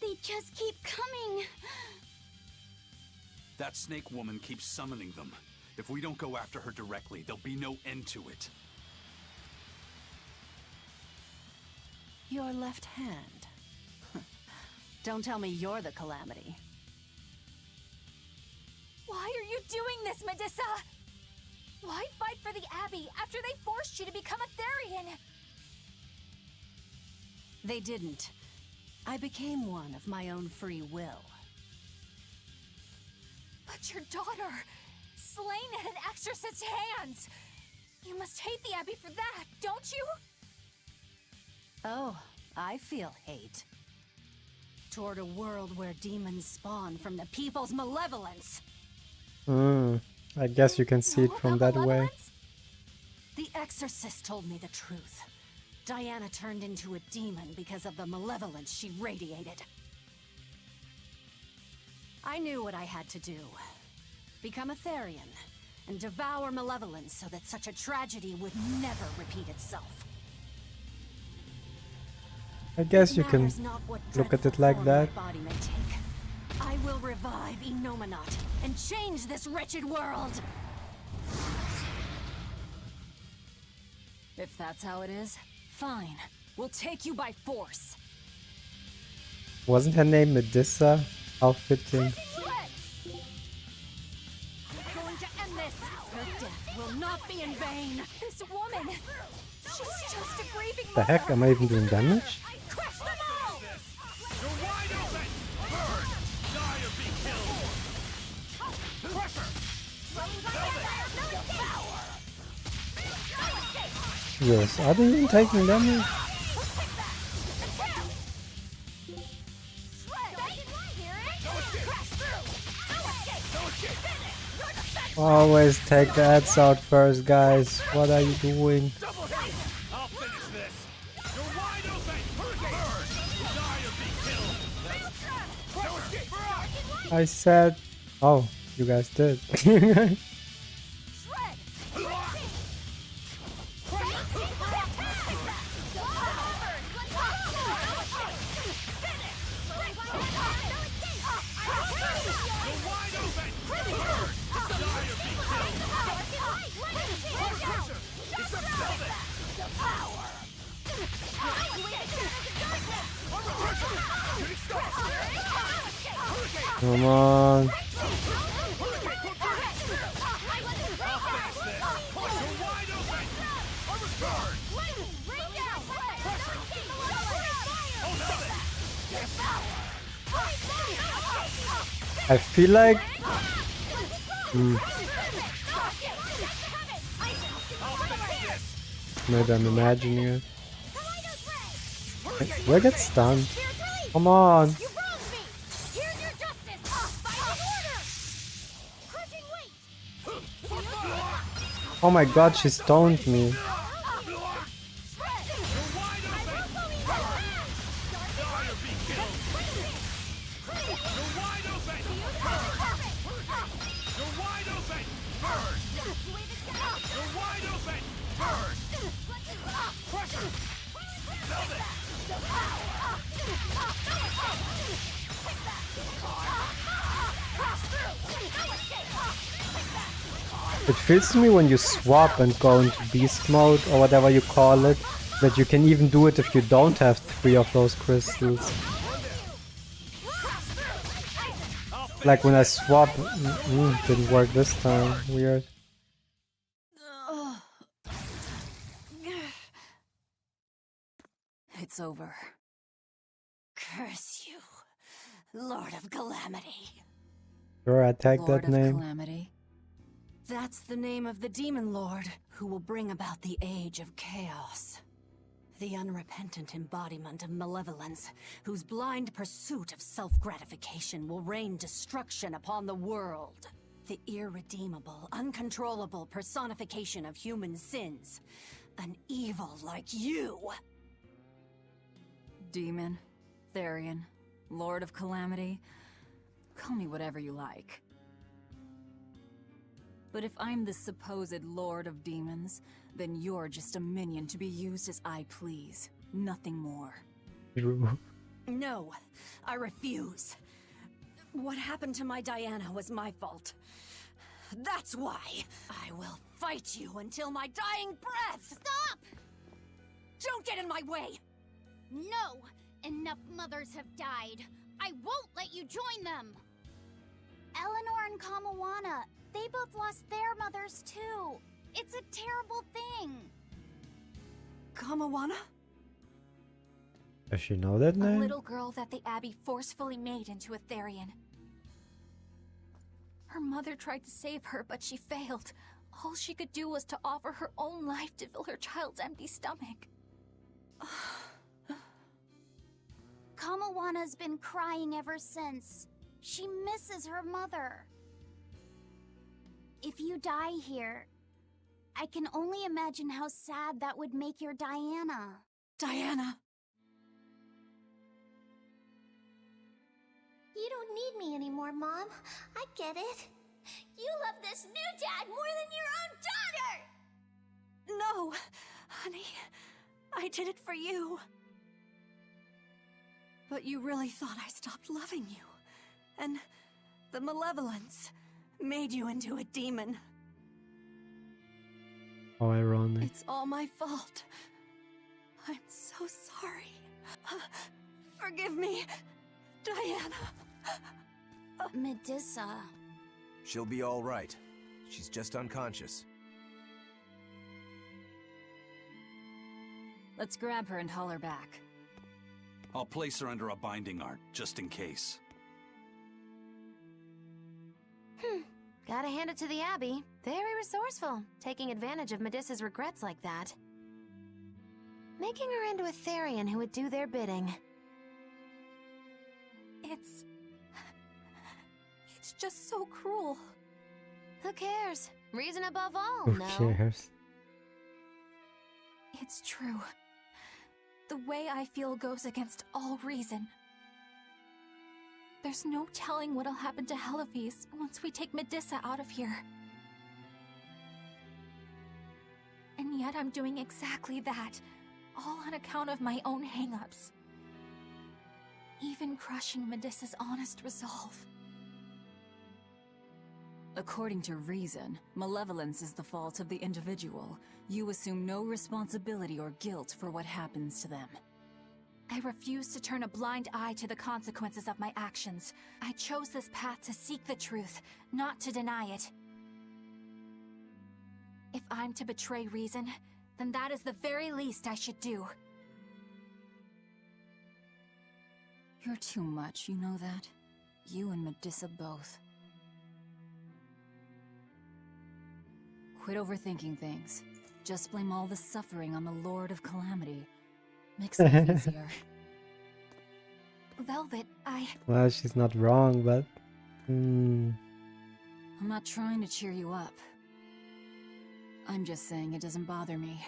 They just keep coming. That snake woman keeps summoning them. If we don't go after her directly, there'll be no end to it. Your left hand. Don't tell me you're the calamity. Why are you doing this, Medusa? Why fight for the Abbey after they forced you to become a Therian? They didn't. I became one of my own free will. But your daughter, slain at an exorcist's hands. You must hate the Abbey for that, don't you? Oh, I feel hate. Toward a world where demons spawn from the people's malevolence. I guess you can see it from that way. The exorcist told me the truth. Diana turned into a demon because of the malevolence she radiated. I knew what I had to do. Become a Therian, and devour malevolence so that such a tragedy would never repeat itself. I guess you can look at it like that. I will revive Enominat and change this wretched world! If that's how it is, fine. We'll take you by force. Wasn't her name Medusa? How fitting. I'm going to end this! Her death will not be in vain! This woman, she's just a grieving The heck, am I even doing damage? Crush them all! You're wide open! Burn! Die or be killed! Crush her! Yes, are they even taking damage? Always take the ads out first, guys. What are you doing? I'll finish this. You're wide open. Die or be killed. I said... Oh, you guys did. Come on. I feel like... Maybe I'm imagining it. Where gets stunned? Come on! Oh my god, she stoned me. It feels to me when you swap and go into beast mode or whatever you call it, that you can even do it if you don't have 3 of those crystals. Like when I swap, didn't work this time, weird. It's over. Curse you, Lord of Calamity. Sure, I take Lord that name. Of Calamity. That's the name of the Demon Lord who will bring about the Age of Chaos. The unrepentant embodiment of malevolence, whose blind pursuit of self-gratification will rain destruction upon the world. The irredeemable, uncontrollable personification of human sins. An evil like you. Demon, Therian, Lord of Calamity, call me whatever you like. But if I'm the supposed Lord of Demons, then you're just a minion to be used as I please. Nothing more. No, I refuse. What happened to my Diana was my fault. That's why I will fight you until my dying breath! Stop! Don't get in my way! No! Enough mothers have died. I won't let you join them! Eleanor and Kamawana, they both lost their mothers too. It's a terrible thing. Kamawana? Does she know that A name? little girl that the Abbey forcefully made into a Therian. Her mother tried to save her, but she failed. All she could do was to offer her own life to fill her child's empty stomach. Kamawana's been crying ever since. She misses her mother. If you die here, I can only imagine how sad that would make your Diana. Diana! You don't need me anymore, Mom. I get it. You love this new dad more than your own daughter! No, honey. I did it for you. But you really thought I stopped loving you. And the malevolence made you into a demon. How ironic. It's all my fault. I'm so sorry. Forgive me, Diana. Medusa. She'll be all right. She's just unconscious. Let's grab her and haul her back. I'll place her under a binding art, just in case. Gotta hand it to the Abbey. Very resourceful, taking advantage of Medusa's regrets like that. making her into a Therian who would do their bidding. It's just so cruel. Who cares? Reason above all, Who no? cares? It's true. The way I feel goes against all reason. There's no telling what'll happen to Heliphys once we take Medusa out of here. And yet I'm doing exactly that, all on account of my own hang-ups. Even crushing Medusa's honest resolve. According to reason, malevolence is the fault of the individual. You assume no responsibility or guilt for what happens to them. I refuse to turn a blind eye to the consequences of my actions. I chose this path to seek the truth, not to deny it. If I'm to betray reason, then that is the very least I should do. You're too much, you know that? You and Medusa both. Quit overthinking things. Just blame all the suffering on the Lord of Calamity. Makes life easier. Velvet, Well, she's not wrong, but... I'm not trying to cheer you up. I'm just saying it doesn't bother me.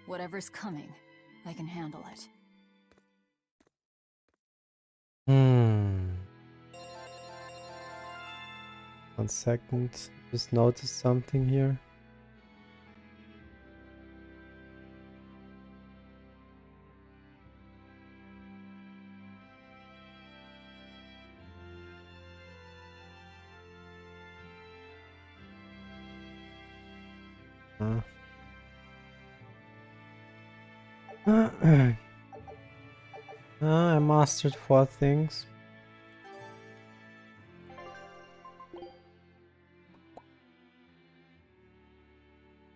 Whatever's coming, I can handle it. One second. Just noticed something here. I mastered 4 things.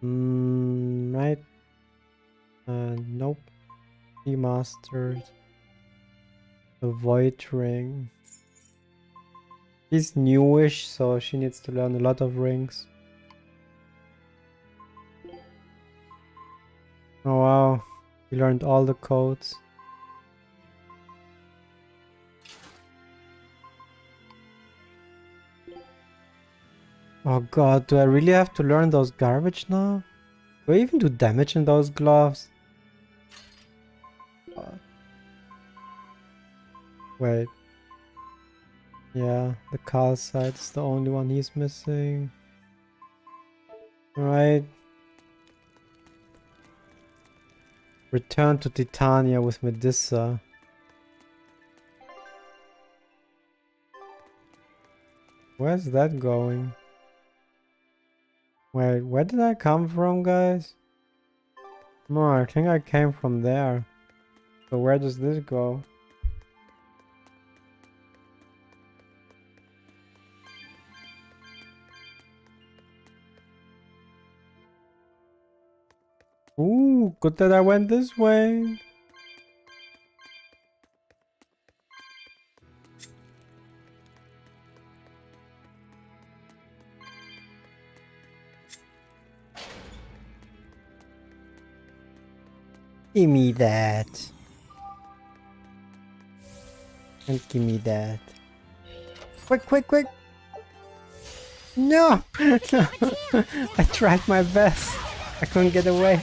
Right. Nope. He mastered the Void Ring. She's newish, so she needs to learn a lot of rings. Oh wow, he learned all the codes. Oh god, do I really have to learn those garbage now? Do I even do damage in those gloves? Wait. Yeah, the calcite is the only one he's missing. Right. Return to Titania with Medusa. Where's that going? Wait, where did I come from, guys? No, I think I came from there. So where does this go? Ooh, good that I went this way. Give me that. And give me that. Quick, quick, quick. No! No. I tried my best. I couldn't get away.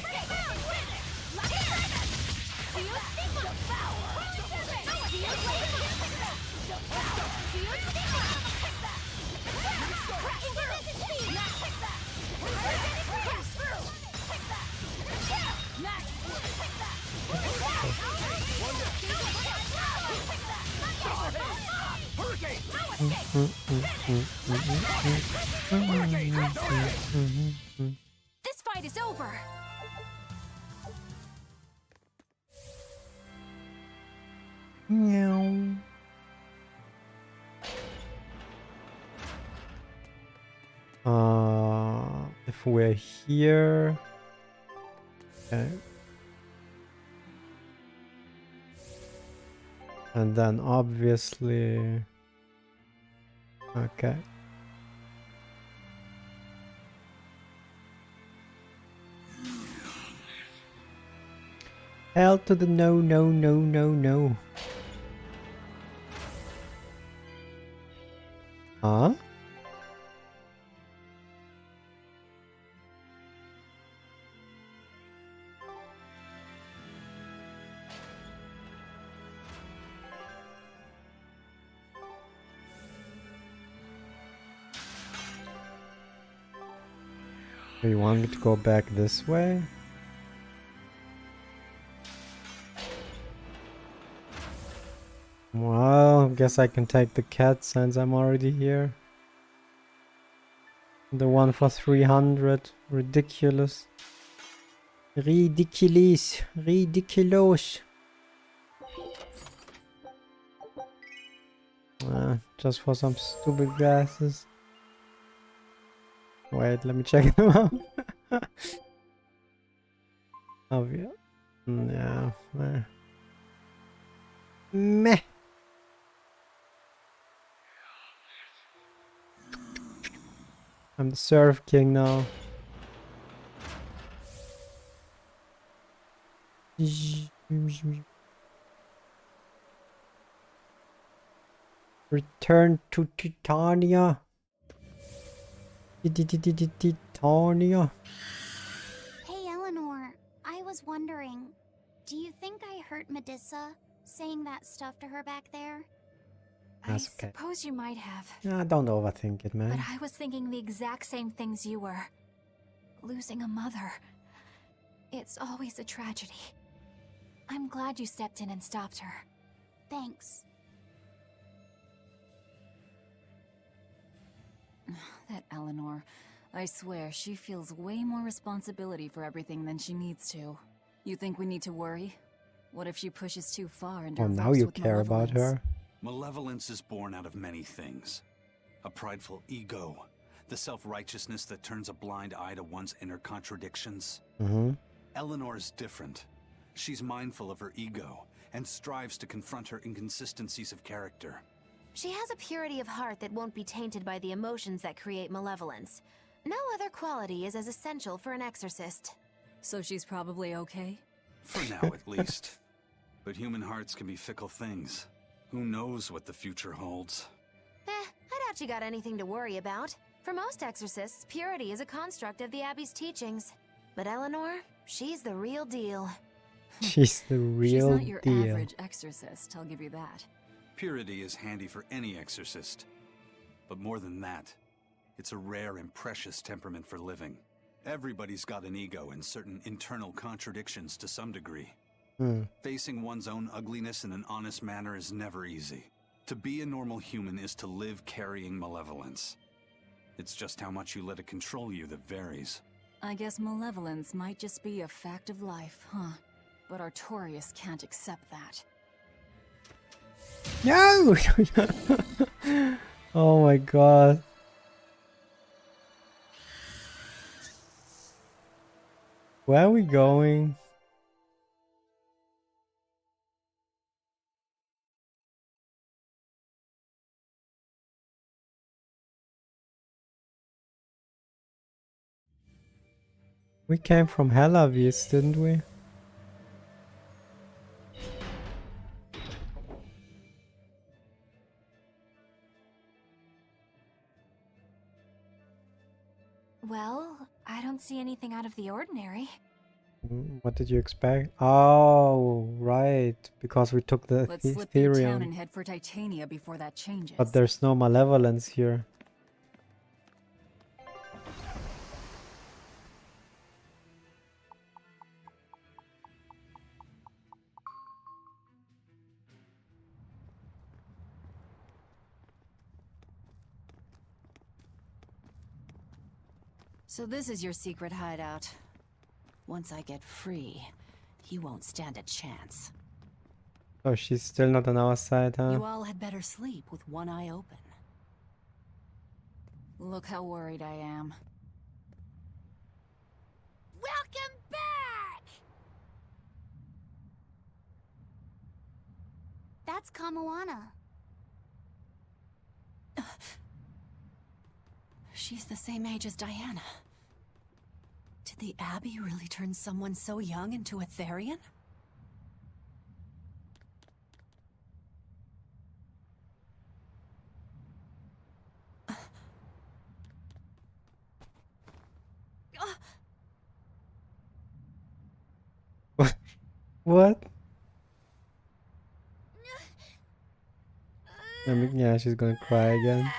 This fight is over. Meow. If we're here, okay, and then obviously, okay. Hell to the no, no, no, no, no. Huh? You want me to go back this way? Well, guess I can take the cat since I'm already here. The one for 300. Ridiculous. Ridiculous. Ridiculous. Just for some stupid glasses. Wait, let me check them out. Oh, yeah. No. Meh. I'm the Surf King now. Return to Titania. Titania. Hey, Eleanor. I was wondering, do you think I hurt Medusa saying that stuff to her back there? That's okay. Suppose you might have. Don't overthink it, man. But I was thinking the exact same things you were. Losing a mother. It's always a tragedy. I'm glad you stepped in and stopped her. Thanks. That Eleanor. I swear, she feels way more responsibility for everything than she needs to. You think we need to worry? What if she pushes too far and Oh, now you care about her. Malevolence is born out of many things. A prideful ego, the self-righteousness that turns a blind eye to one's inner contradictions. Eleanor is different. She's mindful of her ego and strives to confront her inconsistencies of character. She has a purity of heart that won't be tainted by the emotions that create malevolence. No other quality is as essential for an exorcist. So she's probably okay? For now, at least. But human hearts can be fickle things. Who knows what the future holds? I doubt you got anything to worry about. For most exorcists, purity is a construct of the Abbey's teachings. But Eleanor, she's the real deal. She's the real She's not your deal. average exorcist, I'll give you that. Purity is handy for any exorcist. But more than that, it's a rare and precious temperament for living. Everybody's got an ego and certain internal contradictions to some degree. Facing one's own ugliness in an honest manner is never easy. To be a normal human is to live carrying malevolence. It's just how much you let it control you that varies. I guess malevolence might just be a fact of life, huh? But Artorias can't accept that. No! Oh my god. Where are we going? We came from Helavis, didn't we? Well, I don't see anything out of the ordinary. What did you expect? Oh, right. Because we took the Let's slip through town Ethereum. and head for Titania before that changes. But there's no malevolence here. So this is your secret hideout. Once I get free, you won't stand a chance. Oh, she's still not on our side, huh? You all had better sleep with one eye open. Look how worried I am. Welcome back! That's Kamoana. She's the same age as Diana. Did the Abbey really turn someone so young into a Therian? What? I mean, yeah, she's gonna cry again.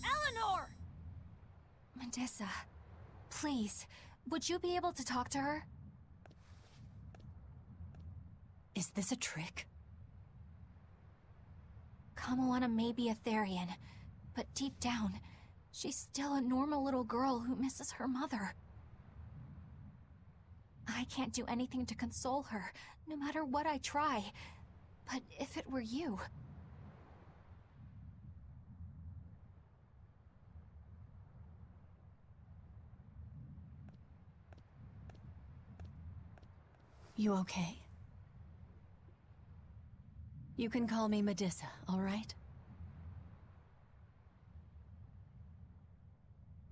Eleanor! Medissa, please, would you be able to talk to her? Is this a trick? Kamoana may be a Therian, but deep down, she's still a normal little girl who misses her mother. I can't do anything to console her, no matter what I try. But if it were you... You okay? You can call me Medissa, all right?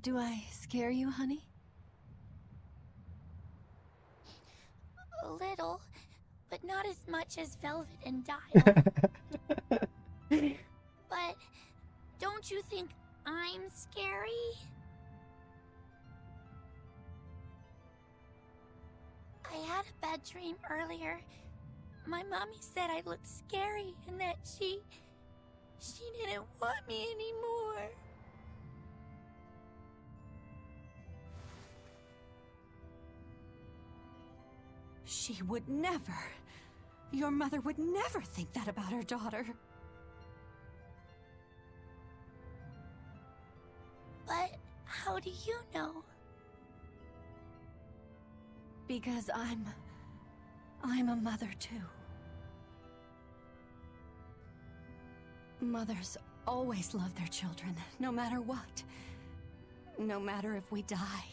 Do I scare you, honey? A little, but not as much as Velvet and Dial. But don't you think I'm scary? I had a bad dream earlier. My mommy said I looked scary and that she didn't want me anymore. She would never. Your mother would never think that about her daughter. But how do you know? Because I'm a mother too. Mothers always love their children, no matter what. No matter if we die.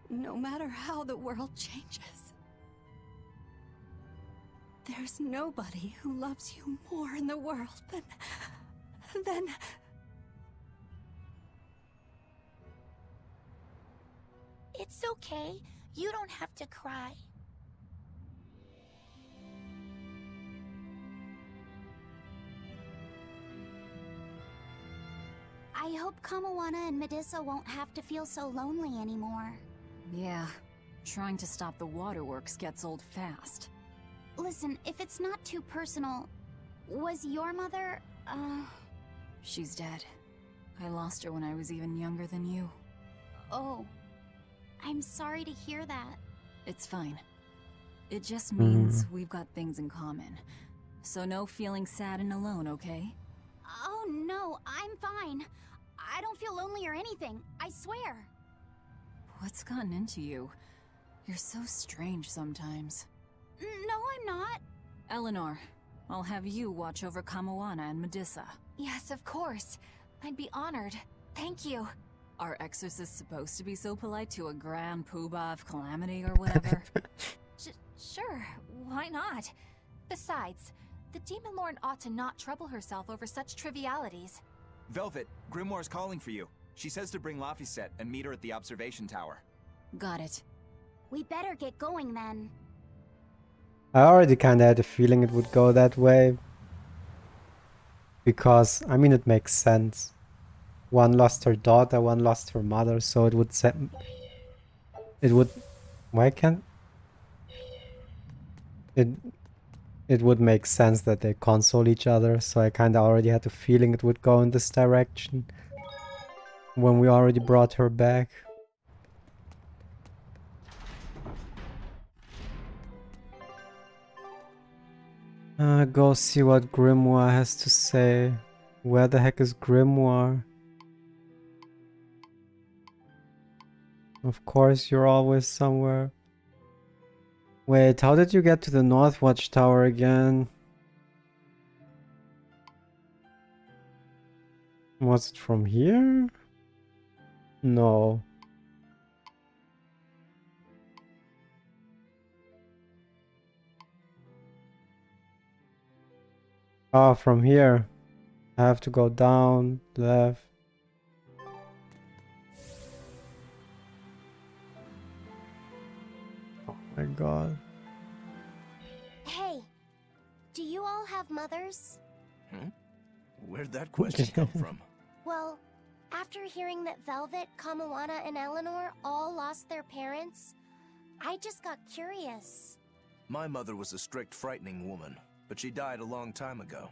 No matter how the world changes. There's nobody who loves you more in the world than... It's okay. You don't have to cry. I hope Kamoana and Medissa won't have to feel so lonely anymore. Yeah, trying to stop the waterworks gets old fast. Listen, if it's not too personal, was your mother, She's dead. I lost her when I was even younger than you. Oh. I'm sorry to hear that. It's fine. It just means we've got things in common. So no feeling sad and alone, okay? Oh no, I'm fine. I don't feel lonely or anything, I swear. What's gotten into you? You're so strange sometimes. No, I'm not. Eleanor, I'll have you watch over Kamoana and Medissa. Yes, of course. I'd be honored. Thank you. Are exorcists supposed to be so polite to a grand poobah of calamity or whatever? Sure, why not? Besides, the Demon Lord ought to not trouble herself over such trivialities. Velvet, Grimoire's calling for you. She says to bring Laphicet and meet her at the observation tower. Got it. We better get going then. I already kinda had a feeling it would go that way. Because, I mean, it makes sense. One lost her daughter, one lost her mother, so it would why can't it would make sense that they console each other, so I kinda already had a feeling it would go in this direction when we already brought her back. Go see what Grimoire has to say. Where the heck is Grimoire? Of course, you're always somewhere. Wait, how did you get to the North Watchtower again? Was it from here? No. Oh, from here. I have to go down, left. Oh my god. Hey, do you all have mothers? Where'd that question come from? Well, After hearing that Velvet, Kamawana, and Eleanor all lost their parents, I just got curious. My mother was a strict, frightening woman, but she died a long time ago.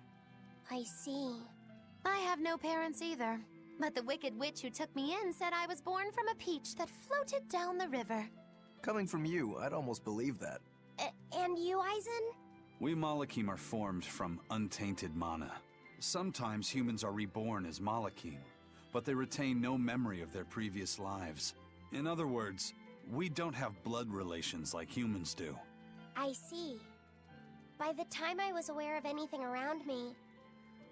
I see. I have no parents either, but the wicked witch who took me in said I was born from a peach that floated down the river. Coming from you, I'd almost believe that. And you, Eisen? We Malakim are formed from untainted mana. Sometimes humans are reborn as Malakim, but they retain no memory of their previous lives. In other words, we don't have blood relations like humans do. I see. By the time I was aware of anything around me,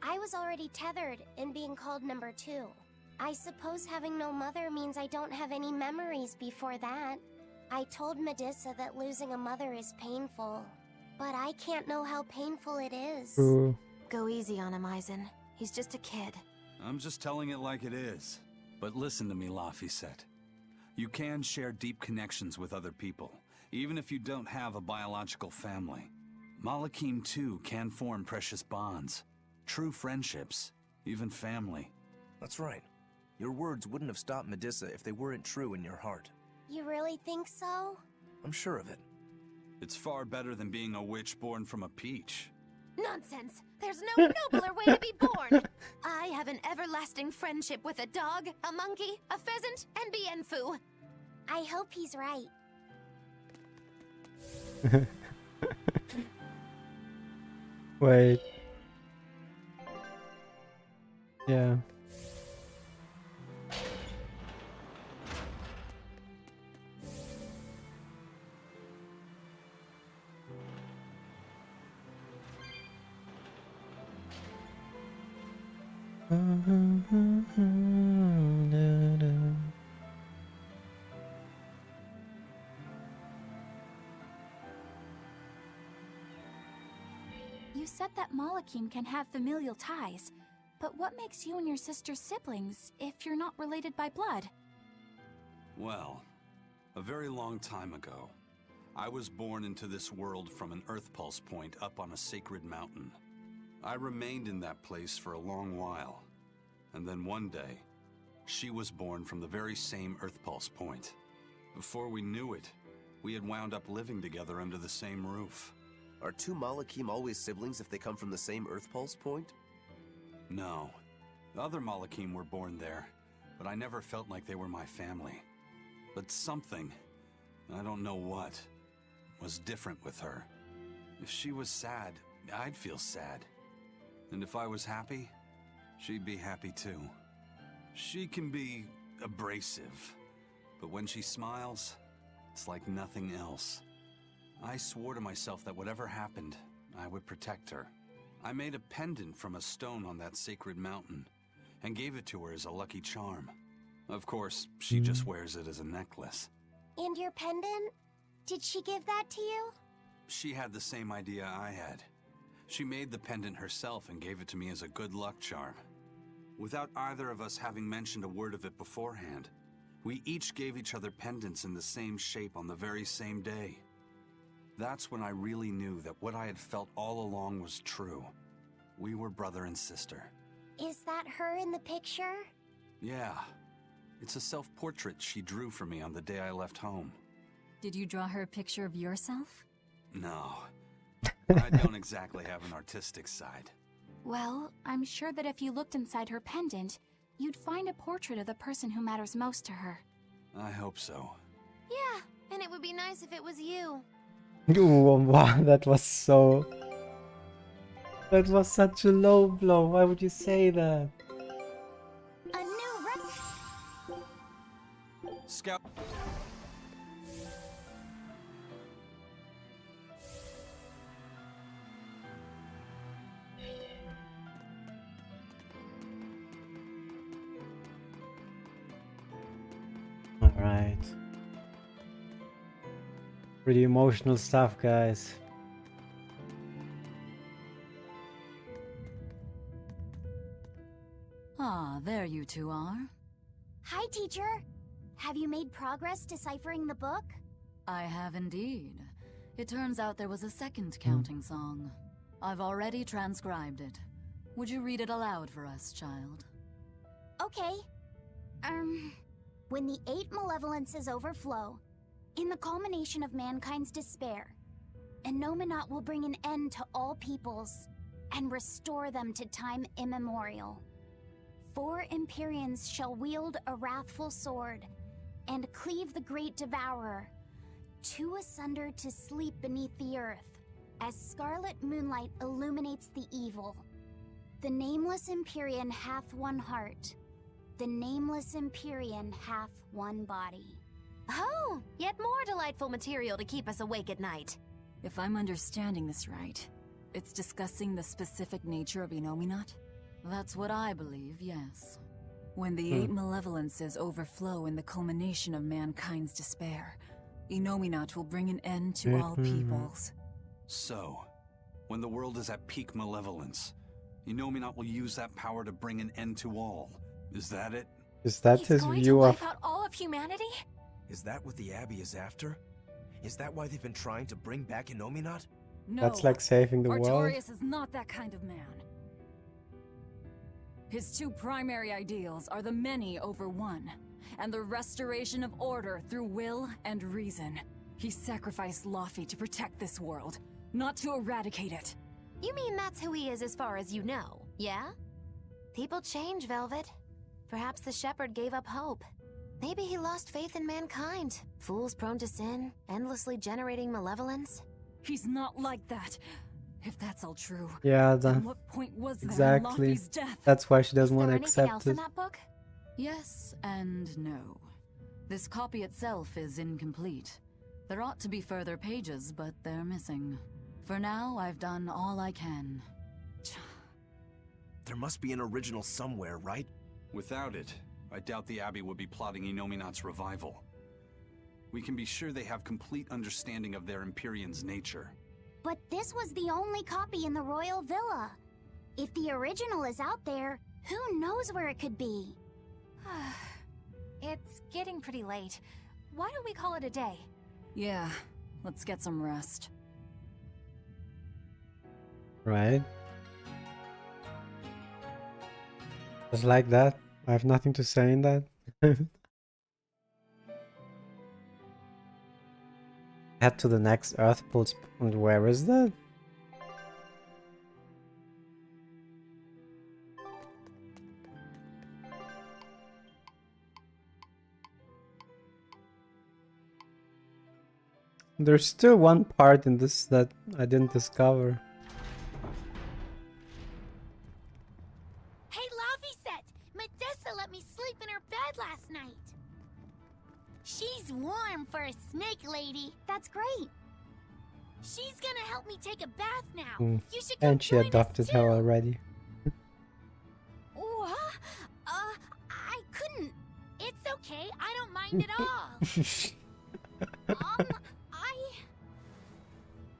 I was already tethered and being called number 2. I suppose having no mother means I don't have any memories before that. I told Medusa that losing a mother is painful, but I can't know how painful it is. Go easy on him, Eisen. He's just a kid. I'm just telling it like it is. But listen to me, Laphicet. You can share deep connections with other people, even if you don't have a biological family. Malakim too can form precious bonds. True friendships, even family. That's right. Your words wouldn't have stopped Medusa if they weren't true in your heart. You really think so? I'm sure of it. It's far better than being a witch born from a peach. Nonsense! There's no nobler way to be born! I have an everlasting friendship with a dog, a monkey, a pheasant, and Bienfu. I hope he's right. Wait. Yeah. You said that Malakim can have familial ties, but what makes you and your sister siblings if you're not related by blood? Well, a very long time ago, I was born into this world from an Earth Pulse point up on a sacred mountain. I remained in that place for a long while, and then one day, she was born from the very same Earth Pulse point. Before we knew it, we had wound up living together under the same roof. Are 2 Malakim always siblings if they come from the same Earth Pulse point? No. The other Malakim were born there, but I never felt like they were my family. But something, I don't know what, was different with her. If she was sad, I'd feel sad. And if I was happy, she'd be happy too. She can be abrasive, but when she smiles, it's like nothing else. I swore to myself that whatever happened, I would protect her. I made a pendant from a stone on that sacred mountain and gave it to her as a lucky charm. Of course, she just wears it as a necklace. And your pendant? Did she give that to you? She had the same idea I had. She made the pendant herself and gave it to me as a good luck charm. Without either of us having mentioned a word of it beforehand, we each gave each other pendants in the same shape on the very same day. That's when I really knew that what I had felt all along was true. We were brother and sister. Is that her in the picture? Yeah. It's a self-portrait she drew for me on the day I left home. Did you draw her a picture of yourself? No. I don't exactly have an artistic side. Well, I'm sure that if you looked inside her pendant, you'd find a portrait of the person who matters most to her. I hope so. Yeah, and it would be nice if it was you. Oh, wow, that was so... That was such a low blow. Why would you say that? A new Scout. All right. Pretty emotional stuff, guys. Ah, there you two are. Hi, teacher. Have you made progress deciphering the book? I have indeed. It turns out there was a second counting song. I've already transcribed it. Would you read it aloud for us, child? Okay. When the 8 malevolences overflow, in the culmination of mankind's despair, Innominat will bring an end to all peoples and restore them to time immemorial. 4 Empyreans shall wield a wrathful sword and cleave the great devourer, 2 asunder to sleep beneath the earth, as scarlet moonlight illuminates the evil. The nameless Empyrean hath one heart. The nameless Empyrean hath one body. Oh, yet more delightful material to keep us awake at night. If I'm understanding this right, it's discussing the specific nature of Innominat? That's what I believe, yes. When the 8 malevolences overflow in the culmination of mankind's despair, Innominat will bring an end to all peoples. So, when the world is at peak malevolence, Innominat will use that power to bring an end to all. Is that it? Is that his view of... Wipe out all of humanity? Is that what the Abbey is after? Is that why they've been trying to bring back Innominat? No. That's like saving the world? Artorias is not that kind of man. His 2 primary ideals are the many over one, and the restoration of order through will and reason. He sacrificed Laufey to protect this world, not to eradicate it. You mean that's who he is as far as you know, yeah? People change, Velvet. Perhaps the shepherd gave up hope. Maybe he lost faith in mankind. Fools prone to sin, endlessly generating malevolence. He's not like that. If that's all true, yeah, then what point was there exactly. in Laufey's death? That's why she doesn't want to Is there accept anything it. else in that book? Yes and no. This copy itself is incomplete. There ought to be further pages, but they're missing. For now, I've done all I can. There must be an original somewhere, right? Without it, I doubt the Abbey would be plotting Innominat's revival. We can be sure they have complete understanding of their Empyrean's nature. But this was the only copy in the royal villa. If the original is out there, who knows where it could be? It's getting pretty late. Why don't we call it a day? Yeah, let's get some rest. Right. Just like that. I have nothing to say in that. Head to the next Earth Pulse. And where is that? There's still one part in this that I didn't discover. Hey, Laufey, Medessa let me sleep in her bed last night. She's warm for a snake lady. That's great. She's gonna help me take a bath now. You should come And she join us adopted too. her already. What? I couldn't. It's okay. I don't mind at all.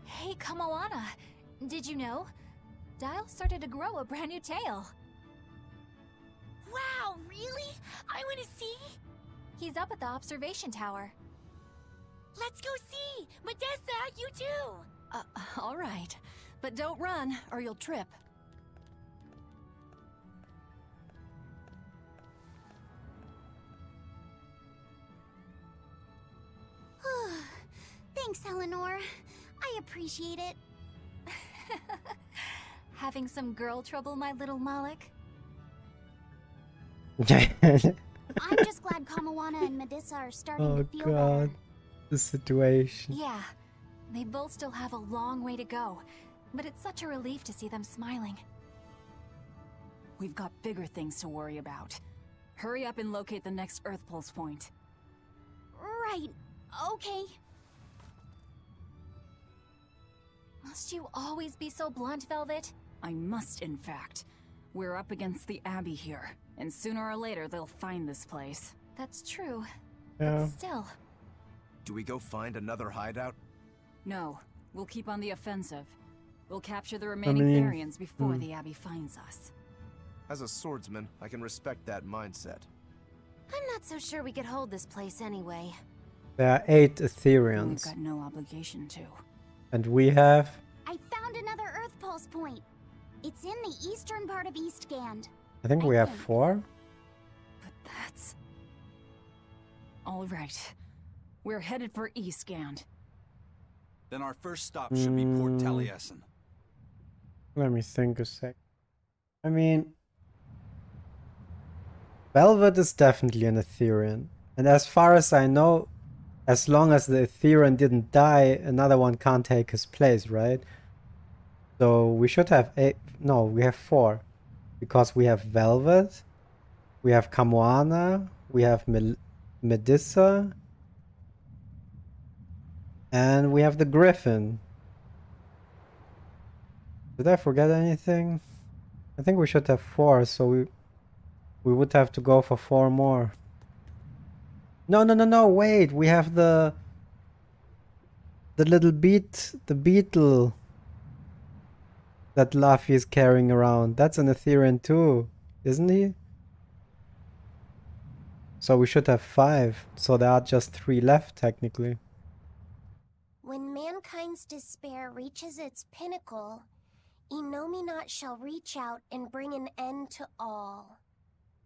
Hey, Kamoana. Did you know? Dial started to grow a brand new tail. Wow, really? I want to see. He's up at the observation tower. Let's go see. Medessa, you too. All right. But don't run, or you'll trip. Thanks, Eleanor. I appreciate it. Having some girl trouble, my little Malik? I'm just glad Kamawana and Medissa are starting to feel better. The situation. Yeah, they both still have a long way to go, but it's such a relief to see them smiling. We've got bigger things to worry about. Hurry up and locate the next Earth Pulse point. Right. Okay. Must you always be so blunt, Velvet? I must, in fact. We're up against the Abbey here, and sooner or later they'll find this place. That's true. Yeah. But still. Do we go find another hideout? No, we'll keep on the offensive. We'll capture the remaining Therians before the Abbey finds us. As a swordsman, I can respect that mindset. I'm not so sure we could hold this place anyway. There are 8 We've Ethereans. got no obligation to. And we have... I found another Earth Pulse point. It's in the eastern part of Eastgand. I think we have 4. But that's... All right. We're headed for Eastgand. Then our first stop should be Port Taliesin. Let me think a sec. I mean, Velvet is definitely an Etherean. And as far as I know, as long as the Etherean didn't die, another one can't take his place, right? So we should have 8. No, we have 4. Because we have Velvet, we have Camoana, we have Medusa, and we have the Griffin. Did I forget anything? I think we should have 4, so we would have to go for 4 more. No, wait, we have the little the beetle that Luffy is carrying around. That's an Etherean too, isn't he? So we should have 5, so there are just 3 left technically. When mankind's despair reaches its pinnacle, Innominat shall reach out and bring an end to all.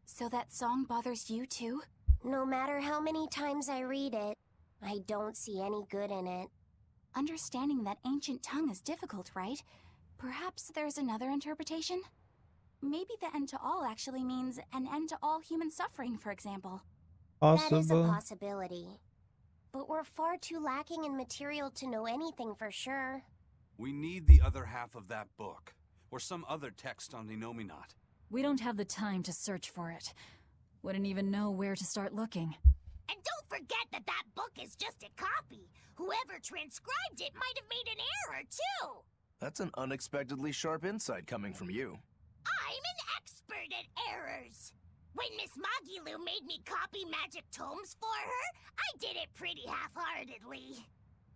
So that song bothers you too? No matter how many times I read it, I don't see any good in it. Understanding that ancient tongue is difficult, right? Perhaps there's another interpretation? Maybe the end to all actually means an end to all human suffering, for example. That is a possibility. But we're far too lacking in material to know anything for sure. We need the other half of that book, or some other text on Innominat. We don't have the time to search for it. Wouldn't even know where to start looking. And don't forget that that book is just a copy. Whoever transcribed it might have made an error, too. That's an unexpectedly sharp insight coming from you. I'm an expert at errors. When Miss Magilu made me copy magic tomes for her, I did it pretty half-heartedly.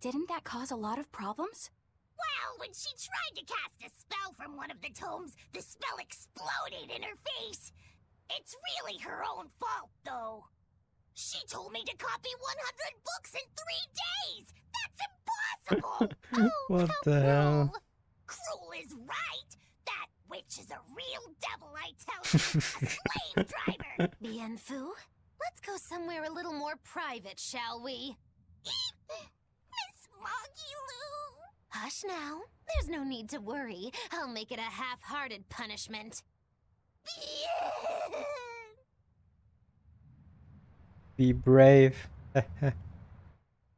Didn't that cause a lot of problems? Well, when she tried to cast a spell from one of the tomes, the spell exploded in her face. It's really her own fault, though. She told me to copy 100 books in 3 days. That's impossible. What the hell? Cruel is right. That witch is a real devil, I tell you. A slave driver. Bien Fu, let's go somewhere a little more private, shall we? Miss Magilu. Hush now. There's no need to worry. I'll make it a half-hearted punishment. Be brave.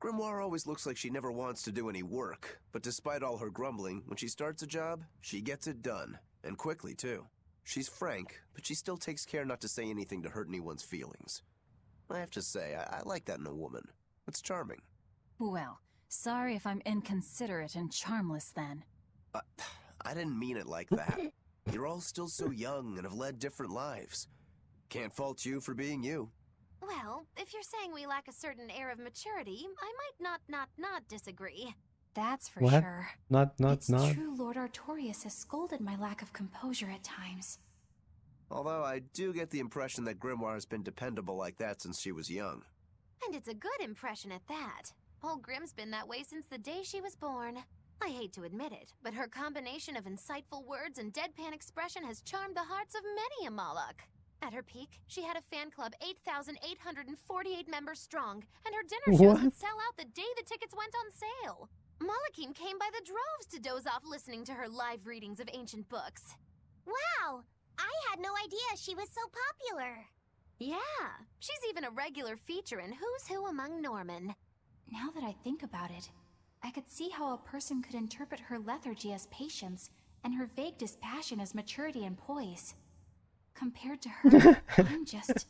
Grimoire always looks like she never wants to do any work, but despite all her grumbling, when she starts a job, she gets it done. And quickly, too. She's frank, but she still takes care not to say anything to hurt anyone's feelings. I have to say, I like that in a woman. It's charming. Well, sorry if I'm inconsiderate and charmless then. I didn't mean it like that. You're all still so young and have led different lives. Can't fault you for being you. Well, if you're saying we lack a certain air of maturity, I might not disagree. That's for What? sure. Not. It's true Lord Artorias has scolded my lack of composure at times. Although I do get the impression that Grimoire has been dependable like that since she was young. And it's a good impression at that. Old Grim's been that way since the day she was born. I hate to admit it, but her combination of insightful words and deadpan expression has charmed the hearts of many a Moloch. At her peak, she had a fan club 8,848 members strong, and her dinner shows would sell out the day the tickets went on sale. Molochim came by the droves to doze off listening to her live readings of ancient books. Wow, I had no idea she was so popular. Yeah, she's even a regular feature in Who's Who Among Norman. Now that I think about it, I could see how a person could interpret her lethargy as patience and her vague dispassion as maturity and poise. Compared to her, I'm just...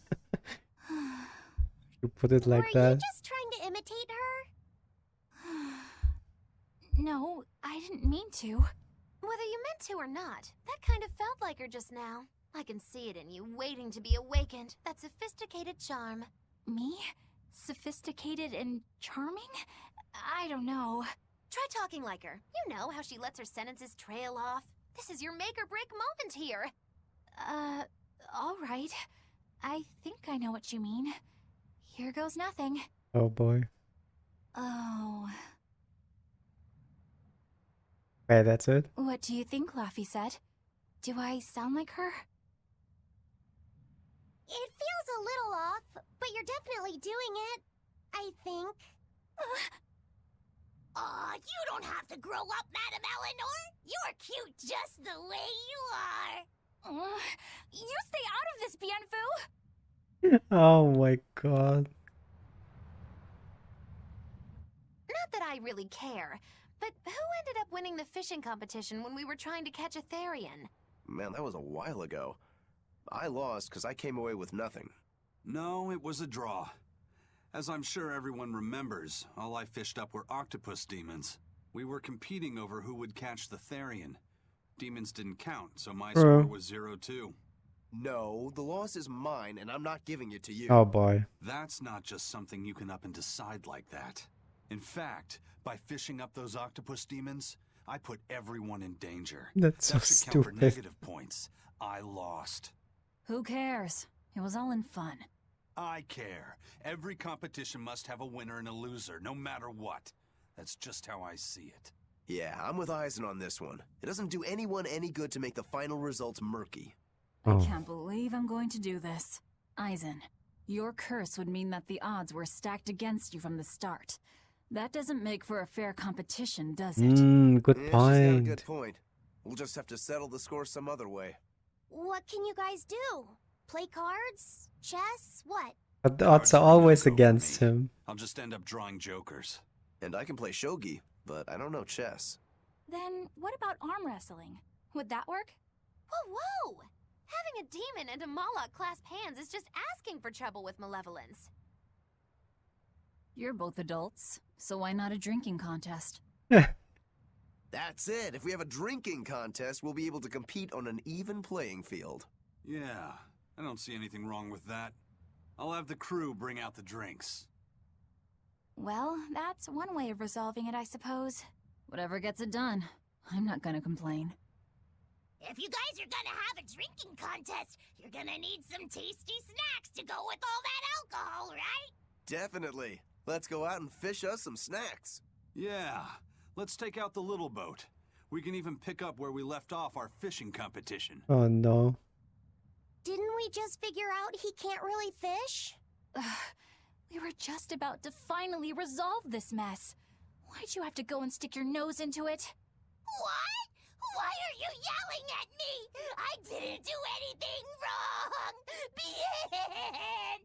You put it like Were that? you just trying to imitate her? No, I didn't mean to. Whether you meant to or not, that kind of felt like her just now. I can see it in you, waiting to be awakened. That sophisticated charm. Me? Sophisticated and charming? I don't know. Try talking like her. You know how she lets her sentences trail off. This is your make or break moment here. All right. I think I know what you mean. Here goes nothing. Oh boy. Oh. Wait, that's it? What do you think, Laffy said? Do I sound like her? It feels a little off, but you're You're definitely doing it. I think. Aw, you don't have to grow up, Madam Eleanor. You're cute just the way you are. You stay out of this, Bienfu! Oh my god. Not that I really care, but who ended up winning the fishing competition when we were trying to catch a Therian? Man, that was a while ago. I lost because I came away with nothing. No, it was a draw. As I'm sure everyone remembers, all I fished up were octopus demons. We were competing over who would catch the Therian. Demons didn't count, so my score was 0-2. No, the loss is mine, and I'm not giving it to you. Oh boy. That's not just something you can up and decide like that. In fact, by fishing up those octopus demons, I put everyone in danger. That's so that should count for stupid. negative points. I lost. Who cares? It was all in fun. I care. Every competition must have a winner and a loser, no matter what. That's just how I see it. Yeah, I'm with Eisen on this one. It doesn't do anyone any good to make the final results murky. I can't believe I'm going to do this. Eisen, your curse would mean that the odds were stacked against you from the start. That doesn't make for a fair competition, does it? Good Yeah, she's got a point. good point. We'll just have to settle the score some other way. What can you guys do? Play cards? Chess? What? But the odds are always against him. I'll just end up drawing jokers. And I can play shogi, but I don't know chess. Then what about arm wrestling? Would that work? Whoa, whoa! Having a demon and a Moloch clasp hands is just asking for trouble with malevolence. You're both adults, so why not a drinking contest? That's it. If we have a drinking contest, we'll be able to compete on an even playing field. Yeah, I don't see anything wrong with that. I'll have the crew bring out the drinks. Well, that's one way of resolving it, I suppose. Whatever gets it done. I'm not gonna complain. If you guys are gonna have a drinking contest, you're gonna need some tasty snacks to go with all that alcohol, right? Definitely. Let's go out and fish us some snacks. Yeah, let's take out the little boat. We can even pick up where we left off our fishing competition. Oh no. Didn't we just figure out he can't really fish? We were just about to finally resolve this mess. Why'd you have to go and stick your nose into it? What? Why are you yelling at me? I didn't do anything wrong! Bien!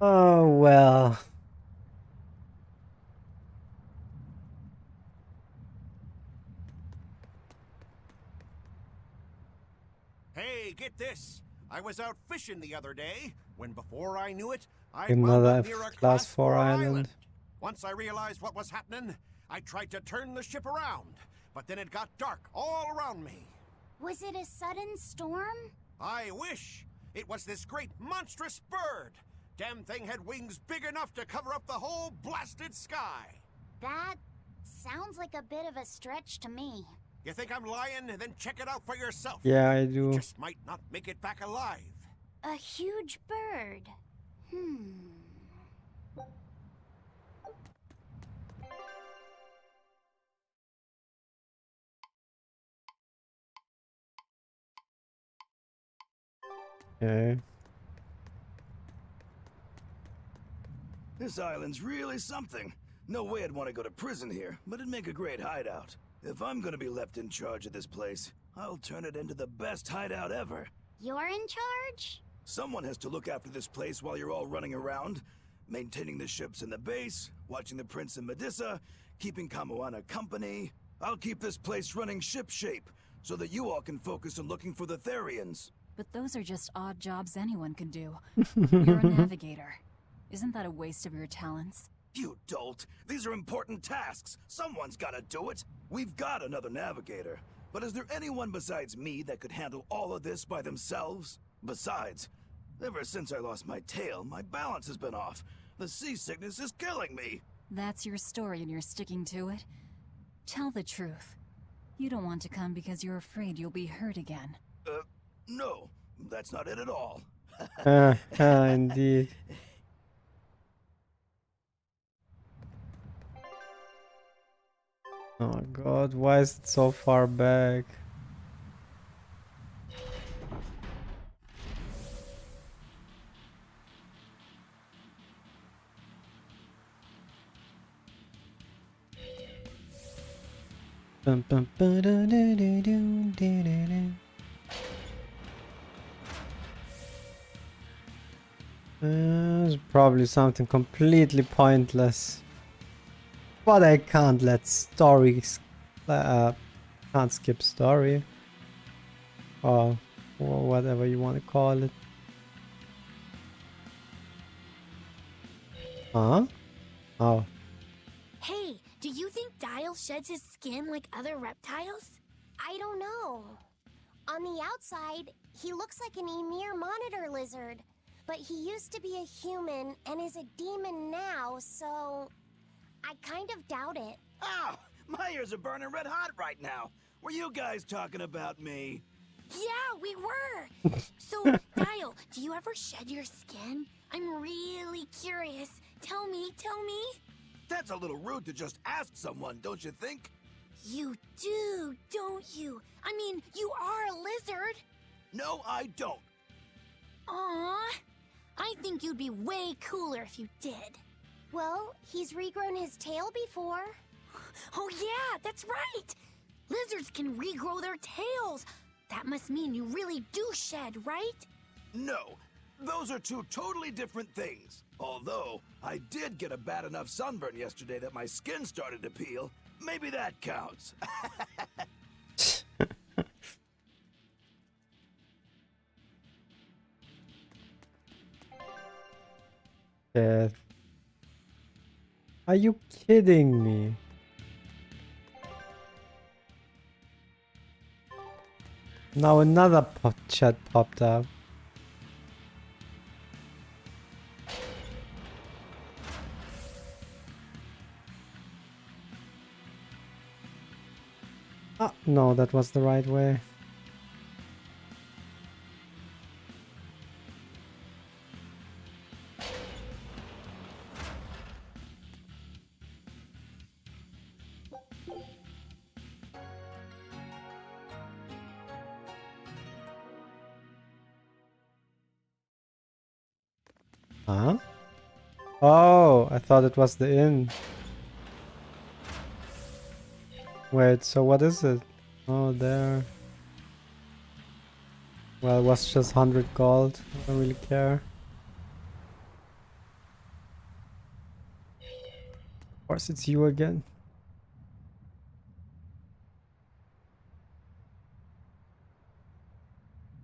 Oh well. Hey, get this! I was out fishing the other day, when before I knew it, I Another wound up near a Class 4 island. Once I realized what was happening, I tried to turn the ship around, but then it got dark all around me. Was it a sudden storm? I wish! It was this great monstrous bird! Damn thing had wings big enough to cover up the whole blasted sky! That sounds like a bit of a stretch to me. You think I'm lying? Then check it out for yourself. Yeah, I do. It just might not make it back alive. A huge bird. Okay. This island's really something. No way I'd want to go to prison here, but it'd make a great hideout. If I'm gonna be left in charge of this place, I'll turn it into the best hideout ever. You're in charge? Someone has to look after this place while you're all running around, maintaining the ships in the base, watching the Prince and Medusa, keeping Kamoana company. I'll keep this place running ship-shape, so that you all can focus on looking for the Therians. But those are just odd jobs anyone can do. You're a navigator. Isn't that a waste of your talents? You dolt! These are important tasks! Someone's gotta do it! We've got another navigator, but is there anyone besides me that could handle all of this by themselves? Besides, ever since I lost my tail, my balance has been off. The seasickness is killing me! That's your story and you're sticking to it? Tell the truth. You don't want to come because you're afraid you'll be hurt again. No, that's not it at all. Indeed. Oh god, why is it so far back? Bum, bum, ba-da-da-da-da-da-da-da. It's probably something completely pointless. But I can't let stories... can't skip story. Or whatever you want to call it. Huh? Oh. Hey, do you think Dial sheds his skin like other reptiles? I don't know. On the outside, he looks like an Emir monitor lizard. But he used to be a human and is a demon now, so... I kind of doubt it. Ow! My ears are burning red hot right now. Were you guys talking about me? Yeah, we were! So, Dial, do you ever shed your skin? I'm really curious. Tell me. That's a little rude to just ask someone, don't you think? You do, don't you? I mean, you are a lizard. No, I don't. Aww. I think you'd be way cooler if you did. Well, he's regrown his tail before. Oh yeah, that's right! Lizards can regrow their tails. That must mean you really do shed, right? No, those are two totally different things. Although, I did get a bad enough sunburn yesterday that my skin started to peel. Maybe that counts. Dad. Are you kidding me? Now another chat popped up. Ah, no, that was the right way. Huh? Oh, I thought it was the inn. Wait, so what is it? Oh, there. Well, it was just 100 gold. I don't really care. Of course, it's you again.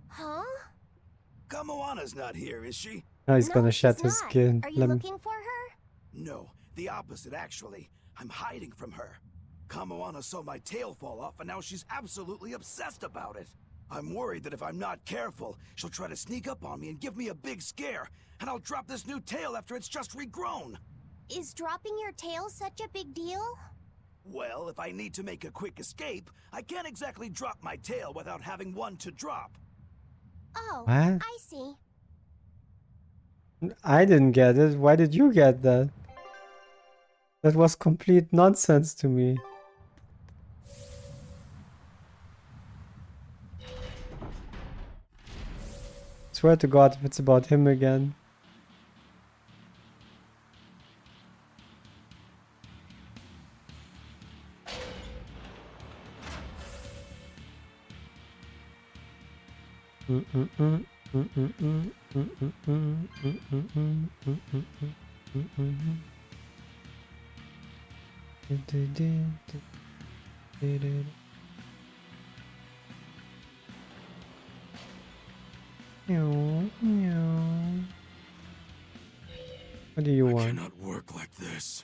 Huh? Kamoana's not here, is she? Now he's gonna shed his skin. Are you looking for her? No, the opposite actually. I'm hiding from her. Kamoana saw my tail fall off and now she's absolutely obsessed about it. I'm worried that if I'm not careful, she'll try to sneak up on me and give me a big scare, and I'll drop this new tail after it's just regrown. Is dropping your tail such a big deal? Well, if I need to make a quick escape, I can't exactly drop my tail without having one to drop. Oh, What? I see. I didn't get it. Why did you get that? That was complete nonsense to me. Swear to God if it's about him again. What do you want? I cannot work like this.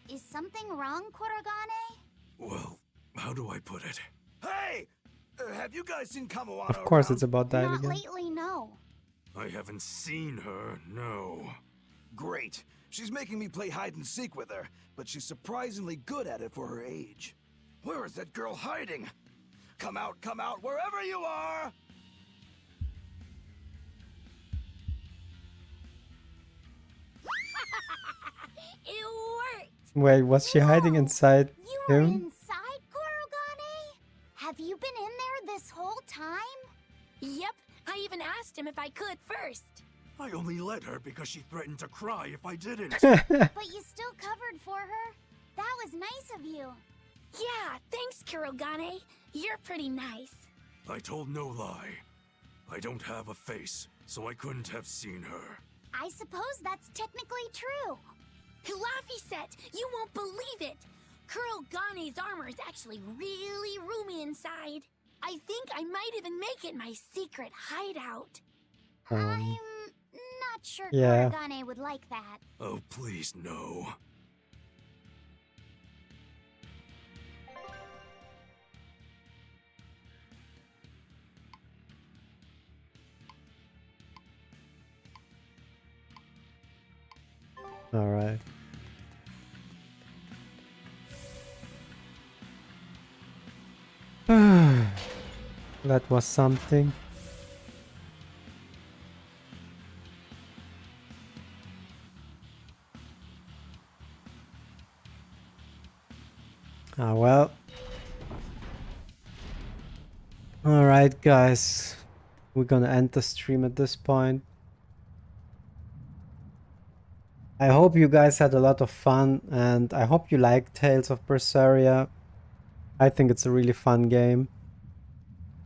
Is something wrong, Kurogane? Well, how do I put it? Hey! Have you guys seen Kamoana Of course around? it's about that Not again. lately, no. I haven't seen her, no. Great. She's making me play hide and seek with her, but she's surprisingly good at it for her age. Where is that girl hiding? Come out, wherever you are! It worked! Wait, was she hiding inside You are him? inside, Kurogane? Have you been in there this whole time? Yep, I even asked him if I could first. I only let her because she threatened to cry if I didn't. But you still covered for her. That was nice of you. Yeah, thanks, Kurogane. You're pretty nice. I told no lie. I don't have a face, so I couldn't have seen her. I suppose that's technically true. Laphicet, you won't believe it! Kurogane's armor is actually really roomy inside. I think I might even make it my secret hideout. I'm not sure yeah. Kurogane would like that. Oh, please, no. All right. That was something. Ah, well. All right, guys. We're gonna end the stream at this point. I hope you guys had a lot of fun, and I hope you like Tales of Berseria. I think it's a really fun game,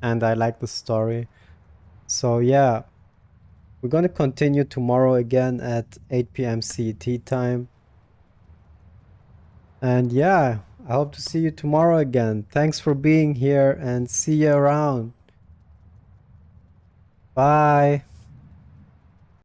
and I like the story. So yeah, we're gonna continue tomorrow again at 8 p.m. CET time. And yeah, I hope to see you tomorrow again. Thanks for being here, and see you around. Bye.